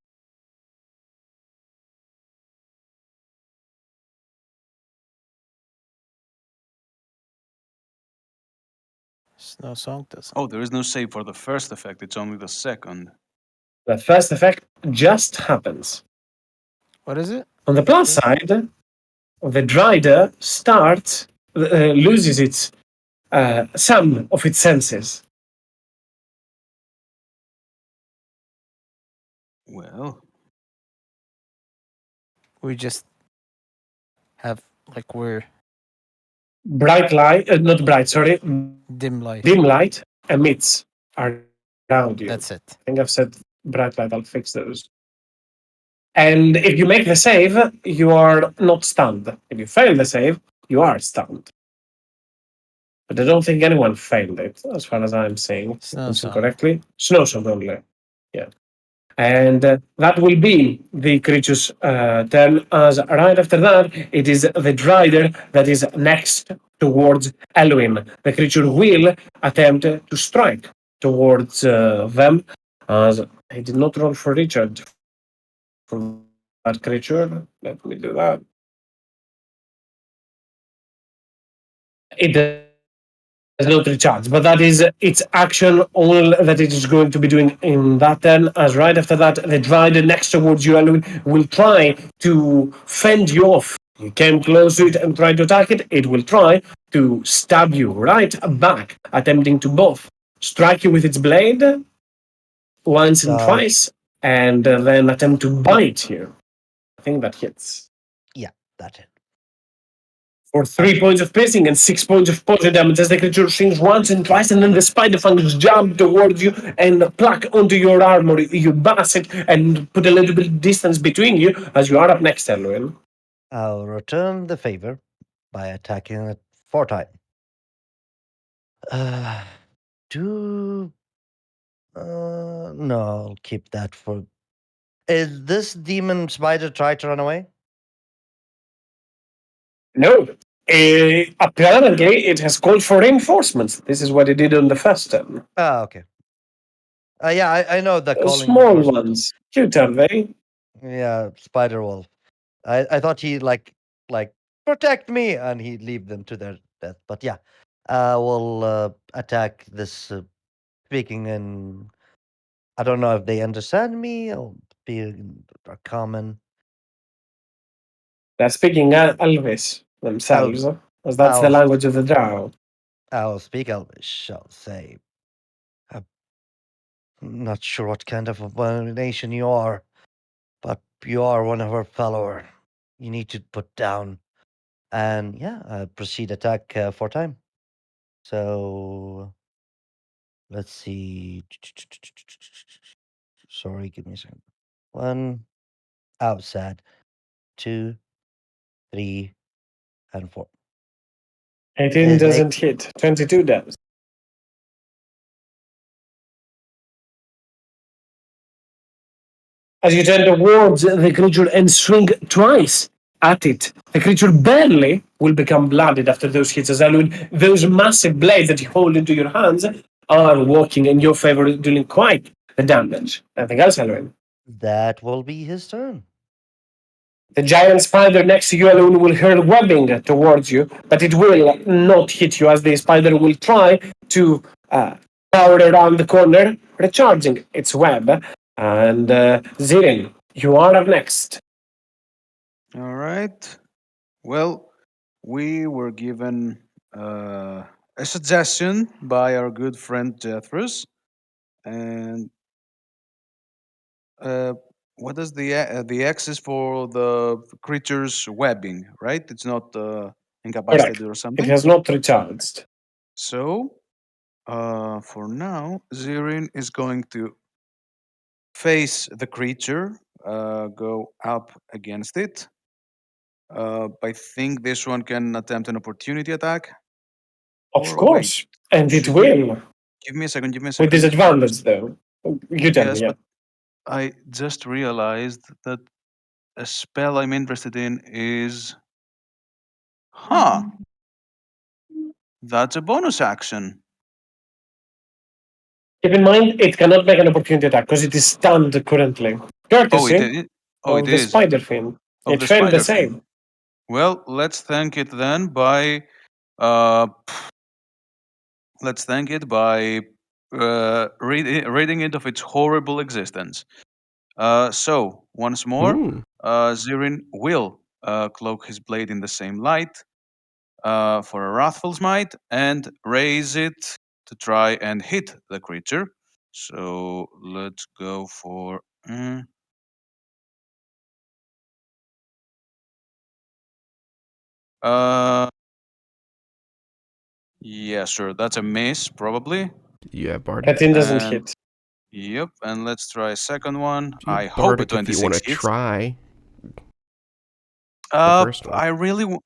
Snow Song doesn't. Oh, there is no save for the first effect. It's only the second. The first effect just happens. What is it? On the plus side, the Drider loses its some of its senses. Well, We just have like we're Bright light, not bright, sorry, dim light. dim light emits around you. That's it. I think I've said bright light, I'll fix those. And if you make the save, you are not stunned. If you fail the save, you are stunned. But I don't think anyone failed it, as far as I'm saying. Snow Song. Correctly. Snow Song only. Yeah. And that will be the creature's turn, as right after that, it is the Drider that is next towards Elwin. The creature will attempt to strike towards them, as I did not roll for Richard for that creature. Let me do that. It does not recharge, but that is its action, all that it is going to be doing in that turn. As right after that, the Drider next towards you, Elwin, will try to fend you off. You came close to it and tried to attack it. It will try to stab you right back, attempting to both strike you with its blade once and twice, and then attempt to bite you. I think that hits. Yeah, that's it. For 3 points of piercing and 6 points of poison damage as the creature swings once and twice, and then the spider fangs jump towards you and pluck onto your armor. You bash it and put a little bit of distance between you as you are up next, Elwin. I'll return the favor by attacking it 4 times. No, I'll keep that for. Is this demon spider try to run away? No. Apparently, it has called for reinforcements. This is what it did on the first turn. Ah, okay. Yeah, I know the calling. Small ones. Cute, are they? Yeah, spider wolf. I thought he like protect me, and he'd leave them to their death. But yeah, we'll attack this. Speaking in, I don't know if they understand me or being common. They're speaking Elvis themselves, as that's the I'll- language of the drow. I'll speak Elvish. I'll say, I'm not sure what kind of abomination you are, but you are one of our follower. You need to put down. And yeah, proceed attack 4 time. So let's see. Sorry, give me a second. 1, outside. 2, 3, and 4. 18 His doesn't hit. 22 does. As you turn towards the creature and swing twice at it, the creature barely will become blooded after those hits. As Elwin, those massive blades that you hold into your hands are working in your favor, doing quite the damage. Anything else, Elwin? That will be his turn. The giant spider next to you, Elwin, will hurl webbing towards you, but it will not hit you, as the spider will try to power around the corner, recharging its web. And Zirin, you are up next. all right. Well, we were given a suggestion by our good friend Jethros, and what does the X is for the creature's webbing, right? It's not incapacitated or It something. has not recharged. So, for now, Zirin is going to face the creature, go up against it. I think this one can attempt an opportunity attack. Of Or course. wait, And it should will. give me a second. Give me a With second. disadvantage, though. You tell Yes, me, yeah. but I just realized that a spell I'm interested in is. Huh. That's a bonus action. Keep in mind, it cannot make an opportunity attack because it is stunned currently. Courtesy it of the is. spider fiend. Of It the failed the spider save. fiend. Well, let's thank it then by uh, Let's thank it by ridding it of its horrible existence. So, once more, Hmm. Zirin will cloak his blade in the same light for a Wrathful Smite and raise it to try and hit the creature. So, let's go for. Uh, yeah, sure. That's a miss, probably. Yeah, Bardic. 13 doesn't And hit. yep, and let's try a second one. Yeah, I hope a Bardic if you want 26 to hits. try the first one. I really.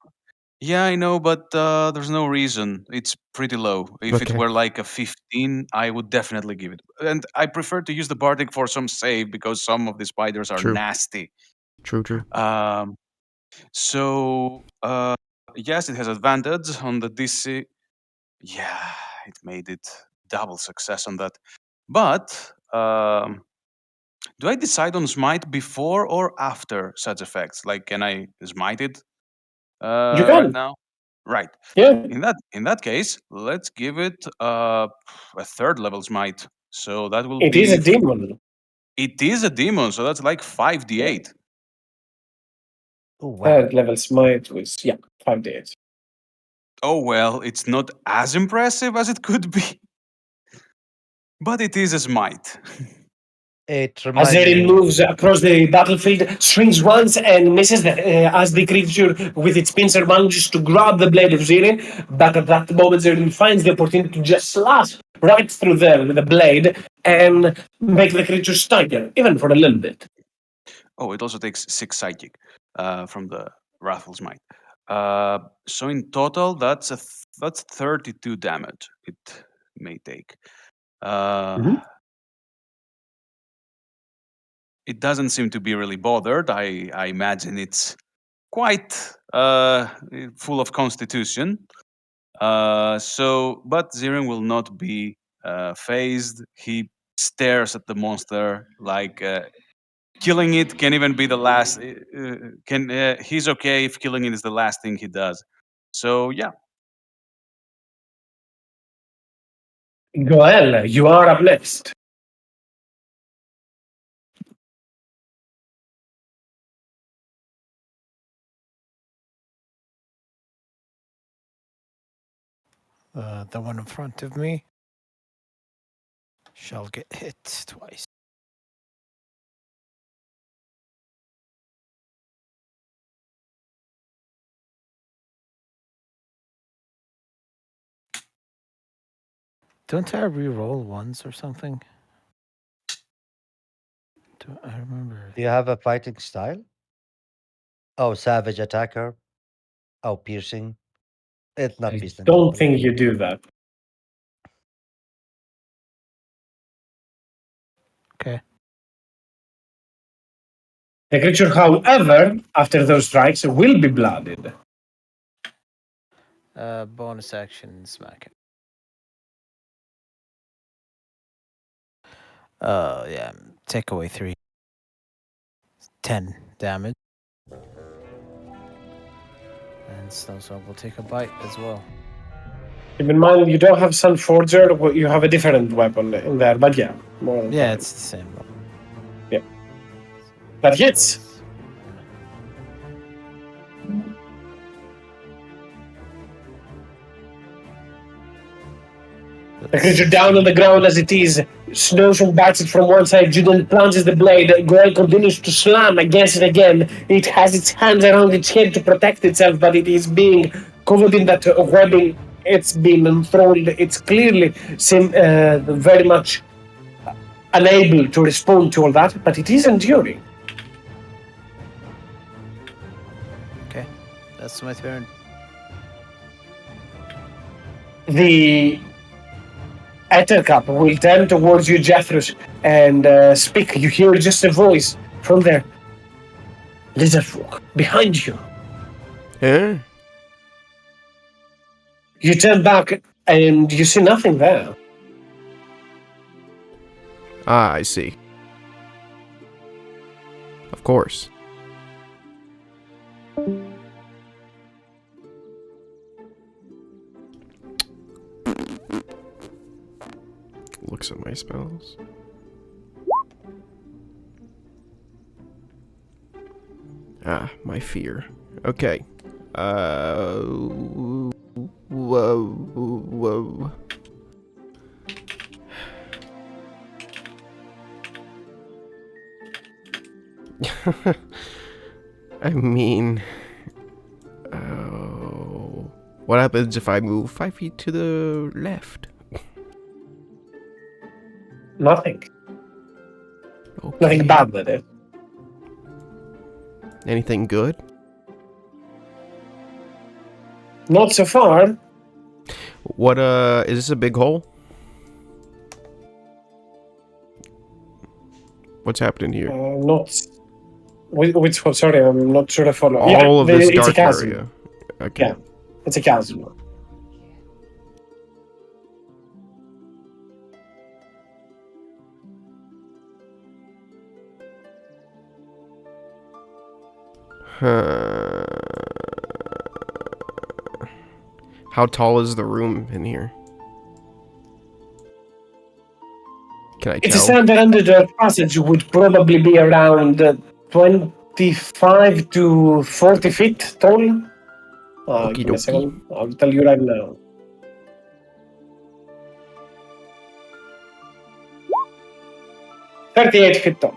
Yeah, I know, but there's no reason. It's pretty low. If it Okay. were like a 15, I would definitely give it. And I prefer to use the Bardic for some save because some of the spiders are True. nasty. True. Um, so, yes, it has advantage on the DC. Yeah, it made it double success on that. But do I decide on smite before or after such effects? Like, can I smite it You right can. now? Right. Yeah. In that case, let's give it a third level smite. So that will It is be. a demon. It is a demon, so that's like 5d8. Oh wow. Third level smite was, yeah, 5d8. Oh well, it's not as impressive as it could be, but it is a smite. It As reminds Erin me. moves across the battlefield, swings once and misses as the creature with its pincer manages to grab the blade of Zirin. But at that moment, Zirin finds the opportunity to just slash right through there with the blade and make the creature stagger, even for a little bit. Oh, it also takes 6 psychic from the Wrathful Smite. So in total, that's 32 damage it may take. Mhm. It doesn't seem to be really bothered. I imagine it's quite full of constitution. But Zirin will not be phased. He stares at the monster like killing it can even be the last. He's okay if killing it is the last thing he does. So yeah, Goel, you are up next. The one in front of me shall get hit twice. Don't I re-roll once or something? Do I remember? Do you have a fighting style? Oh, savage attacker. Oh, piercing. It's not I beast and don't weapon. think you do that. Okay. The creature, however, after those strikes, will be blooded. Bonus action smack it. Yeah. Take away 3. 10 damage. And Snowstorm will take a bite as well. Keep in mind, you don't have Sun Forger, you have a different weapon in there, but yeah, more than Yeah, fine. it's the same. That hits. The creature down on the ground as it is. Snowstorm bites it from one side. Judan plunges the blade. Goel continues to slam against it again. It has its hands around its head to protect itself, but it is being covered in that webbing. It's been enthralled. It's clearly very much unable to respond to all that, but it is enduring. Okay. That's my turn. The Ettercup will turn towards you, Jethros, and speak. You hear just a voice from there. Lizardfolk, behind you. Huh? You turn back and you see nothing there. Ah, I see. Of course. looks at my spells. Ah, my fear. Okay. Whoa. I mean, oh, what happens if I move 5 feet to the left? Nothing. Okay. Nothing bad with it. Anything good? Not so far. What, is this a big hole? What's happening here? Not. Which one? Sorry, I'm not sure I follow. All of this it's a dark chasm. area. Okay. Yeah, it's a chasm. How tall is the room in here? Can I It's a tell? standard underdark passage, would probably be around 25 to 40 feet tall. Okie Give me a dokie. second. I'll tell you right now. "38 feet tall."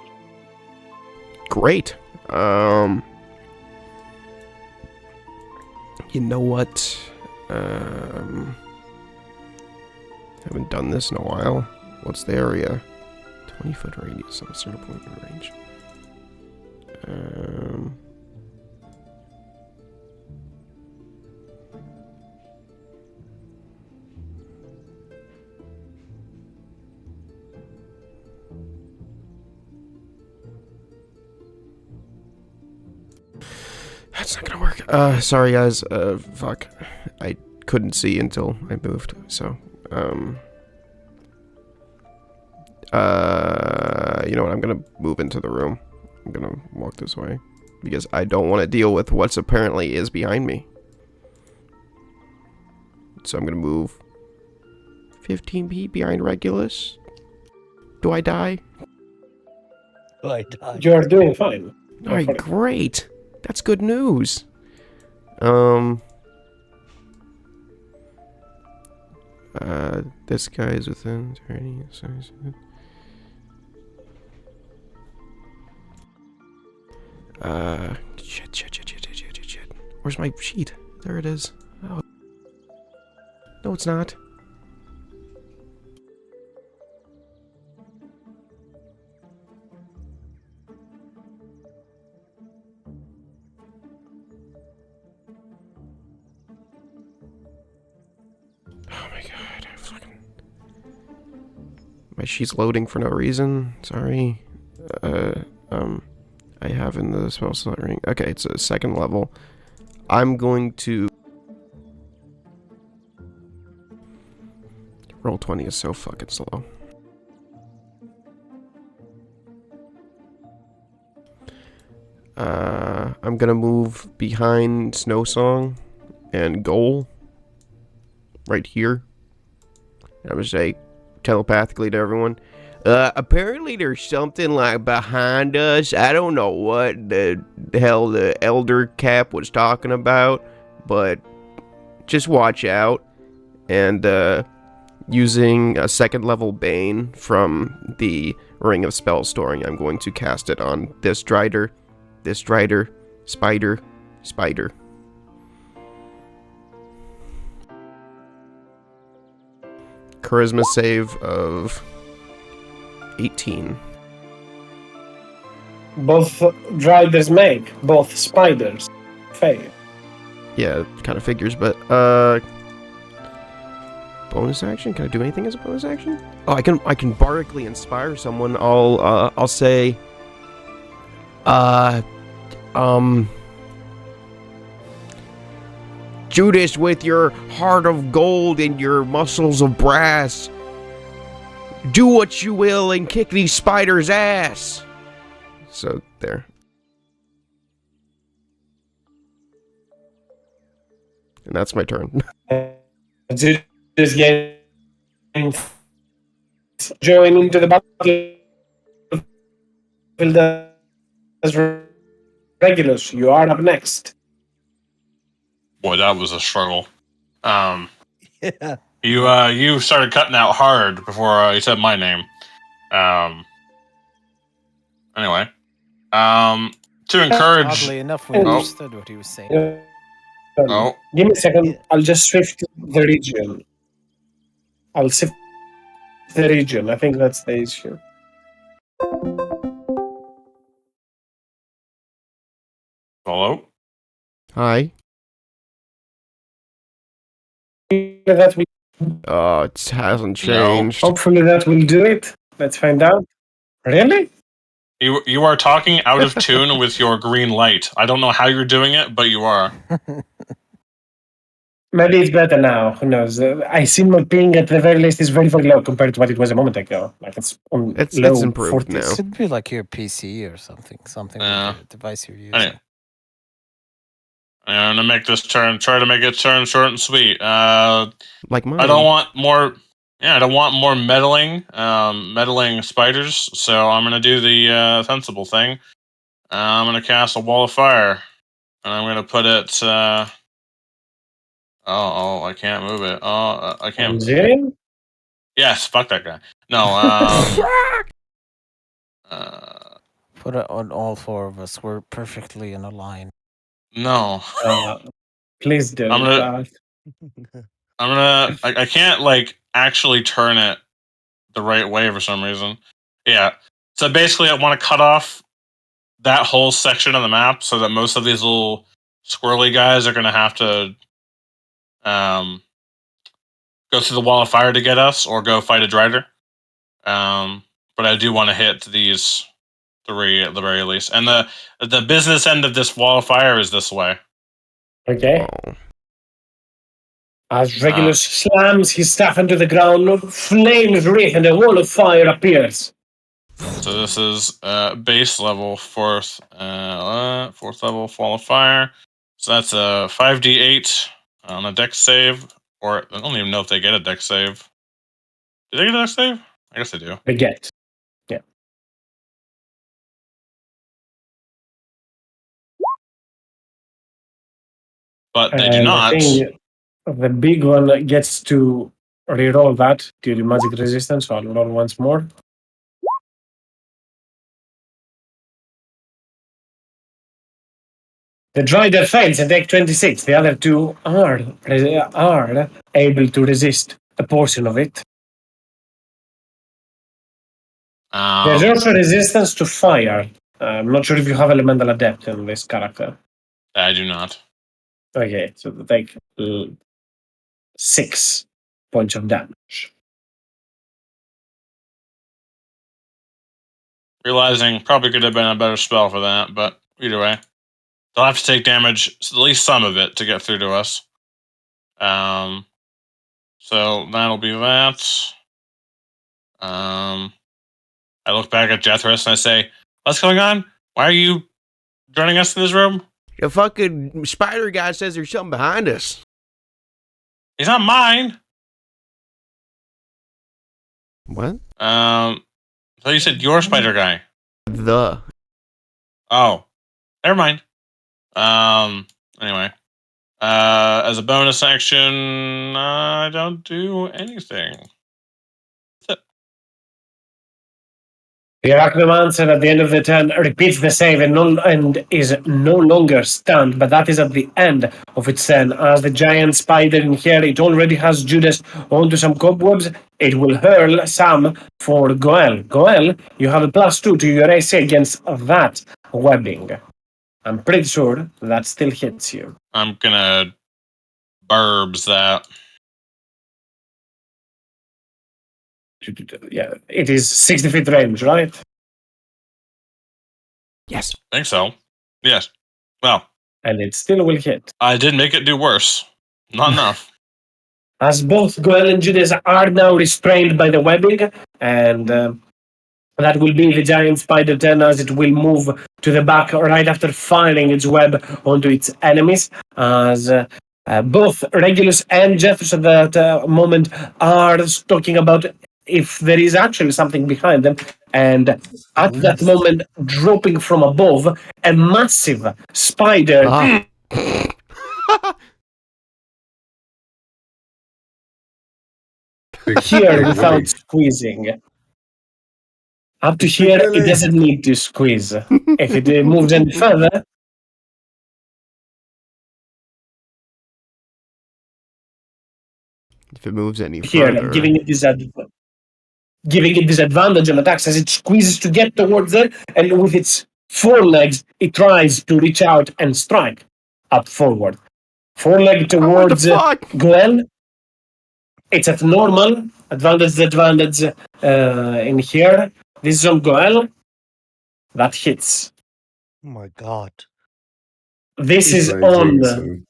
Great. You know what? Haven't done this in a while. What's the area? 20-foot radius on a certain point in range. That's not gonna work. Sorry guys. Fuck. I couldn't see until I moved, so, you know what? I'm gonna move into the room. I'm gonna walk this way because I don't want to deal with what's apparently is behind me. So I'm gonna move 15 feet behind Regulus. Do I die? I died. You're doing fine. Alright, great. That's good news. This guy is within 30 size. Shit. Where's my sheet? There it is. Oh. No, it's not. Oh my god, my sheet's loading for no reason. Sorry. I have in the spell slot ring. Okay, it's a second level. I'm going to roll 20 is so fucking slow. I'm gonna move behind Snowsong and Goal right here. I'm gonna say telepathically to everyone. Apparently there's something like behind us. I don't know what the hell the Elder Cap was talking about, but just watch out. And using a second level Bane from the Ring of Spell Storing, I'm going to cast it on this Strider, Spider. Charisma save of 18. Both riders make, both spiders fail. Yeah, it kind of figures, but bonus action? Can I do anything as a bonus action? Oh, I can bardically inspire someone. I'll say Judas, with your heart of gold and your muscles of brass, do what you will and kick these spiders' ass. So, there. And that's my turn. Judas gains join into the battlefield as Regulus. You are up next. Boy, that was a struggle. Yeah. You started cutting out hard before you said my name. Anyway, to encourage. Oddly enough, we Oh. understood what he was saying. Oh, Give me a second. Yeah. I'll just shift the region. I'll shift the region. I think that's the issue. hello. Hi. That will, It hasn't No. changed. hopefully that will do it. Let's find out. Really? You are talking out of tune with your green light. I don't know how you're doing it, but you are. Maybe it's better now. Who knows? I see my ping at the very least is very, very low compared to what it was a moment ago. Like it's on It's low improved 40s. now. Could be like your PC or something with the device you're using. Anyway. I'm gonna make this turn. Try to make it turn short and sweet. Like mine. I don't want more. Yeah, I don't want more meddling spiders. So I'm gonna do the sensible thing. I'm gonna cast a wall of fire, and I'm gonna put it. I can't move it. I can't. Zillion? Yes, fuck that guy. No. Put it on all four of us. We're perfectly in a line. No. Please do. I'm gonna. I can't like actually turn it the right way for some reason. Yeah. So basically, I want to cut off that whole section of the map so that most of these little squirrely guys are gonna have to go through the wall of fire to get us, or go fight a drider. But I do want to hit these three at the very least. And the business end of this wall of fire is this way. Okay. Oh. As Regulus slams his staff into the ground, flames wreath and a wall of fire appears. So this is base level fourth level wall of fire. So that's a 5d8 on a dex save, or I don't even know if they get a dex save. Do they get a dex save? I guess they do. They get. Yeah. But they do And not. I think the big one gets to reroll that due to magic resistance, so I'll roll once more. The Drider fails and take 26. The other two are able to resist a portion of it. There's also resistance to fire. I'm not sure if you have elemental adept in this character. I do not. Okay, so they take 6 points of damage. Realizing probably could have been a better spell for that, but either way. They'll have to take damage, at least some of it, to get through to us. So that'll be that. I look back at Jethris and I say, "What's going on? Why are you joining us in this room?" The fucking spider guy says there's something behind us. He's not mine. What? So you said your spider guy. The. Oh, never mind. Anyway, as a bonus action, I don't do anything. The Arachnomancer at the end of the turn repeats the save and is no longer stunned, but that is at the end of its turn. As the giant spider in here, it already has Judas onto some cobwebs. It will hurl some for Goel. Goel, you have a +2 to your AC against that webbing. I'm pretty sure that still hits you. I'm gonna burbs that. Yeah, it is 60 feet range, right? Yes. I think so. Yes. Well, And it still will hit. I did make it do worse. Not enough. As both Goel and Judas are now restrained by the webbing, and that will be the giant spider turn as it will move to the back right after firing its web onto its enemies. As both Regulus and Jethros at that moment are talking about if there is actually something behind them. And at that moment, dropping from above, a massive spider here without squeezing. Up to here, it doesn't need to squeeze. If it moves any further, If it moves any here, further. giving it disadvantage on attacks as it squeezes to get towards it, and with its forelegs, it tries to reach out and strike up forward. Foreleg towards Glenn. It's at normal. Advantage in here. This is on Goel. That hits. Oh my god. This is on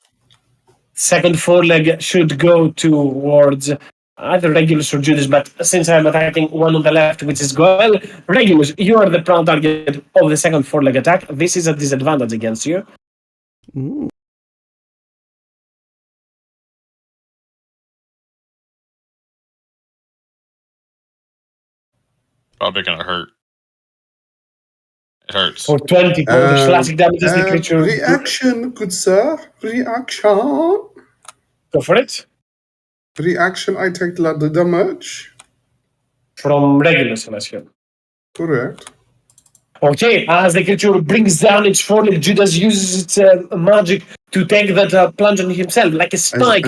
second foreleg should go towards either Regulus or Judas, but since I'm attacking one on the left, which is Goel, Regulus, you are the prone target of the second foreleg attack. This is a disadvantage against you. Ooh. Probably gonna hurt. It hurts. For 20 points of slashing damage as the creature. Reaction, good sir. Reaction. Go for it. Reaction, I take the damage. From Regulus, I assume. Correct. Okay, as the creature brings down its foreleg, Judas uses its magic to take that plunge on himself, like a spike.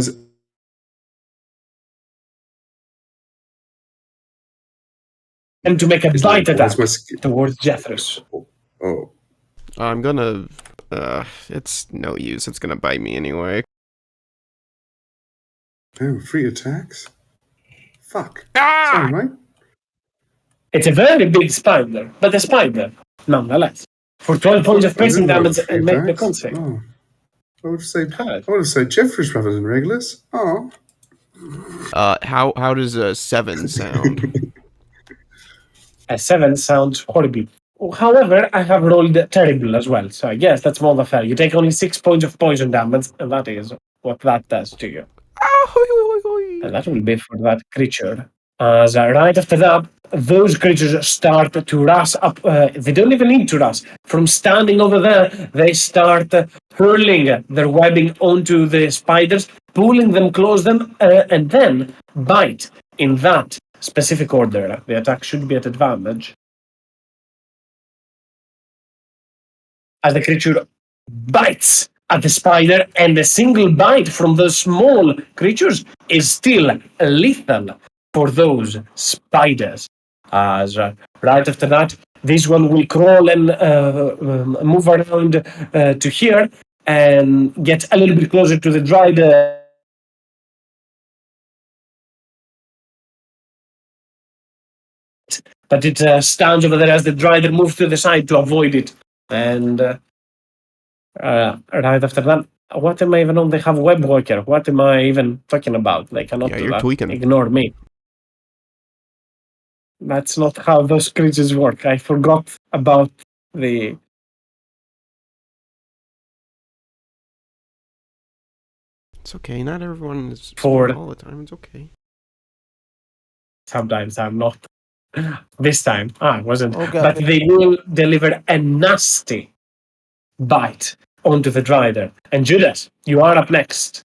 And to make a bite attack towards Jethros. Oh. I'm gonna... it's no use. It's gonna bite me anyway. Damn, 3 attacks? Fuck. Ah! Sorry, mate. It's a very big spider, but a spider, nonetheless. For 12 points of piercing damage and make the con save. Oh. I would say Jeffries rather than Regulus. Oh. How does a 7 sound? A 7 sounds horrible. However, I have rolled terrible as well, so I guess that's more than fair. You take only 6 points of poison damage, and that is what that does to you. And that will be for that creature. As right after that, those creatures start to rush up. They don't even need to rush. From standing over there, they start hurling their webbing onto the spiders, pulling them, close them, and then bite in that specific order. The attack should be at advantage. As the creature bites at the spider, and a single bite from those small creatures is still lethal for those spiders. As right after that, this one will crawl and move around to here and get a little bit closer to the dried. But it stands over there as the drider moves to the side to avoid it. And right after that, what am I even on? They have web walker. What am I even talking about? They cannot do that. Tweaking. Ignore me. That's not how those creatures work. I forgot about the... It's okay. Not everyone is For all the time. It's okay. Sometimes I'm not. This time, I wasn't. Oh, God. But they will deliver a nasty bite onto the drider. And Judas, you are up next.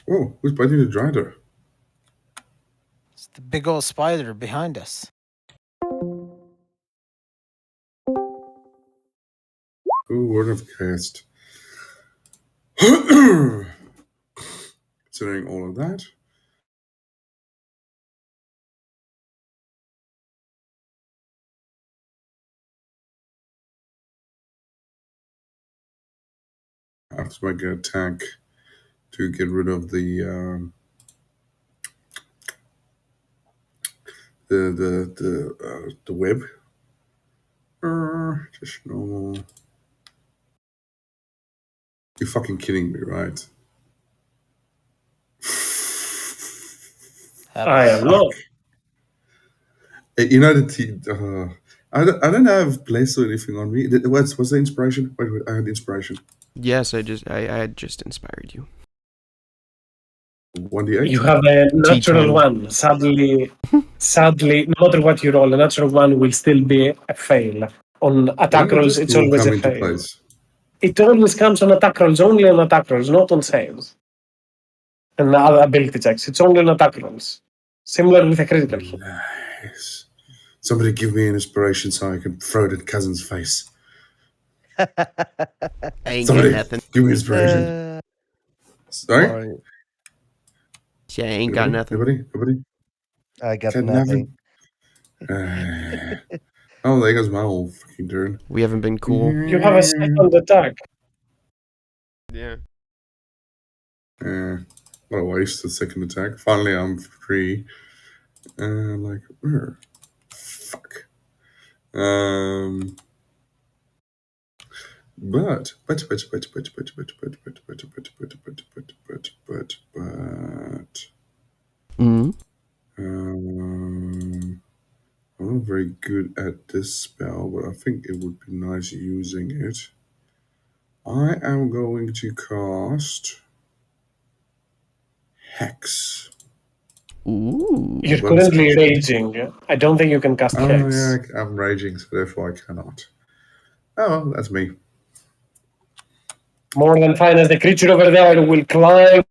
Oh, who's biting the drider? It's the big old spider behind us. Ooh, word of cast. Considering all of that. I have to make an attack to get rid of the web. Just normal. You're fucking kidding me, right? I am not. You know the I don't have place or anything on me. What's the inspiration? Wait, I had inspiration. Yes, I had just inspired you. 1d8. You have a natural T10. one. Sadly, no matter what you roll, a natural one will still be a fail. On attack When did rolls, this it's rule always come a into fail. place? It always comes on attack rolls, only on attack rolls, not on saves. And other ability checks. It's only on attack rolls. Similar with a critical hit. Nice. Somebody give me an inspiration so I can throw it at cousin's face. I ain't Somebody got nothing. give me inspiration. Sorry? Sorry, Yeah, I ain't got nothing. Everybody? I got Got nothing. Oh, there goes my old fucking turn. We haven't been cool. You have a second attack. Yeah. What a waste of second attack. Finally, I'm free. Like, fuck. But Mm-hmm. I'm not very good at this spell, but I think it would be nice using it. I am going to cast Hex. Ooh. You're Bonus currently action. raging. I don't think you can cast Oh Hex. yeah, I'm raging, so therefore I cannot. Oh, well, that's me. More than fine, as the creature over there will climb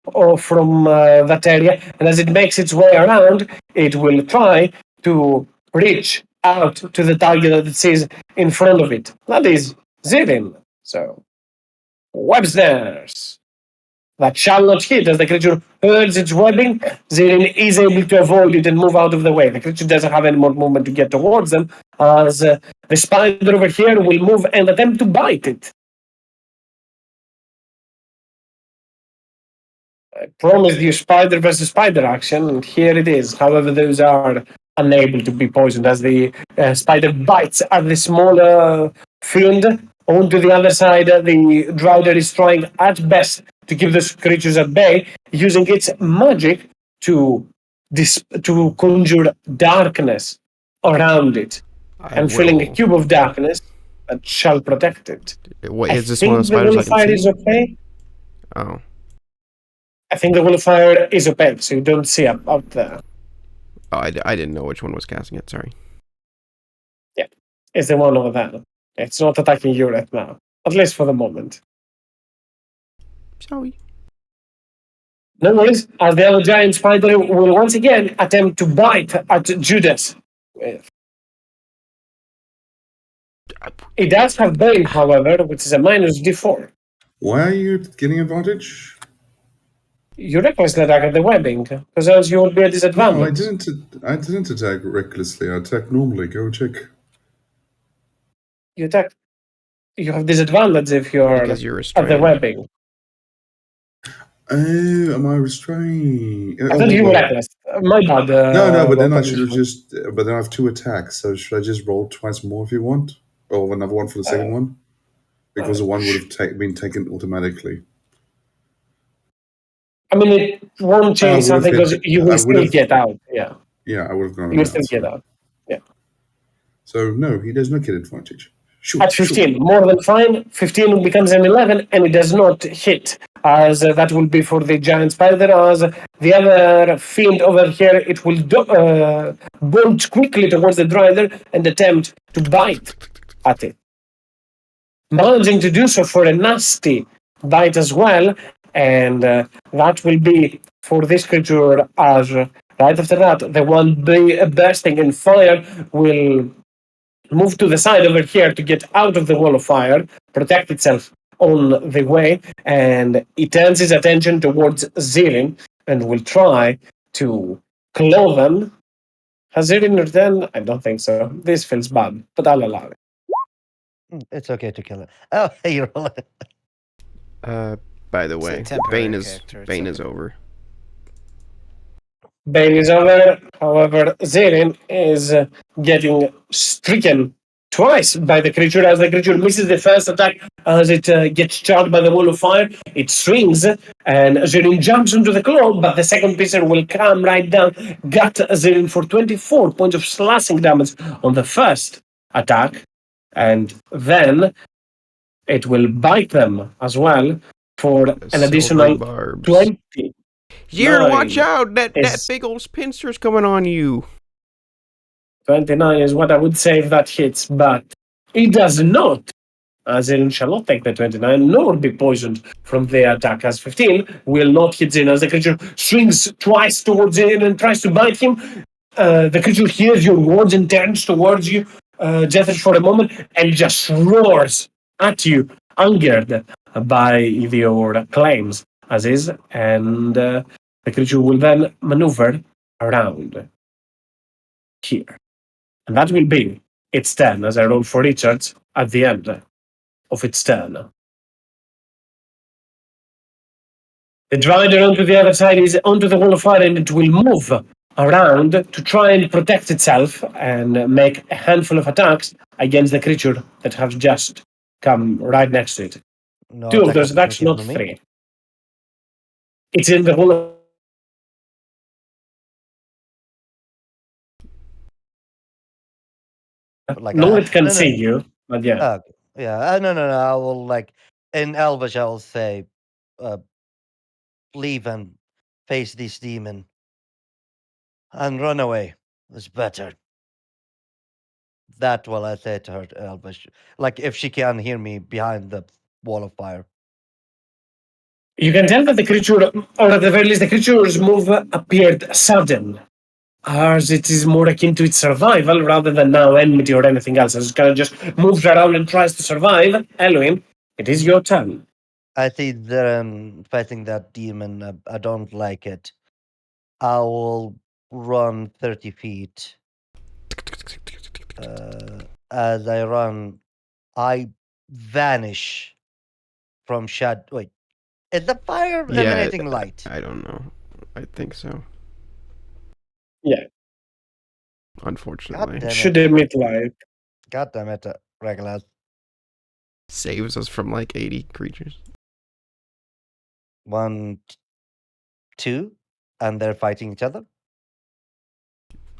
or from that area, and as it makes its way around, it will try to reach out to the target that it sees in front of it. That is Zirin. So, Websters. That shall not hit as the creature hurls its webbing. Zirin is able to avoid it and move out of the way. The creature doesn't have any more movement to get towards them, as the spider over here will move and attempt to bite it. I promised you spider versus spider action, and here it is. However, those are unable to be poisoned as the spider bites at the smaller fiend. On to the other side, the Drider is trying at best to keep those creatures at bay, using its magic to conjure darkness around it and filling a cube of darkness that shall protect it. What I is this one of the think the spiders Wall I of can Fire is see? okay. Oh. I think the Wall of Fire is opaque, so you don't see it out there. Oh, I didn't know which one was casting it. Sorry. Yeah, it's the one over there. It's not attacking you right now, at least for the moment. Sorry. No worries, as the other giant spider will once again attempt to bite at Judas. It does have Bane, however, which is a minus d4. Why are you getting advantage? You recklessly attack at the webbing, because else you would be at disadvantage. No, I didn't attack recklessly. I attacked normally. Go check. You attack. You have disadvantage if you're Because you're at the restrained. webbing. Oh, am I restrained? I thought you were reckless. My bad. No, but then I Walter. should have just. But then I have 2 attacks. So should I just roll twice more if you want, or another one for the second one? Because the one would have been taken automatically. I mean, it won't change something because you will still get out. Yeah. Yeah, I would have gone. You will still get out. Yeah. So no, he does not get advantage. Shoot, At 15, more than fine. 15 becomes an 11, and it does not hit. As that will be for the giant spider. As the other fiend over here, it will bolt quickly towards the drider and attempt to bite at it. Managing to do so for a nasty bite as well, and that will be for this creature. As right after that, the one bursting in fire will move to the side over here to get out of the wall of fire, protect itself on the way, and it turns its attention towards Zirin and will try to claw them. Has Zirin returned? I don't think so. This feels bad, but I'll allow it. It's okay to kill it. Oh, hey, you roll it. By the It's a way, temporary Bane is character, it's Bane okay. is over. Bane is over. However, Zirin is getting stricken twice by the creature as the creature misses the first attack as it gets charged by the wall of fire. It swings and Zirin jumps into the claw, but the second piecer will come right down, gut Zirin for 24 points of slashing damage on the first attack. And then it will bite them as well for The an silvery additional barbs. 20. Zir, watch Nine out! That is big old pincer's coming on you. 29 is what I would say if that hits, but it does not. As in shall not take the 29, nor be poisoned from the attack, as 15 will not hit Zin. As the creature swings twice towards Zin and tries to bite him, the creature hears your words and turns towards you, Jethers, for a moment, and just roars at you, angered by your claims, as is, and the creature will then maneuver around here. And that will be its turn, as I roll for Richards at the end of its turn. The drider onto the other side is onto the wall of fire, and it will move around to try and protect itself and make a handful of attacks against the creature that has just come right next to it. No Two of attack those attacks, opportunity not for me. three. It's in the wall of Like no, it can no, no, see you, but yeah. yeah, no. I will like in Elvish. I will say, uh, leave and face this demon and run away. It's better. That will I say to her, Elvish. Like if she can hear me behind the wall of fire. You can tell that the creature, or at the very least, the creature's move appeared sudden, as it is more akin to its survival rather than now enmity or anything else. As it kind of just moves around and tries to survive. Elohim, it is your turn. I see them fighting that demon. I don't like it. I will run 30 feet. As I run, I vanish from shadow. Wait, is the fire Yeah, emanating light? I don't know. I think so. Yeah. God Unfortunately, damn Should it. emit light. God damn it, Regulus. saves us from like 80 creatures. 1, 2, and they're fighting each other.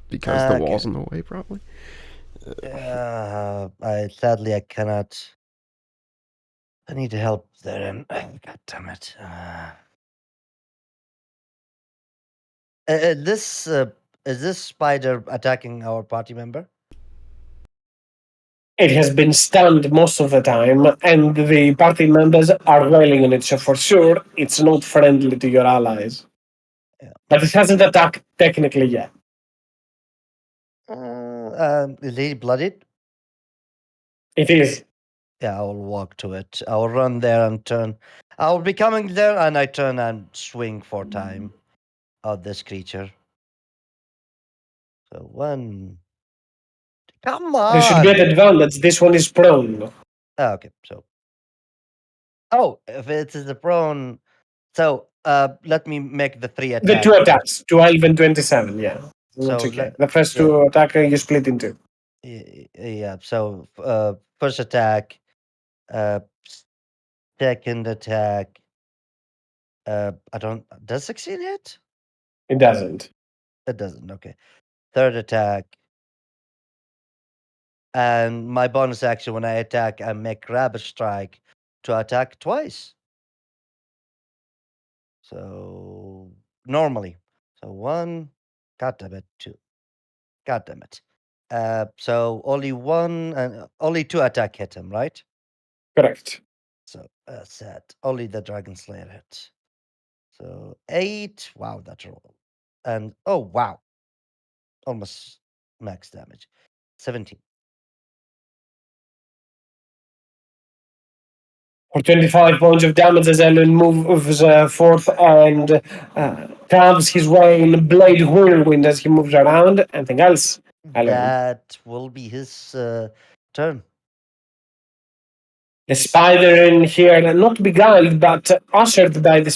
Because the wall's Okay. in the way, probably. I sadly I cannot. I need help there. And God damn it. This is this spider attacking our party member? It has been stunned most of the time, and the party members are wailing on it, so for sure it's not friendly to your allies. Yeah. But it hasn't attacked technically yet. Is he bloodied? It is. Yeah, I will walk to it. I will run there and turn. I will be coming there, and I turn and swing for time of this creature. So 1. Come There should be an on. advantage. This one is prone. Okay, so. Oh, if it is a prone. So let me make the 3 The attack two first. attacks, 12 and 27, yeah. That's So okay. The first yeah, two attack you split in two. yeah. So first attack, uh, second attack. I don't. Does 16 hit? It doesn't. It doesn't. Okay. Third attack. And my bonus action when I attack, I make grab a strike to attack twice. So normally. So 1, god damn it, 2. God damn it. So only 1 and only 2 attack hit him, right? Correct. So sad. Only the Dragon Slayer hit. So 8. Wow, that roll. And oh wow. Almost max damage. 17. For 25 points of damage as Ellen moves forth and carves his way in blade whirlwind as he moves around. Anything else? Ellen? That will be his turn. The spider in here, not beguiled, but ushered by the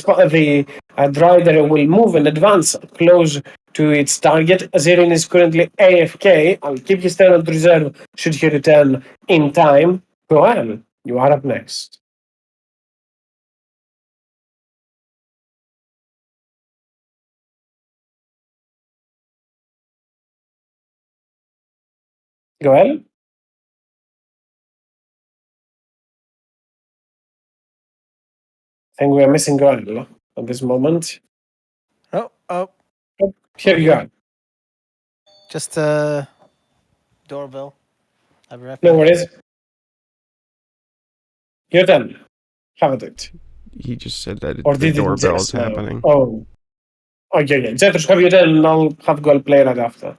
drider, will move and advance close to its target. Azirin is currently AFK. I'll keep his turn on reserve should he return in time. Gohan, you are up next. Gohan? think we are missing Goyle at this moment. Oh, Here you go. just a doorbell. I'll be right No back. worries. Your turn. Have it. He just said that Or the did it doorbell is just now? happening. Oh. Okay. Zephyrus, have your turn and I'll have Goyle play right after.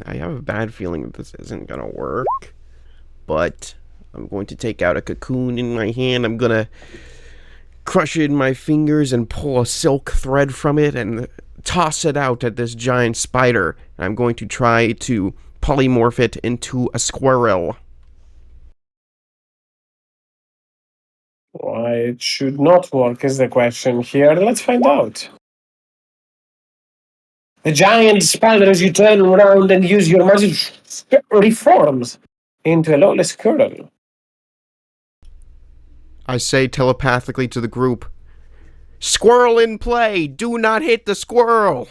I have a bad feeling that this isn't gonna work, but I'm going to take out a cocoon in my hand. I'm gonna crush it in my fingers and pull a silk thread from it and toss it out at this giant spider. I'm going to try to polymorph it into a squirrel. Why it should not work is the question here. Let's find out. The giant spider, as you turn around and use your magic, reforms into a lawless squirrel. I say telepathically to the group, "Squirrel in play! Do not hit the squirrel!"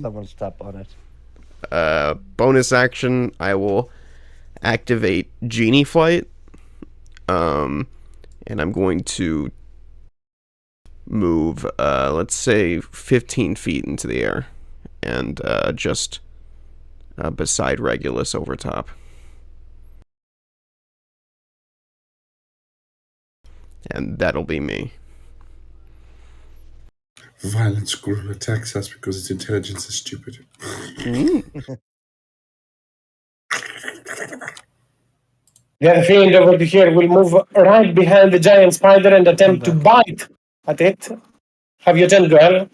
Someone step on it. Bonus action, I will activate Genie Flight. And I'm going to move, let's say, 15 feet into the air. And just beside Regulus over top. And that'll be me. Violent squirrel attacks us because its intelligence is stupid. The other fiend over here will move right behind the giant spider and attempt to bite at it. Have your turn, girl.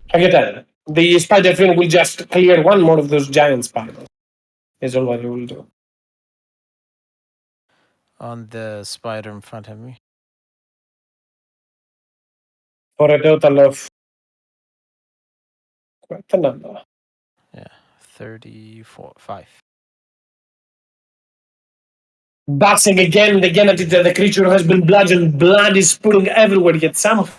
Have your turn. The spider fiend will just clear one more of those giant spiders. Is all what it will do. On the spider in front of me. For a total of quite a number. Yeah, 5. Bouncing again and again at it, the creature has been bludgeoned. Blood is spewing everywhere, yet somehow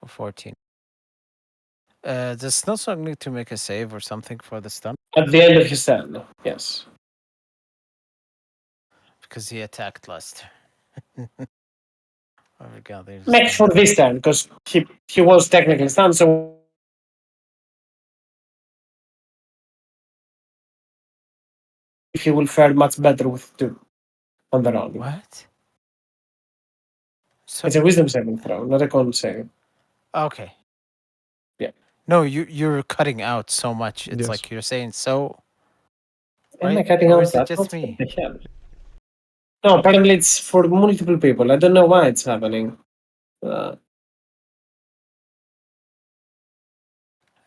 For 14. Does Snowsong need to make a save or something for the stun? at the end of his turn. Yes. Because he attacked last. Oh my god, there's Make sure this turn, because he was technically stunned, so he will fare much better with 2 on the round. What? So, It's a wisdom saving throw, not a con save. okay. Yeah. No, you're cutting out so much. It's Yes. like you're saying so. Am I Right? cutting Or out is it that? just What me? the hell? No, apparently it's for multiple people. I don't know why it's happening.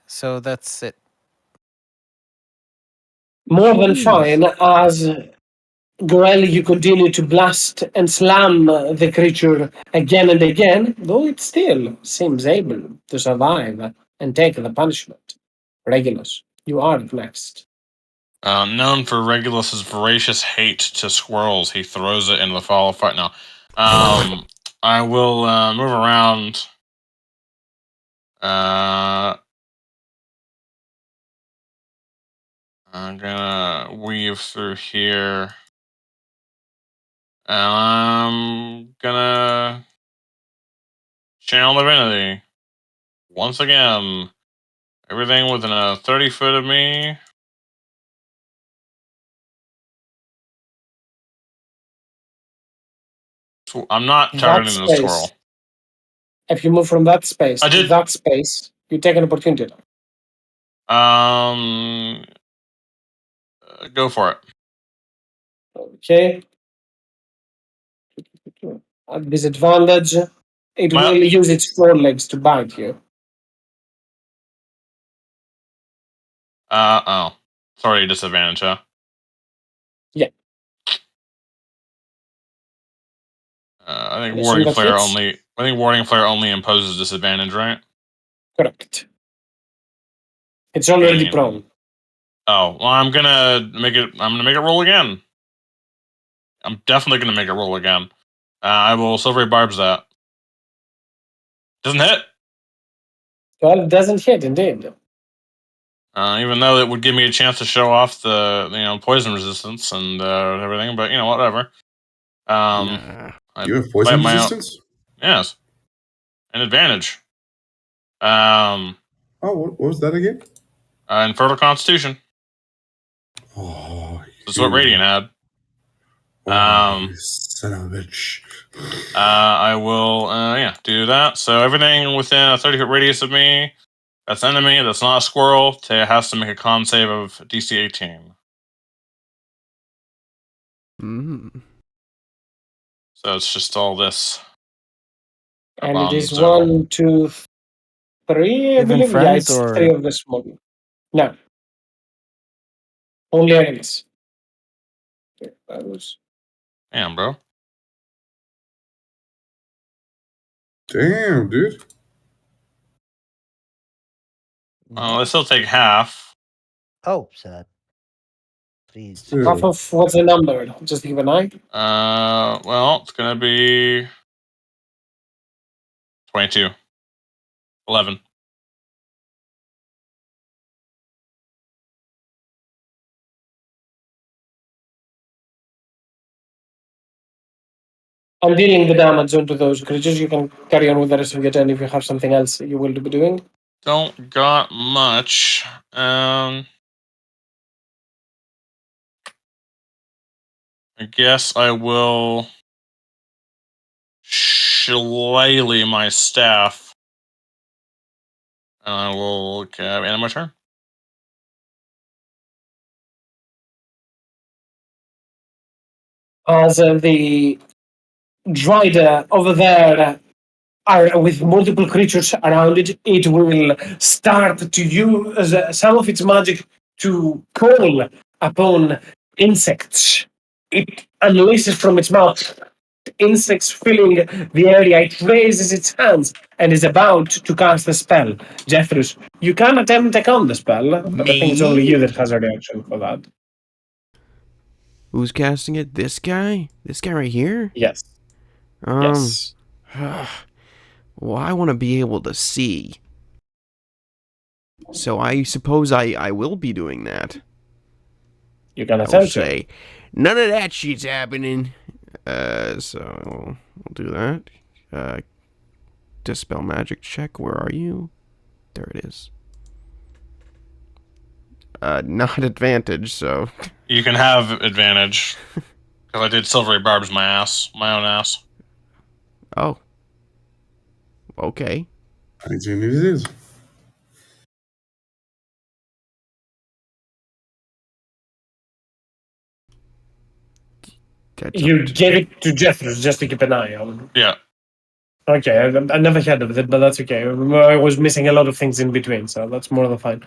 So that's it. More than fine, as Gorel, you continue to blast and slam the creature again and again, though it still seems able to survive and take the punishment. Regulus, you are next. Known for Regulus's voracious hate to squirrels, he throws it in the fall of fight. No. I will move around. I'm gonna weave through here. And I'm gonna channel divinity. Once again. Everything within a 30-foot of me. I'm not targeting the squirrel. If you move from that space I to did. that space, you take an opportunity. Go for it. Okay. At disadvantage, it will use its forelegs to bite you. Oh. It's already a disadvantage, huh? Yeah. I think I assume warding that flare hits. only. I think warding flare only imposes disadvantage, right? Correct. It's already Damn. prone. Oh, well, I'm gonna make it roll again. I'm definitely gonna make it roll again. I will silvery barbs that. Doesn't hit. Well, it doesn't hit, indeed. Even though it would give me a chance to show off the poison resistance and everything, but whatever. Nah. You have poison my own- resistance? Yes, an advantage. Oh, what was that again? Infertile Constitution. Oh, That's what Radiant had. you son of a bitch. I will, do that. So everything within a 30-foot radius of me, that's enemy, that's not a squirrel, has to make a con save of DC 18. Mm. So it's just all this. And it is Bonzo. 1, 2, 3, I Even believe. Yeah, friends it's or 3 of the small. No. Only enemies. That was... Damn, bro. Damn, dude. Well, they still take half. Oh, sad. Please. Still. Half of what's the number? Just to give an eye. Well, it's gonna be 22. 11. I'm dealing the damage onto those creatures. You can carry on with the rest of your turn if you have something else you will be doing. Don't got much. I guess I will shillelagh my staff. And I will end my turn. As the Drider over there are with multiple creatures around it, it will start to use some of its magic to call upon insects. It unleashes from its mouth insects filling the area. It raises its hands and is about to cast a spell. Jeffrus, you can attempt to count the spell, but I think it's only you that has a reaction for that. Who's casting it? This guy? This guy right here? Yes. Yes. Well, I want to be able to see. So I suppose I will be doing that. You can I will attempt to. say, none of that shit's happening. So we'll do that. Dispel magic check. Where are you? There it is. Not advantage, so. You can have advantage. Because I did silvery barbs my own ass. Oh. Okay. 19 it is. You gave it to Jeffrus just to keep an eye on. Yeah. Okay, I never heard of it, but that's okay. I was missing a lot of things in between, so that's more than fine.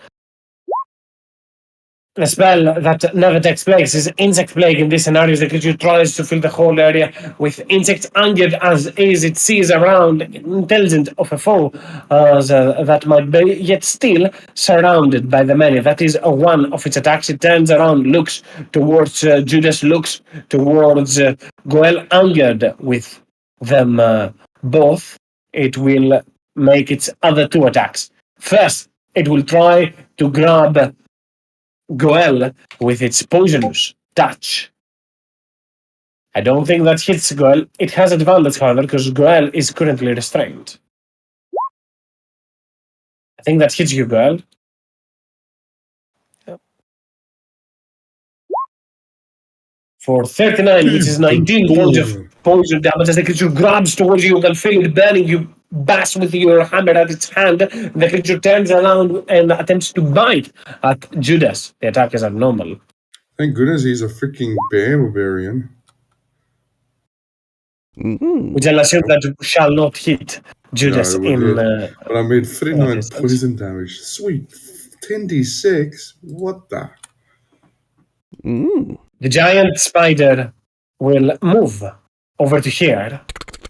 The spell that never takes place is Insect Plague. In this scenario, the creature tries to fill the whole area with insects, angered as is it sees around, intelligent of a foe that might be, yet still surrounded by the many. That is one of its attacks. It turns around, looks towards Judas, looks towards Goel, angered with them both. It will make its other two attacks. First, it will try to grab Goel with its poisonous touch. I don't think that hits Goel. It has advantage, however, because Goel is currently restrained. I think that hits you, Goel. Yep. For 39, which is 19 points of poison damage, as the creature grabs towards you, you can feel it burning. You bash with your hammer at its hand. The creature turns around and attempts to bite at Judas. The attack is abnormal. Thank goodness he's a freaking bear barbarian. Which I'll assume that shall not hit Judas No, it in. would. But I made 39 distance. poison damage. Sweet. 10d6? What the? The giant spider will move over to here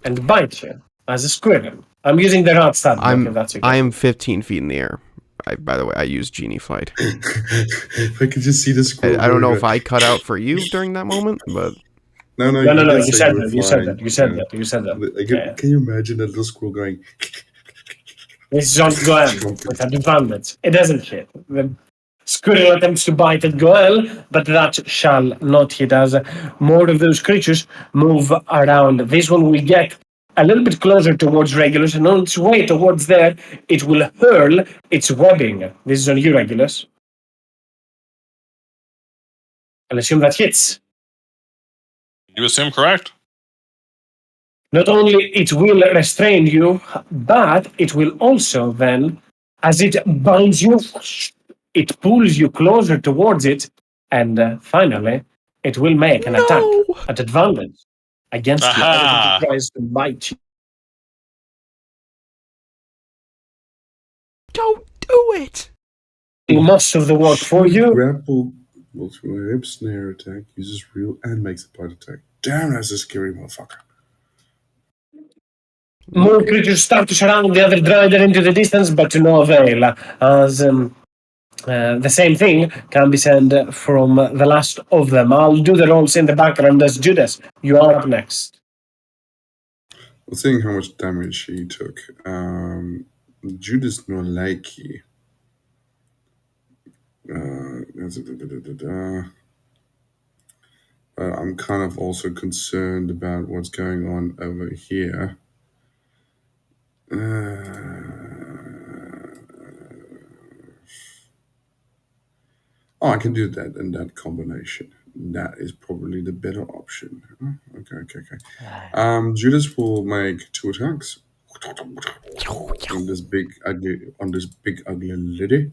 and bite you as a squirrel. I'm using the rod stat block, if that's okay. I am 15 feet in the air. By the way, I use genie flight. If I could just see the squirrel. I don't know going if I cut out for you during that moment, but No, No, you did you say said you were that, you said flying. that, you said Yeah. that, you said that. Like, Yeah. Can you imagine that little squirrel going? This is on Goel with advantage. It doesn't hit. The squirrel attempts to bite at Goel, but that shall not hit as more of those creatures move around. This one will get a little bit closer towards Regulus, and on its way towards there, it will hurl its webbing. This is on you, Regulus. I'll assume that hits. You assume correct. Not only it will restrain you, but it will also then, as it binds you, it pulls you closer towards it, and finally, it will make an attack at advantage against you. Anything Aha! that tries to bite you. don't do it. Do most of the work for you. Grapple will through a hip snare attack, uses real and makes a bite attack. Damn, that's a scary motherfucker. More creatures start to surround the other drider into the distance, but to no avail, as the same thing can be said from the last of them. I'll do the rolls in the background as Judas. You are up next. Well, seeing how much damage he took, Judas no likey. I'm kind of also concerned about what's going on over here. I can do that in that combination. That is probably the better option. Okay. Judas will make 2 attacks on this big ugly lady.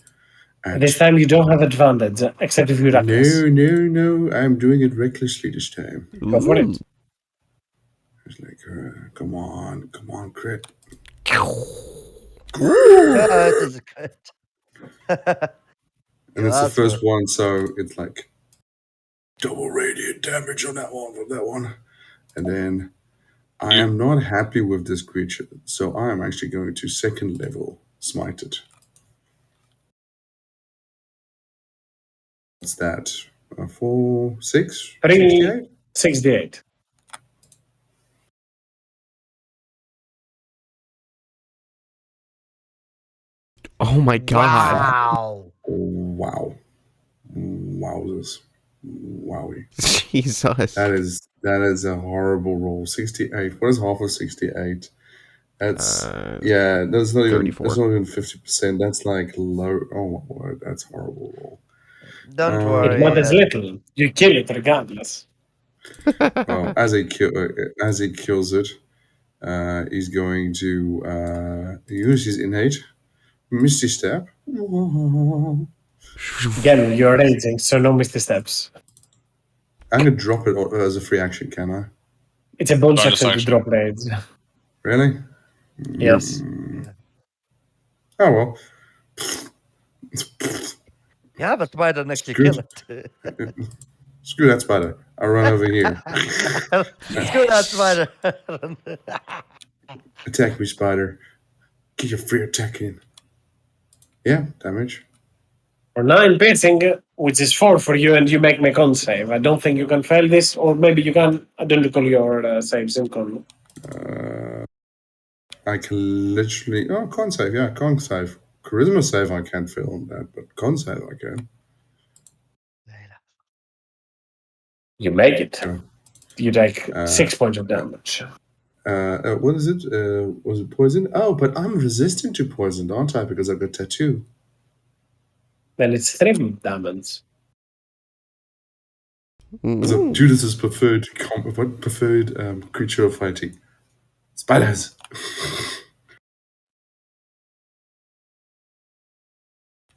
This time you don't have advantage, except if you're reckless. No. I'm doing it recklessly this time. Go for it. It's like, come on, crit. Yeah, it is a crit. And it's the That's first good. one, so it's like double radiant damage on that one from that one. And then I am not happy with this creature, so I am actually going to second level smite it. What's that? 4, 6, 68? 68. Oh my god. Wow. Wow. Wowzers. Wowie. Jesus. That is a horrible roll. 68. What is half of 68? That's that's not 34. even 50%. That's like low. Oh my word, that's horrible roll. Don't It worry. matters little. You kill it regardless. Well, as he kills it, he's going to use his innate Misty Step. Again, you're raging, so no misty steps. I'm gonna drop it as a free action, can I? It's a bonus Bonus action to action. drop raids. Really? Yes. Oh well. You have a spider next to kill it. Screw that spider. I run over here. Screw that spider. Attack me, spider. Get your free attack in. Yeah, damage. For 9 piercing, which is 4 for you, and you make me con save. I don't think you can fail this, or maybe you can. I don't recall your saves in con. I can literally. Oh, con save. Yeah, con save. Charisma save, I can't fail on that, but con save, I can. You make it. Yeah. You take 6 points of damage. What is it? Was it poison? Oh, but I'm resistant to poison, aren't I? Because I've got tattoo. Then it's 3 damage. So Judas's preferred creature of fighting? Spiders.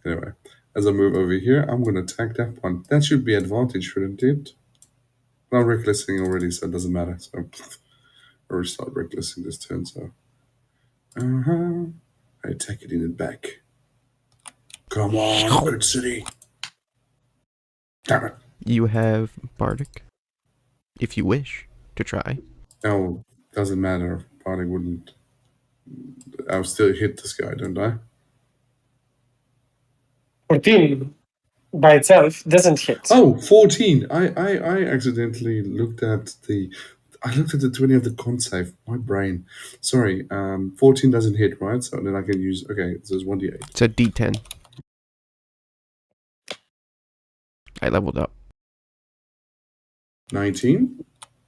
Anyway, as I move over here, I'm going to attack that one. That should be advantage, shouldn't it? I'm recklessing already, so it doesn't matter. So I already start recklessing this turn, so. I attack it in the back. Come on, good city. Damn it. You have Bardic, if you wish to try. No, doesn't matter. Bardic wouldn't. I'll still hit this guy, don't I? 14 by itself doesn't hit. Oh, 14. I accidentally looked at the 20 of the con save. My brain. Sorry. 14 doesn't hit, right? So then I can use. Okay, so it's 1d8. It's a D10. I leveled up. 19.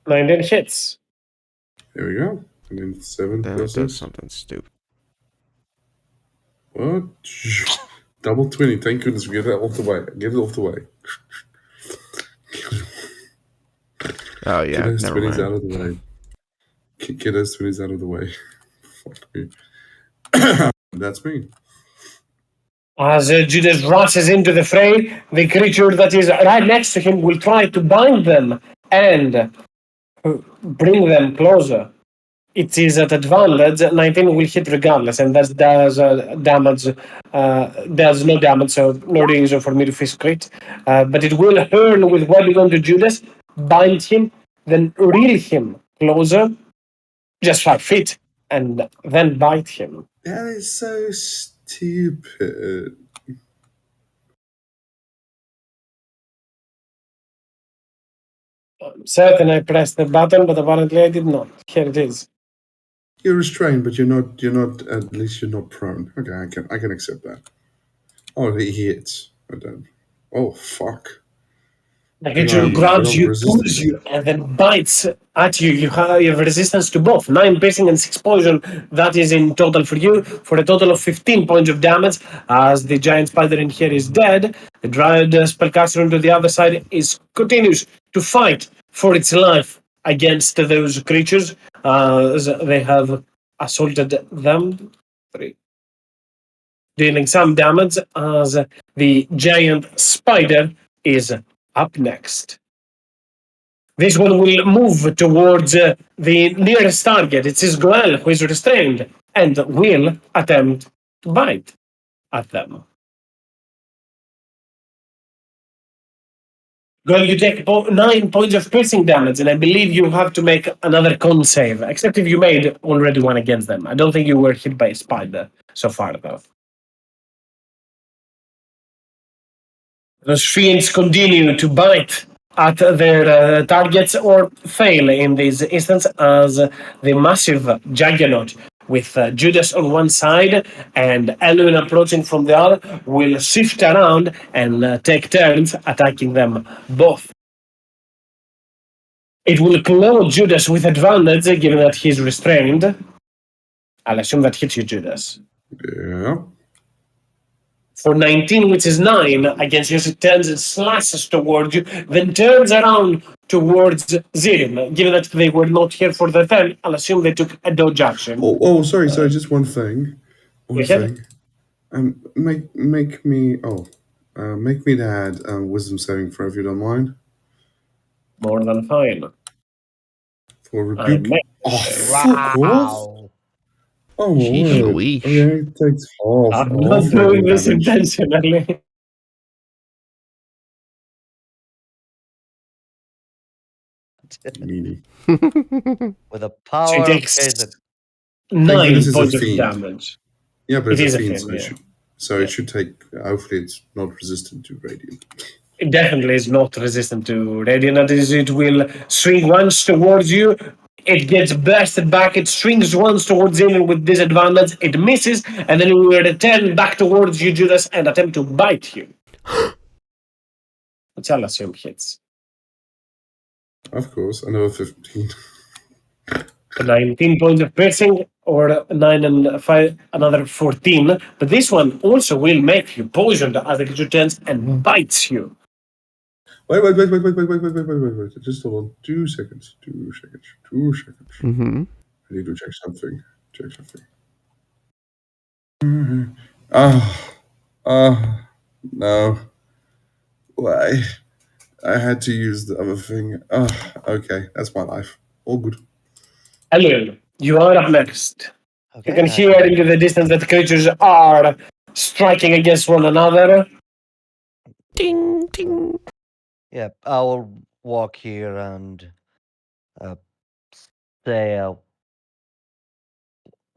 19 hits. There we go. And then 7 Then it plus does 6. something stupid. What? Double 20. Thank goodness we get that off the way. Get it off the way. Oh yeah, Get those never 20s out mind. of the way. Get those 20s out of the way. Fuck me. That's me. As Judas rushes into the fray, the creature that is right next to him will try to bind them and bring them closer. It is at advantage. 19 will hit regardless, and that does damage. Does no damage, so no reason for me to fish crit. But it will hurl with webbing onto Judas, bind him, then reel him closer, just 5 feet, and then bite him. That is so stupid. Certain I pressed the button, but apparently I did not. Here it is. You're restrained, but you're not. At least you're not prone. Okay, I can accept that. Oh, he hits. I don't. Oh fuck. The creature But grabs I'm you, resistant. pulls you, and then bites at you. You have resistance to both. 9 piercing and 6 poison. That is in total for you, for a total of 15 points of damage. As the giant spider in here is dead, the Dryad spellcaster on the other side continues to fight for its life against those creatures. As they have assaulted them. 3. Dealing some damage as the giant spider is up next. This one will move towards the nearest target. It is Goel who is restrained and will attempt to bite at them. Goel, you take 9 points of piercing damage, and I believe you have to make another con save, except if you made already one against them. I don't think you were hit by a spider so far, though. Those fiends continue to bite at their targets or fail in this instance as the massive juggernaut with Judas on one side and Elwin approaching from the other will shift around and take turns attacking them both. It will claw Judas with advantage given that he's restrained. I'll assume that hits you, Judas. Yeah. For 19, which is 9 against you, it turns and slashes towards you, then turns around towards Zirin. Given that they were not here for the turn, I'll assume they took a dodge action. Oh, sorry. Just one thing. One ahead. thing. Make me. Make me to add wisdom saving throw if you don't mind. More than fine. For I rebuke. may Oh, say. fuck off. Oh, my Sheesh word. Louise. Okay, it takes half I'm not radiant doing this damage. intentionally. Meanie. With the She power of takes Caden. 9 goodness it's a points of fiend. damage. Yeah, but It it's is a a fiend, fiend, so, yeah. it should take. Hopefully, it's not resistant to radiant. It definitely is not resistant to radiant. That is, it will swing once towards you. It gets blasted back. It swings once towards him with disadvantage. It misses, and then it will return back towards you, Judas, and attempt to bite you. Which I'll assume hits. Of course, another 15. 19 points of piercing, or 9 and 5, another 14. But this one also will make you poisoned as the creature turns and bites you. Wait. Just hold on. 2 seconds. 2 seconds. 2 seconds. Mm-hmm. I need to check something. No. Why? I had to use the other thing. Okay. That's my life. All good. Elwin, you are up next. Okay. You can hear into the distance that creatures are striking against one another. Ding ding. Yeah, I will walk here and say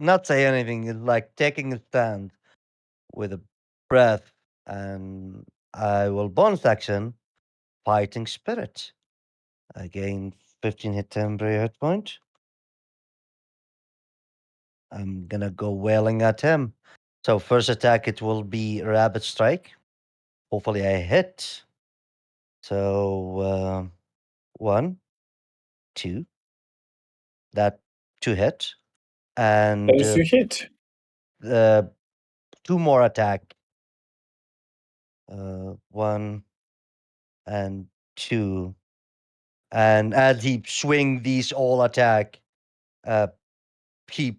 not say anything, like taking a stand with a breath, and I will bonus action Fighting Spirit. I gain 15 temporary hit point. I'm gonna go wailing at him. So first attack, it will be Rabbit Strike. Hopefully I hit. So 1, 2. That 2 hit. And Those you hit. 2 more attack. 1 and 2. And as he swing these all attack, he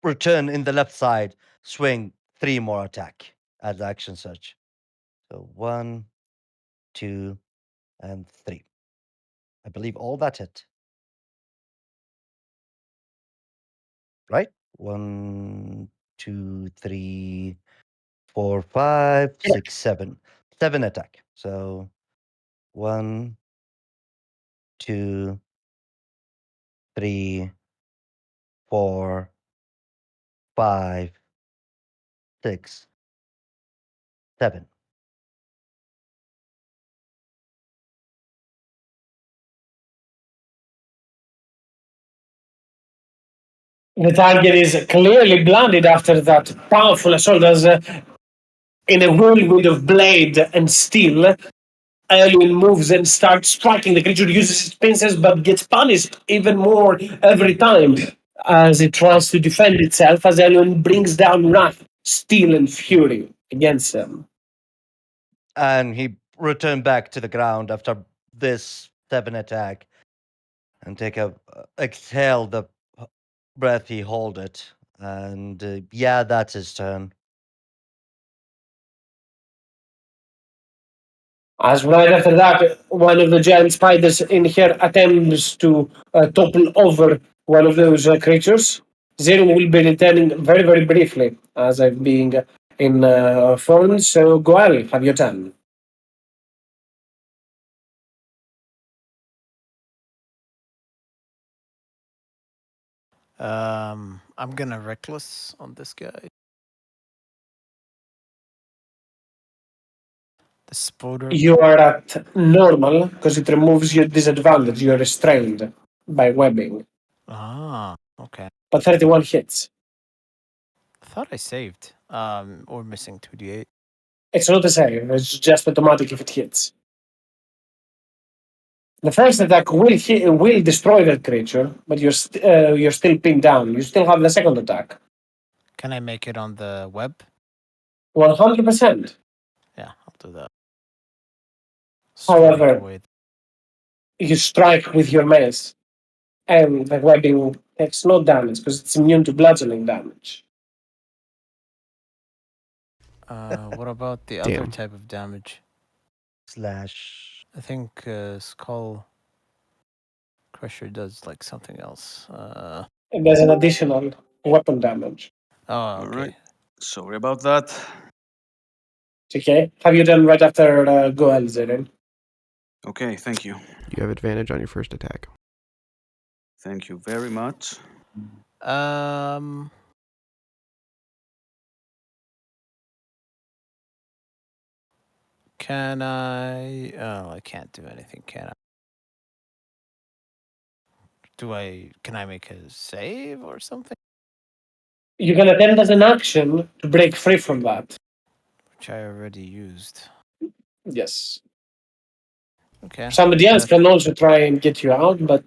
return in the left side, swing 3 more attack as action search. So 1, 2, and 3. I believe all that hit. Right? 1, 2, 3, 4, 5, 6, 7. 7 attack. So 1, 2, 3, 4, 5, 6, 7. The target is clearly blinded after that powerful assault, as in a whirlwind of blade and steel, Alien moves and starts striking. The creature uses its pincers but gets punished even more every time as it tries to defend itself, as Alien brings down wrath, steel, and fury against him. And he returned back to the ground after this 7 attack and take a exhale the breath he hold it. And yeah, that's his turn. As right after that, one of the giant spiders in here attempts to topple over one of those creatures. Zero will be returning very, very briefly as I'm being in phone. So, Goal, have your turn. I'm gonna reckless on this guy. The spoder. You are at normal because it removes your disadvantage. You're restrained by webbing. Ah, okay. But 31 hits. I thought I saved. Or missing 2d8. It's not a save, it's just automatic if it hits. The first attack will destroy that creature, but you're still pinned down. You still have the second attack. Can I make it on the web? 100%. Yeah, I'll do that. However, Strike with. you strike with your mace, and the webbing takes no damage because it's immune to bludgeoning damage. What about the other Damn. type of damage? Slash. I think Skull Crusher does like something else. And there's an additional weapon damage. Oh, All okay. right. Sorry about that. Okay? Have you done right after Goel, Zeren? Okay, thank you. You have advantage on your first attack. Thank you very much. Um. Can I? Oh, I can't do anything. Can I? Can I make a save or something? You can attempt as an action to break free from that. Which I already used. Yes. Okay. Somebody else that- can also try and get you out, but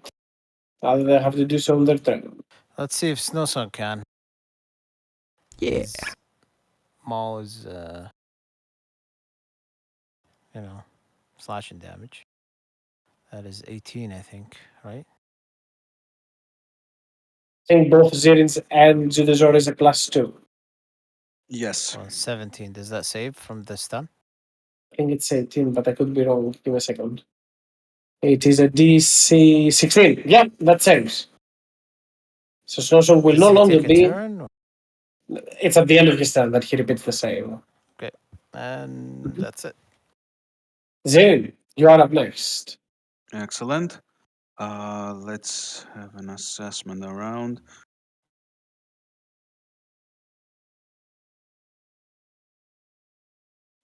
they have to do so on their turn. Let's see if Snowsun can. Yeah. His Maul is, slashing damage. That is 18, I think, right? I think both Zerin's and Zudazor is a +2. Yes. Well, 17. Does that save from the stun? I think it's 18, but I could be wrong. Give me a second. It is a DC 16. Yeah, that saves. So Snowstorm will Does no he longer take a be. turn? It's at the end of his turn that he repeats the save. And that's it. Zerin, you are up next. Excellent. Let's have an assessment around.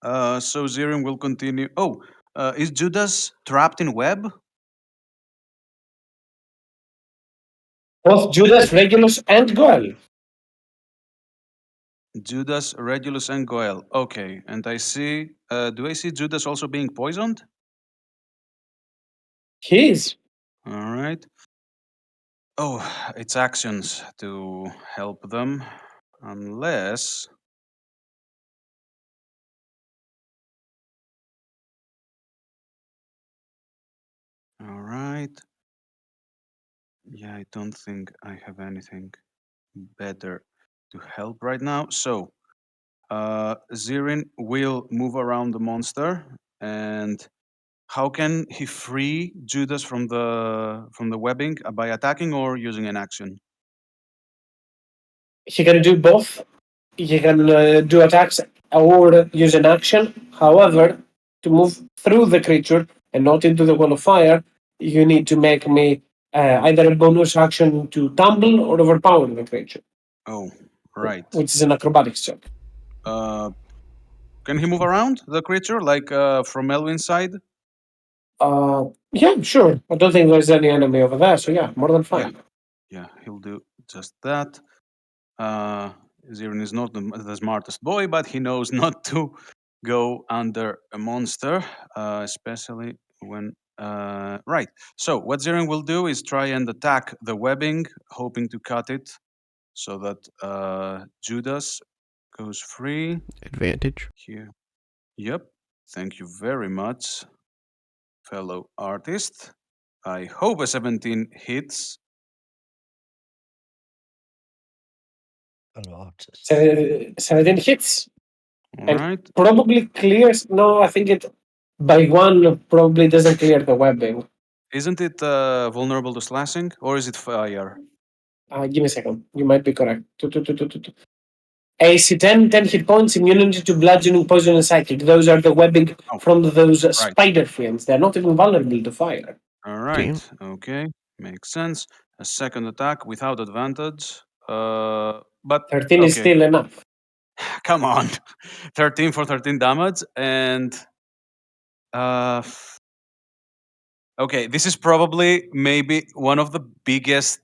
So Zirin will continue. Oh, is Judas trapped in web? Both Judas, Regulus, and Goel. Judas, Regulus, and Goel. Okay, and I see. Do I see Judas also being poisoned? He is. All right. Oh, it's actions to help them, unless. All right. Yeah, I don't think I have anything better to help right now. So, Zirin will move around the monster, and how can he free Judas from the webbing? By attacking or using an action? He can do both. He can do attacks or use an action. However, to move through the creature and not into the wall of fire, you need to make me either a bonus action to tumble or overpower the creature, Oh, right. which is an acrobatics check. Can he move around the creature like from Elvin's side? Yeah, sure. I don't think there's any enemy over there, so yeah, more than fine. Yeah, he'll do just that. Zirin is not the smartest boy, but he knows not to go under a monster, especially when. Right. So, what Zirin will do is try and attack the webbing, hoping to cut it so that Judas goes free. Advantage. Here. Yep. Thank you very much, fellow artist. I hope a 17 hits. Hello, artist. 17 hits. All And right. probably clears. No, I think it by one probably doesn't clear the webbing. Isn't it vulnerable to slashing, or is it fire? Give me a second. You might be correct. AC 10, 10 hit points, immunity to bludgeoning, poison, and psychic. Those are the webbing Oh, from those right. spider fiends. They're not even vulnerable to fire. All right. Okay. Makes sense. A second attack without advantage. But 13 is okay. still enough. Come on. 13 for 13 damage. And okay, this is probably maybe one of the biggest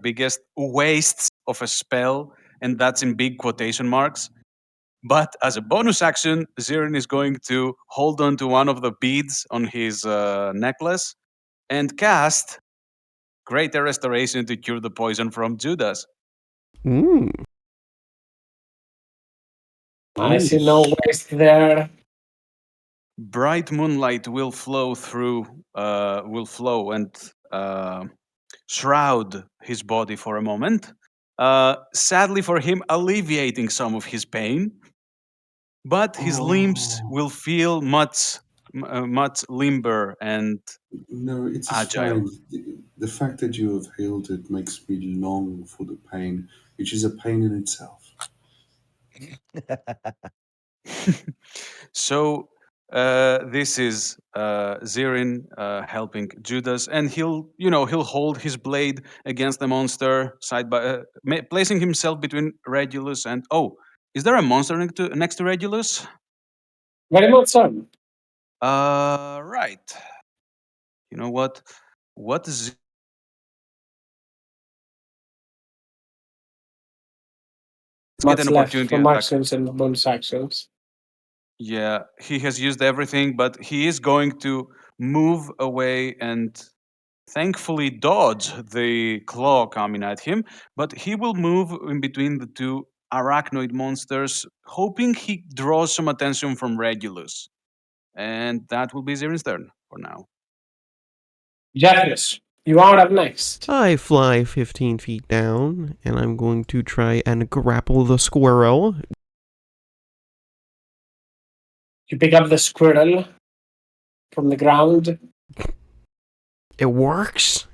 biggest wastes of a spell, and that's in big quotation marks. But as a bonus action, Zirin is going to hold on to one of the beads on his necklace and cast Greater Restoration to cure the poison from Judas. Mm. I see no waste there. Bright moonlight will flow and shroud his body for a moment. Sadly for him, alleviating some of his pain, but his limbs will feel much limber and No, it is agile. fine. The fact that you have healed it makes me long for the pain, which is a pain in itself. So this is Zirin helping Judas, and he'll hold his blade against the monster side by placing himself between Regulus and is there a monster next to Regulus? Very much so. Right. You know what? What is Let's get Much an left opportunity from attack. actions and bonus actions. Yeah, he has used everything, but he is going to move away and thankfully dodge the claw coming at him. But he will move in between the two arachnoid monsters, hoping he draws some attention from Regulus. And that will be Zirin's turn for now. Jeffress, you are up next. I fly 15 feet down, and I'm going to try and grapple the squirrel. You pick up the squirrel from the ground. It works?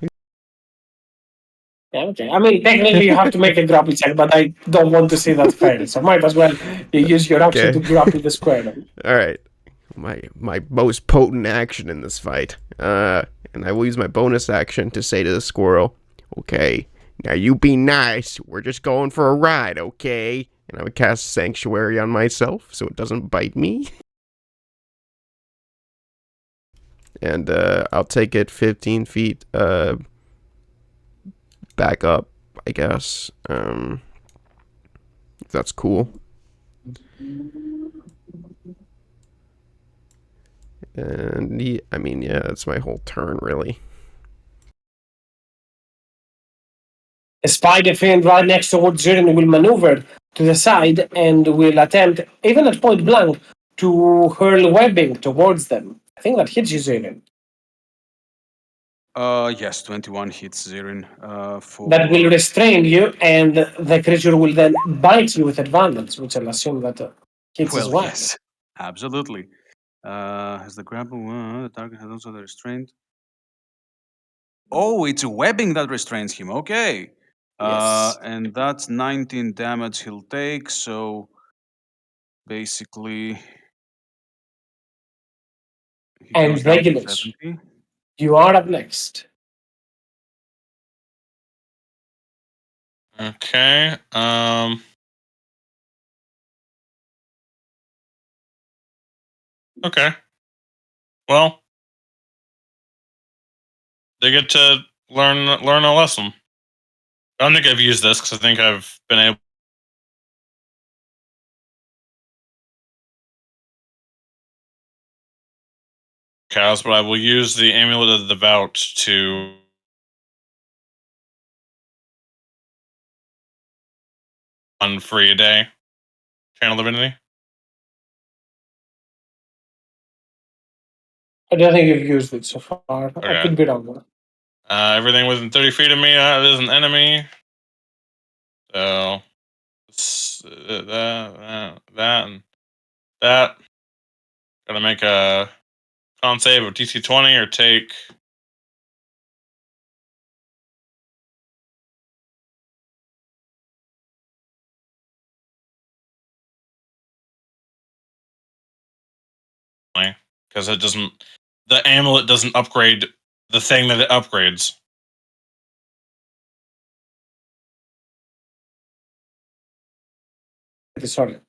Yeah, okay. I mean, technically you have to make a grapple check, but I don't want to see that fail. So might as well you use your action Okay. to grapple the squirrel. Alright. My most potent action in this fight. And I will use my bonus action to say to the squirrel, okay, now you be nice. We're just going for a ride, okay? And I would cast Sanctuary on myself so it doesn't bite me. And I'll take it 15 feet back up, I guess. If that's cool. And yeah, that's my whole turn, really. A spider fiend right next to Zirin will maneuver to the side and will attempt, even at point blank, to hurl webbing towards them. I think that hits you, Zirin. Yes, 21 hits Zirin. That will For restrain you, and the creature will then bite you with advantage, which I'll assume that hits as well, well. yes, absolutely. Has the grapple? The target has also the restraint. Oh, it's webbing that restrains him. Okay. Yes. And that's 19 damage he'll take. So basically, he And goes down to Regulus, 70. you are up next. Okay. Okay. Well, they get to learn a lesson. I don't think I've used this because I think I've been able cows, but I will use the Amulet of the Devout to one free a day. Channel Divinity. I don't think you've used it so far. I Okay. could be wrong. Everything within 30 feet of me is an enemy. So that and that. Gotta make a con save of DC 20 or take. Because it doesn't. The amulet doesn't upgrade the thing that it upgrades. Sorry.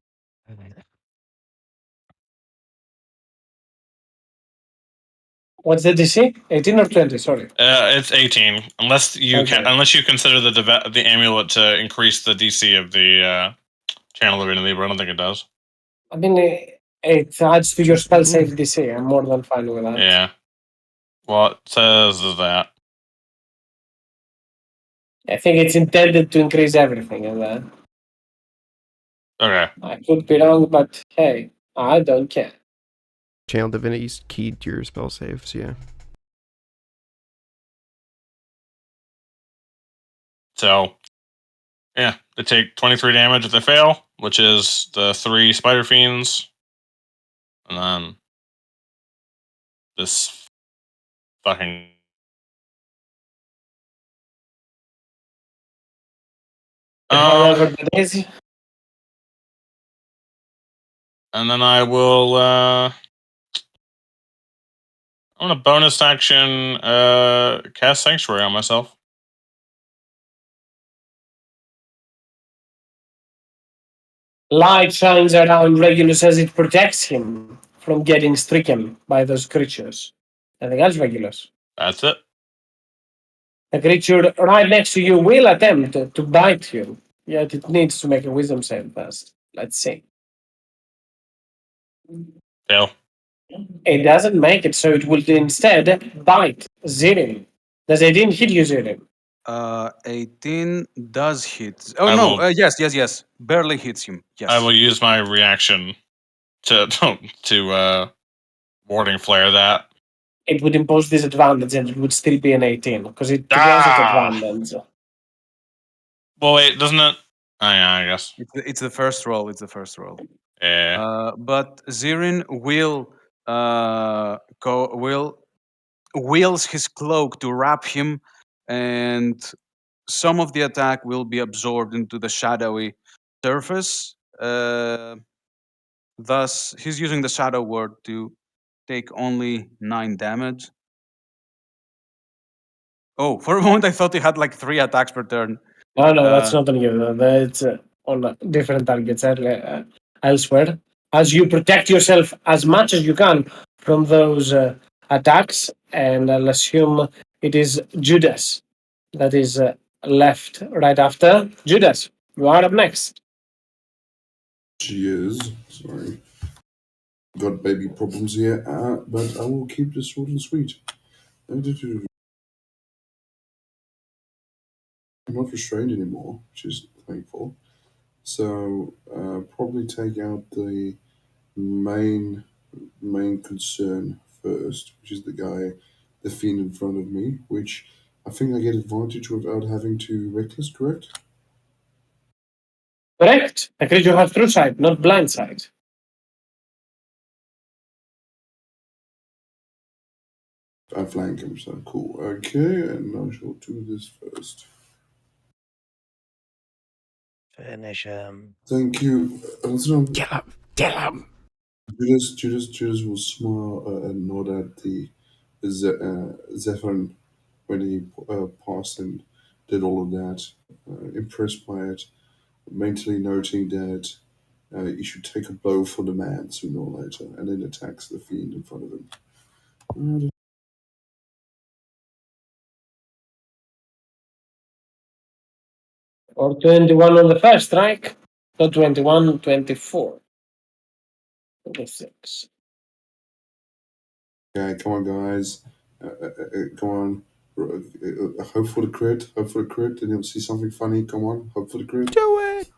What's the DC? 18 or 20? Sorry. It's 18, unless you Okay. unless you consider the amulet to increase the DC of the Channel Divinity, but I don't think it does. I mean, it adds to your spell save DC. I'm more than fine with that. Yeah. Well, it says that. I think it's intended to increase everything, and Okay. I could be wrong, but hey, I don't care. Channel Divinity's keyed to your spell saves, yeah. So, yeah, they take 23 damage if they fail, which is the 3 spider fiends. And then this fucking. However, that is. And then I will. I'm gonna bonus action cast Sanctuary on myself. Light shines around Regulus as it protects him from getting stricken by those creatures. Anything else, Regulus? That's it. The creature right next to you will attempt to bite you, yet it needs to make a wisdom save first. Let's see. Fail. It doesn't make it, so it will instead bite Zirin. Does 18 hit you, Zirin? 18 does hit. Oh, I no. will- Yes. Barely hits him. Yes. I will use my reaction to warding flare that. It would impose disadvantage and it would still be an 18 because it was at advantage. Oh, Well, wait, doesn't it? Oh, yeah, I guess. It's the first roll. It's the first roll. Yeah. But Zirin will wheels his cloak to wrap him, and some of the attack will be absorbed into the shadowy surface. Thus, he's using the shadow word to take only 9 damage. Oh, for a moment I thought he had like 3 attacks per turn. No, that's not on you. That's on different targets elsewhere, as you protect yourself as much as you can from those attacks. And I'll assume it is Judas that is left right after. Judas, you are up next. She is. Sorry. Got baby problems here, but I will keep this short and sweet. I'm not restrained anymore, which is thankful. So probably take out the main concern first, which is the fiend in front of me, which I think I get advantage without having to reckless, correct? Correct. The creature has true sight, not blind sight. I flank him, so cool. Okay, and I shall do this first. Finish him. Thank you. Also, Kill him. Kill him. Judas will smile and nod at the Zephyr when he passed and did all of that. Impressed by it, mentally noting that he should take a blow for the man sooner or later, and then attacks the fiend in front of him. Or 21 on the first strike. Not 21, 24. 26. Okay, come on, guys. Come on. Hope for the crit. Hope for the crit, and you'll see something funny. Come on. Hope for the crit. Do it.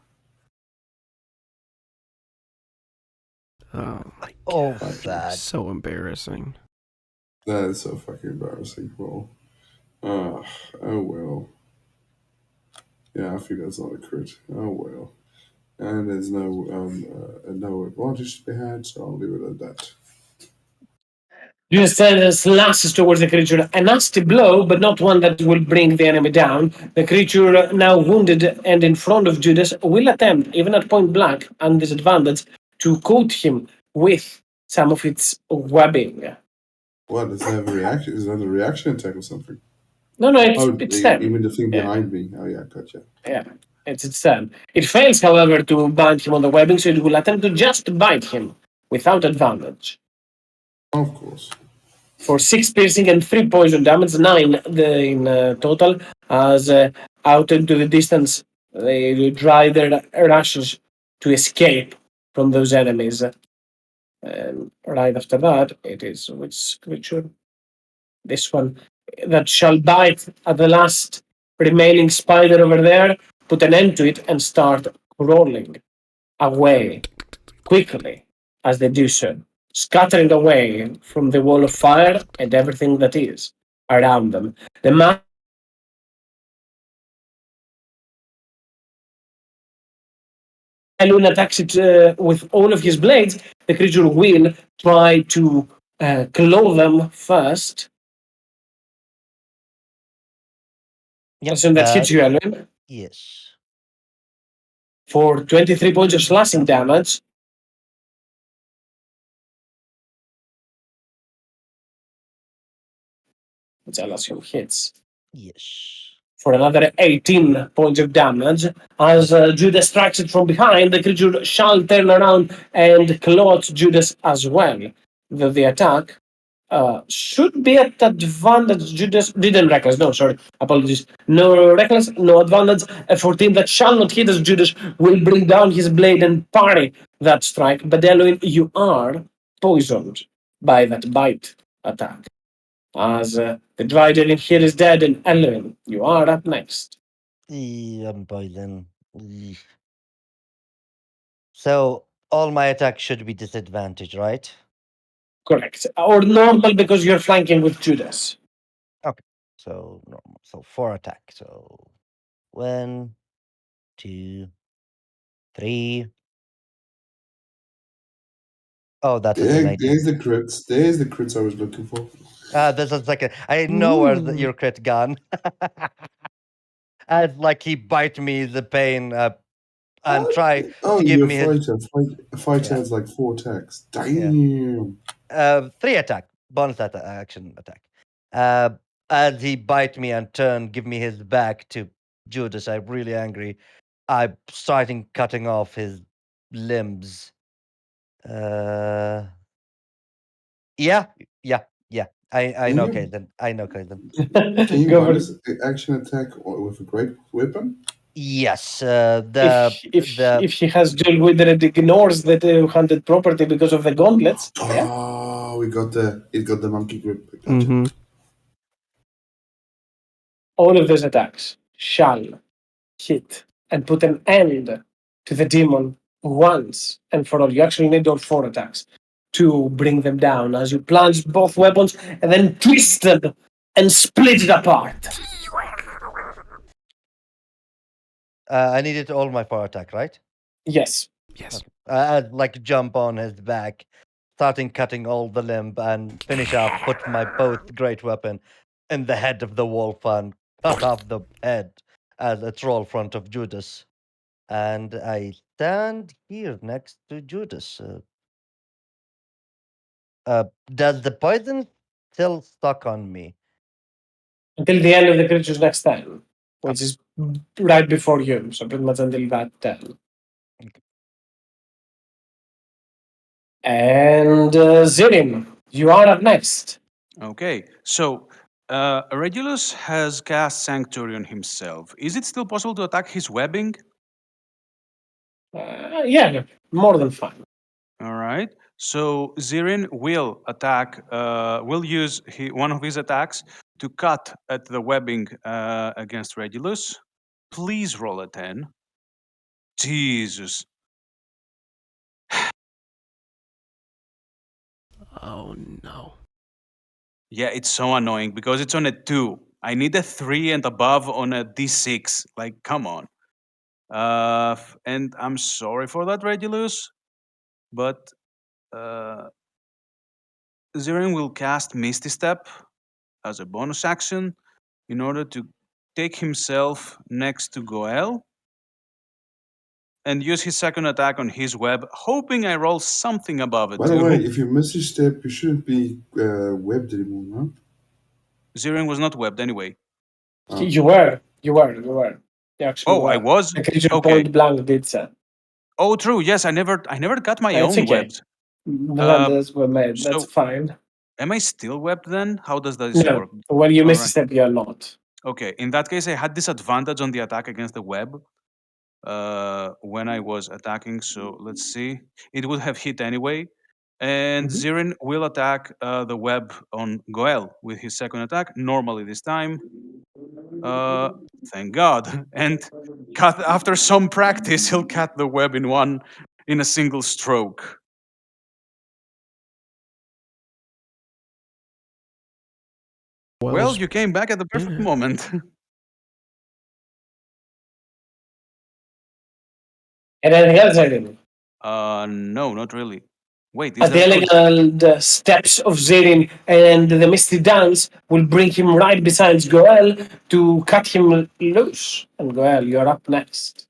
Oh my Oh, god. sad. So embarrassing. That is so fucking embarrassing. Well, oh well. Yeah, I think that's not a crit. Oh well. And there's no advantage to be had, so I'll leave it at that. Judas slashes towards the creature, a nasty blow, but not one that will bring the enemy down. The creature, now wounded and in front of Judas, will attempt, even at point blank and disadvantage, to coat him with some of its webbing. What? Does it have a reaction? Is that a reaction attack or something? No, Oh, it's them. even the thing Yeah. behind me. Oh yeah, gotcha. Yeah, it's its turn. It fails, however, to bind him on the webbing, so it will attempt to just bite him without advantage. Of course. For 6 piercing and 3 poison damage, 9 in total, as out into the distance they try their rushes to escape from those enemies. And right after that, it is which creature? This one that shall bite at the last remaining spider over there, put an end to it, and start crawling away quickly as they do so, scattering away from the wall of fire and everything that is around them. The man attacks it with all of his blades. The creature will try to claw them first. Yep. Assume that hits you, Elwin, Yes. for 23 points of slashing damage. Which I'll assume hits. Yes. For another 18 points of damage. As Judas strikes it from behind, the creature shall turn around and claw at Judas as well. The attack should be at advantage. Judas didn't reckless. No, sorry. Apologies. No reckless, no advantage. A 14 that shall not hit as Judas will bring down his blade and parry that strike. But Elohim, you are poisoned by that bite attack. As the driver in here is dead, and Elohim, you are up next. I'm poisoned. So all my attacks should be disadvantaged, right? Correct. Or normal because you're flanking with Judas. Okay. So normal. So 4 attack. So 1, 2, 3. Oh, that is a 19. There's the crits. There's the crits I was looking for. This is like I know where your crit gone. As like he bite me the pain and try Oh, to give you're me a his fighter. A fighter Yeah. has like 4 attacks. Damn. 3 attack bonus action attack. As he bite me and turn, give me his back to Judas. I'm really angry. I'm starting cutting off his limbs. Yeah. I Can know you Caitlin. I know Caitlin. can you Go run for it. this action attack with a great weapon? Yes. If she has dual wielder and ignores the two-handed property because of the gauntlets, yeah. Oh, it got the monkey grip. Gotcha. Mm-hmm. All of those attacks shall hit and put an end to the demon once and for all. You actually need all 4 attacks to bring them down as you plunge both weapons and then twist them and split it apart. I needed all my 4 attack, right? Yes. Yes. I'd like jump on his back, starting cutting all the limb and finish off. Put my both great weapon in the head of the wolf and cut off the head as a troll front of Judas. And I stand here next to Judas. Does the poison still stuck on me? Until the end of the creature's next turn, which is right before you, so pretty much until that turn. And Zirin, you are up next. Okay, so Regulus has cast Sanctuary on himself. Is it still possible to attack his webbing? Yeah, more than fine. All right. So Zirin will attack. Will use one of his attacks to cut at the webbing against Regulus. Please roll a 10. Jesus. Oh no. Yeah, it's so annoying because it's on a 2. I need a 3 and above on a d6. Like, come on. And I'm sorry for that, Regulus, but Zirin will cast Misty Step as a bonus action in order to take himself next to Goel and use his second attack on his web, hoping I roll something above a By the way, 2. if you miss a step, you shouldn't be webbed anymore, no? Zirin was not webbed anyway. Oh. You were. You actually Oh, I were. was? The creature Okay. point blank did so. Oh, true. Yes, I never got my It's own okay. webs. Blunders were made. That's So, fine. am I still webbed then? How does this No, work? when you miss a Alright. step, you're not. Okay, in that case, I had disadvantage on the attack against the web when I was attacking. So let's see. It would have hit anyway. And Mhm. Zirin will attack the web on Goel with his second attack, normally this time. Thank God. And after some practice, he'll cut the web in a single stroke. Well, you came back at the perfect moment. And anything else, Zirin? No, not really. Wait, is As the there a code? elegant steps of Zirin and the misty dance will bring him right beside Goel to cut him loose. And Goel, you're up next.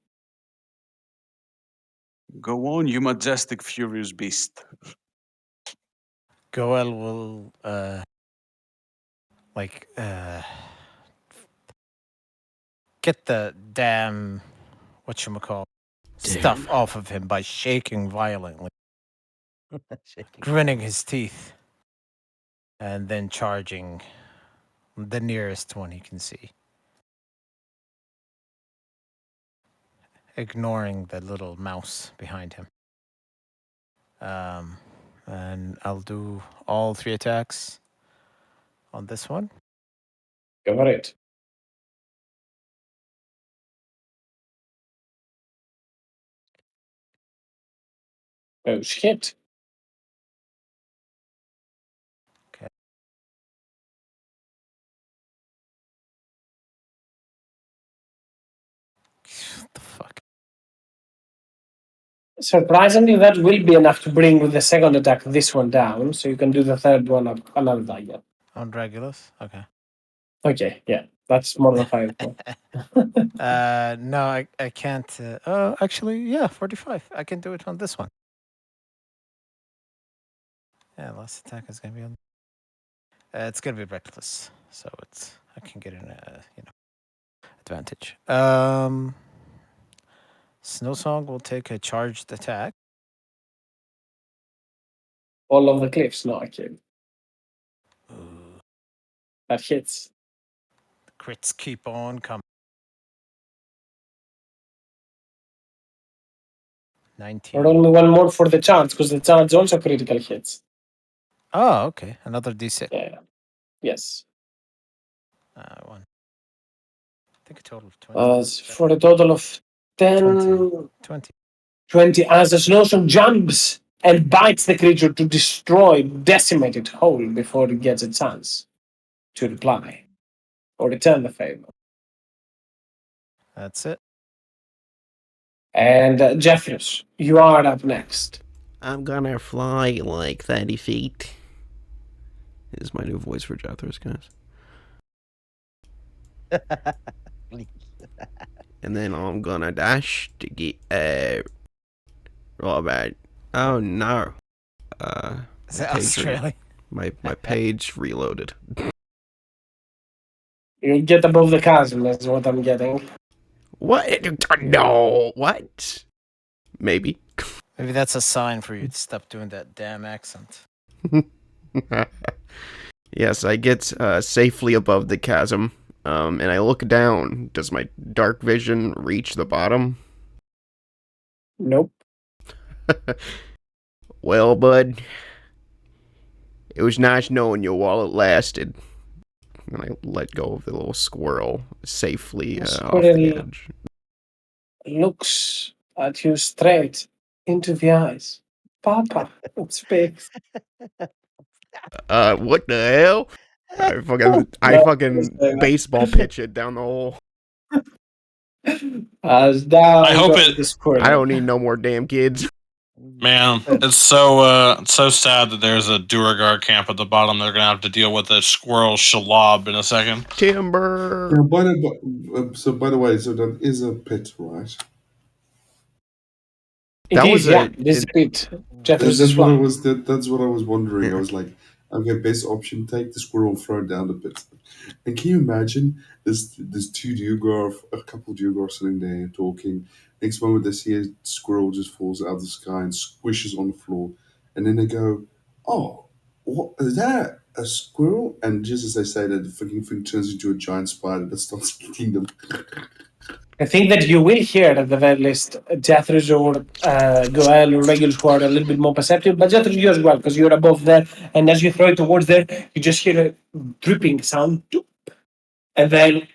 Go on, you majestic, furious beast. Goel will get the damn whatchamacall stuff off of him by shaking violently, Shaking. grinning his teeth, and then charging the nearest one he can see, ignoring the little mouse behind him. And I'll do all 3 attacks on this one. Go for it. Oh, shit. Okay. What the fuck? Surprisingly, that will be enough to bring with the second attack this one down, so you can do the third one up another target. On Regulus? Okay. Okay, yeah, that's more than 5 points. No, I can't. Oh, actually, yeah, 45. I can do it on this one. Yeah, last attack is gonna be on. It's gonna be reckless, so I can get an advantage. Snowsong will take a charged attack. All of the cliffs, no, I kid. Ooh, That hits. the crits keep on coming. 19. Or only one more for the charge, because the charge also critical hits. Oh, okay. Another D6. Yeah. Yes. One. I think a total of 20. For a total of 10, 20. 20, as the snowstorm jumps and bites the creature to destroy, decimate it whole before it gets a chance to reply or return the favor. That's it. And Jeffries, you are up next. I'm gonna fly like 30 feet. Is my new voice for Jethros, guys. And then I'm gonna dash to get bad. Oh no. Is that page Australia? my page reloaded. You get above the chasm, is what I'm getting. What? No. What? Maybe. Maybe that's a sign for you to stop doing that damn accent. Yes, I get safely above the chasm, and I look down. Does my dark vision reach the bottom? Nope. Well, bud, it was nice knowing you while it lasted. And I let go of the little squirrel safely off the edge. Looks at you straight into the eyes. Papa, it speaks. What the hell? I fucking baseball pitch it down the hole. As down I hope goes it- the squirrel. I don't need no more damn kids. Man, it's so sad that there's a Duragar camp at the bottom. They're gonna have to deal with a squirrel shalob in a second. Timber. By the way, so that is a pit, right? It That is, was yeah. a- This is it. Jeffries That's is what I one. was. That's what I was wondering. Yeah. I was like, okay, best option: take the squirrel, throw it down the pit. And can you imagine there's two Dugar, a couple of Dugar sitting there talking. Next moment they see a squirrel just falls out of the sky and squishes on the floor, and then they go, "Oh, what is that? A squirrel?" And just as they say that, the fucking thing turns into a giant spider that starts eating them. I think that you will hear at the very least Jethris or Goel or Regulus who are a little bit more perceptive, but Jethris you as well, because you're above there, and as you throw it towards there, you just hear a dripping sound, and then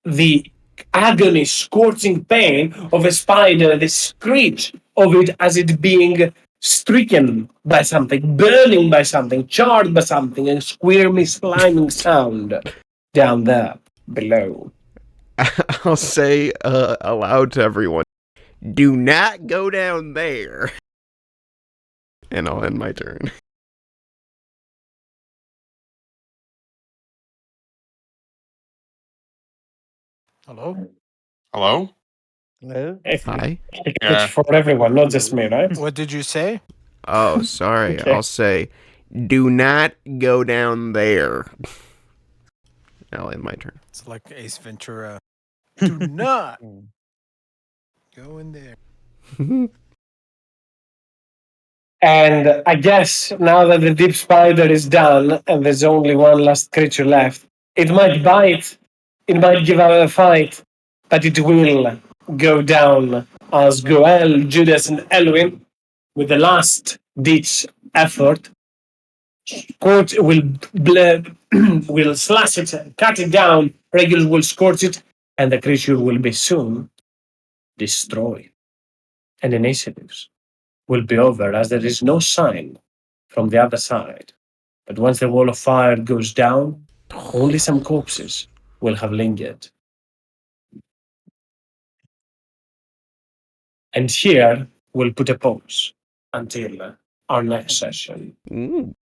the agony, scorching pain of a spider, the screech of it as it being stricken by something, burning by something, charred by something, a squirmy, sliming sound down there below. I'll say aloud to everyone, do not go down there. And I'll end my turn. Hello? Hello? No? Hi. Yeah. It's for everyone, not just me, right? What did you say? Oh, sorry. Okay. I'll say, do not go down there. I'll end my turn. It's like Ace Ventura. Do not go in there. And I guess now that the deep spider is done and there's only one last creature left, it might bite, it might give out a fight, but it will go down as Goel, Judas, and Elwin, with the last ditch effort, Scorch will slash it, cut it down, Regulus will scorch it, and the creature will be soon destroyed. And initiatives will be over as there is no sign from the other side. But once the wall of fire goes down, only some corpses will have lingered. And here we'll put a pause until our next session. Ooh.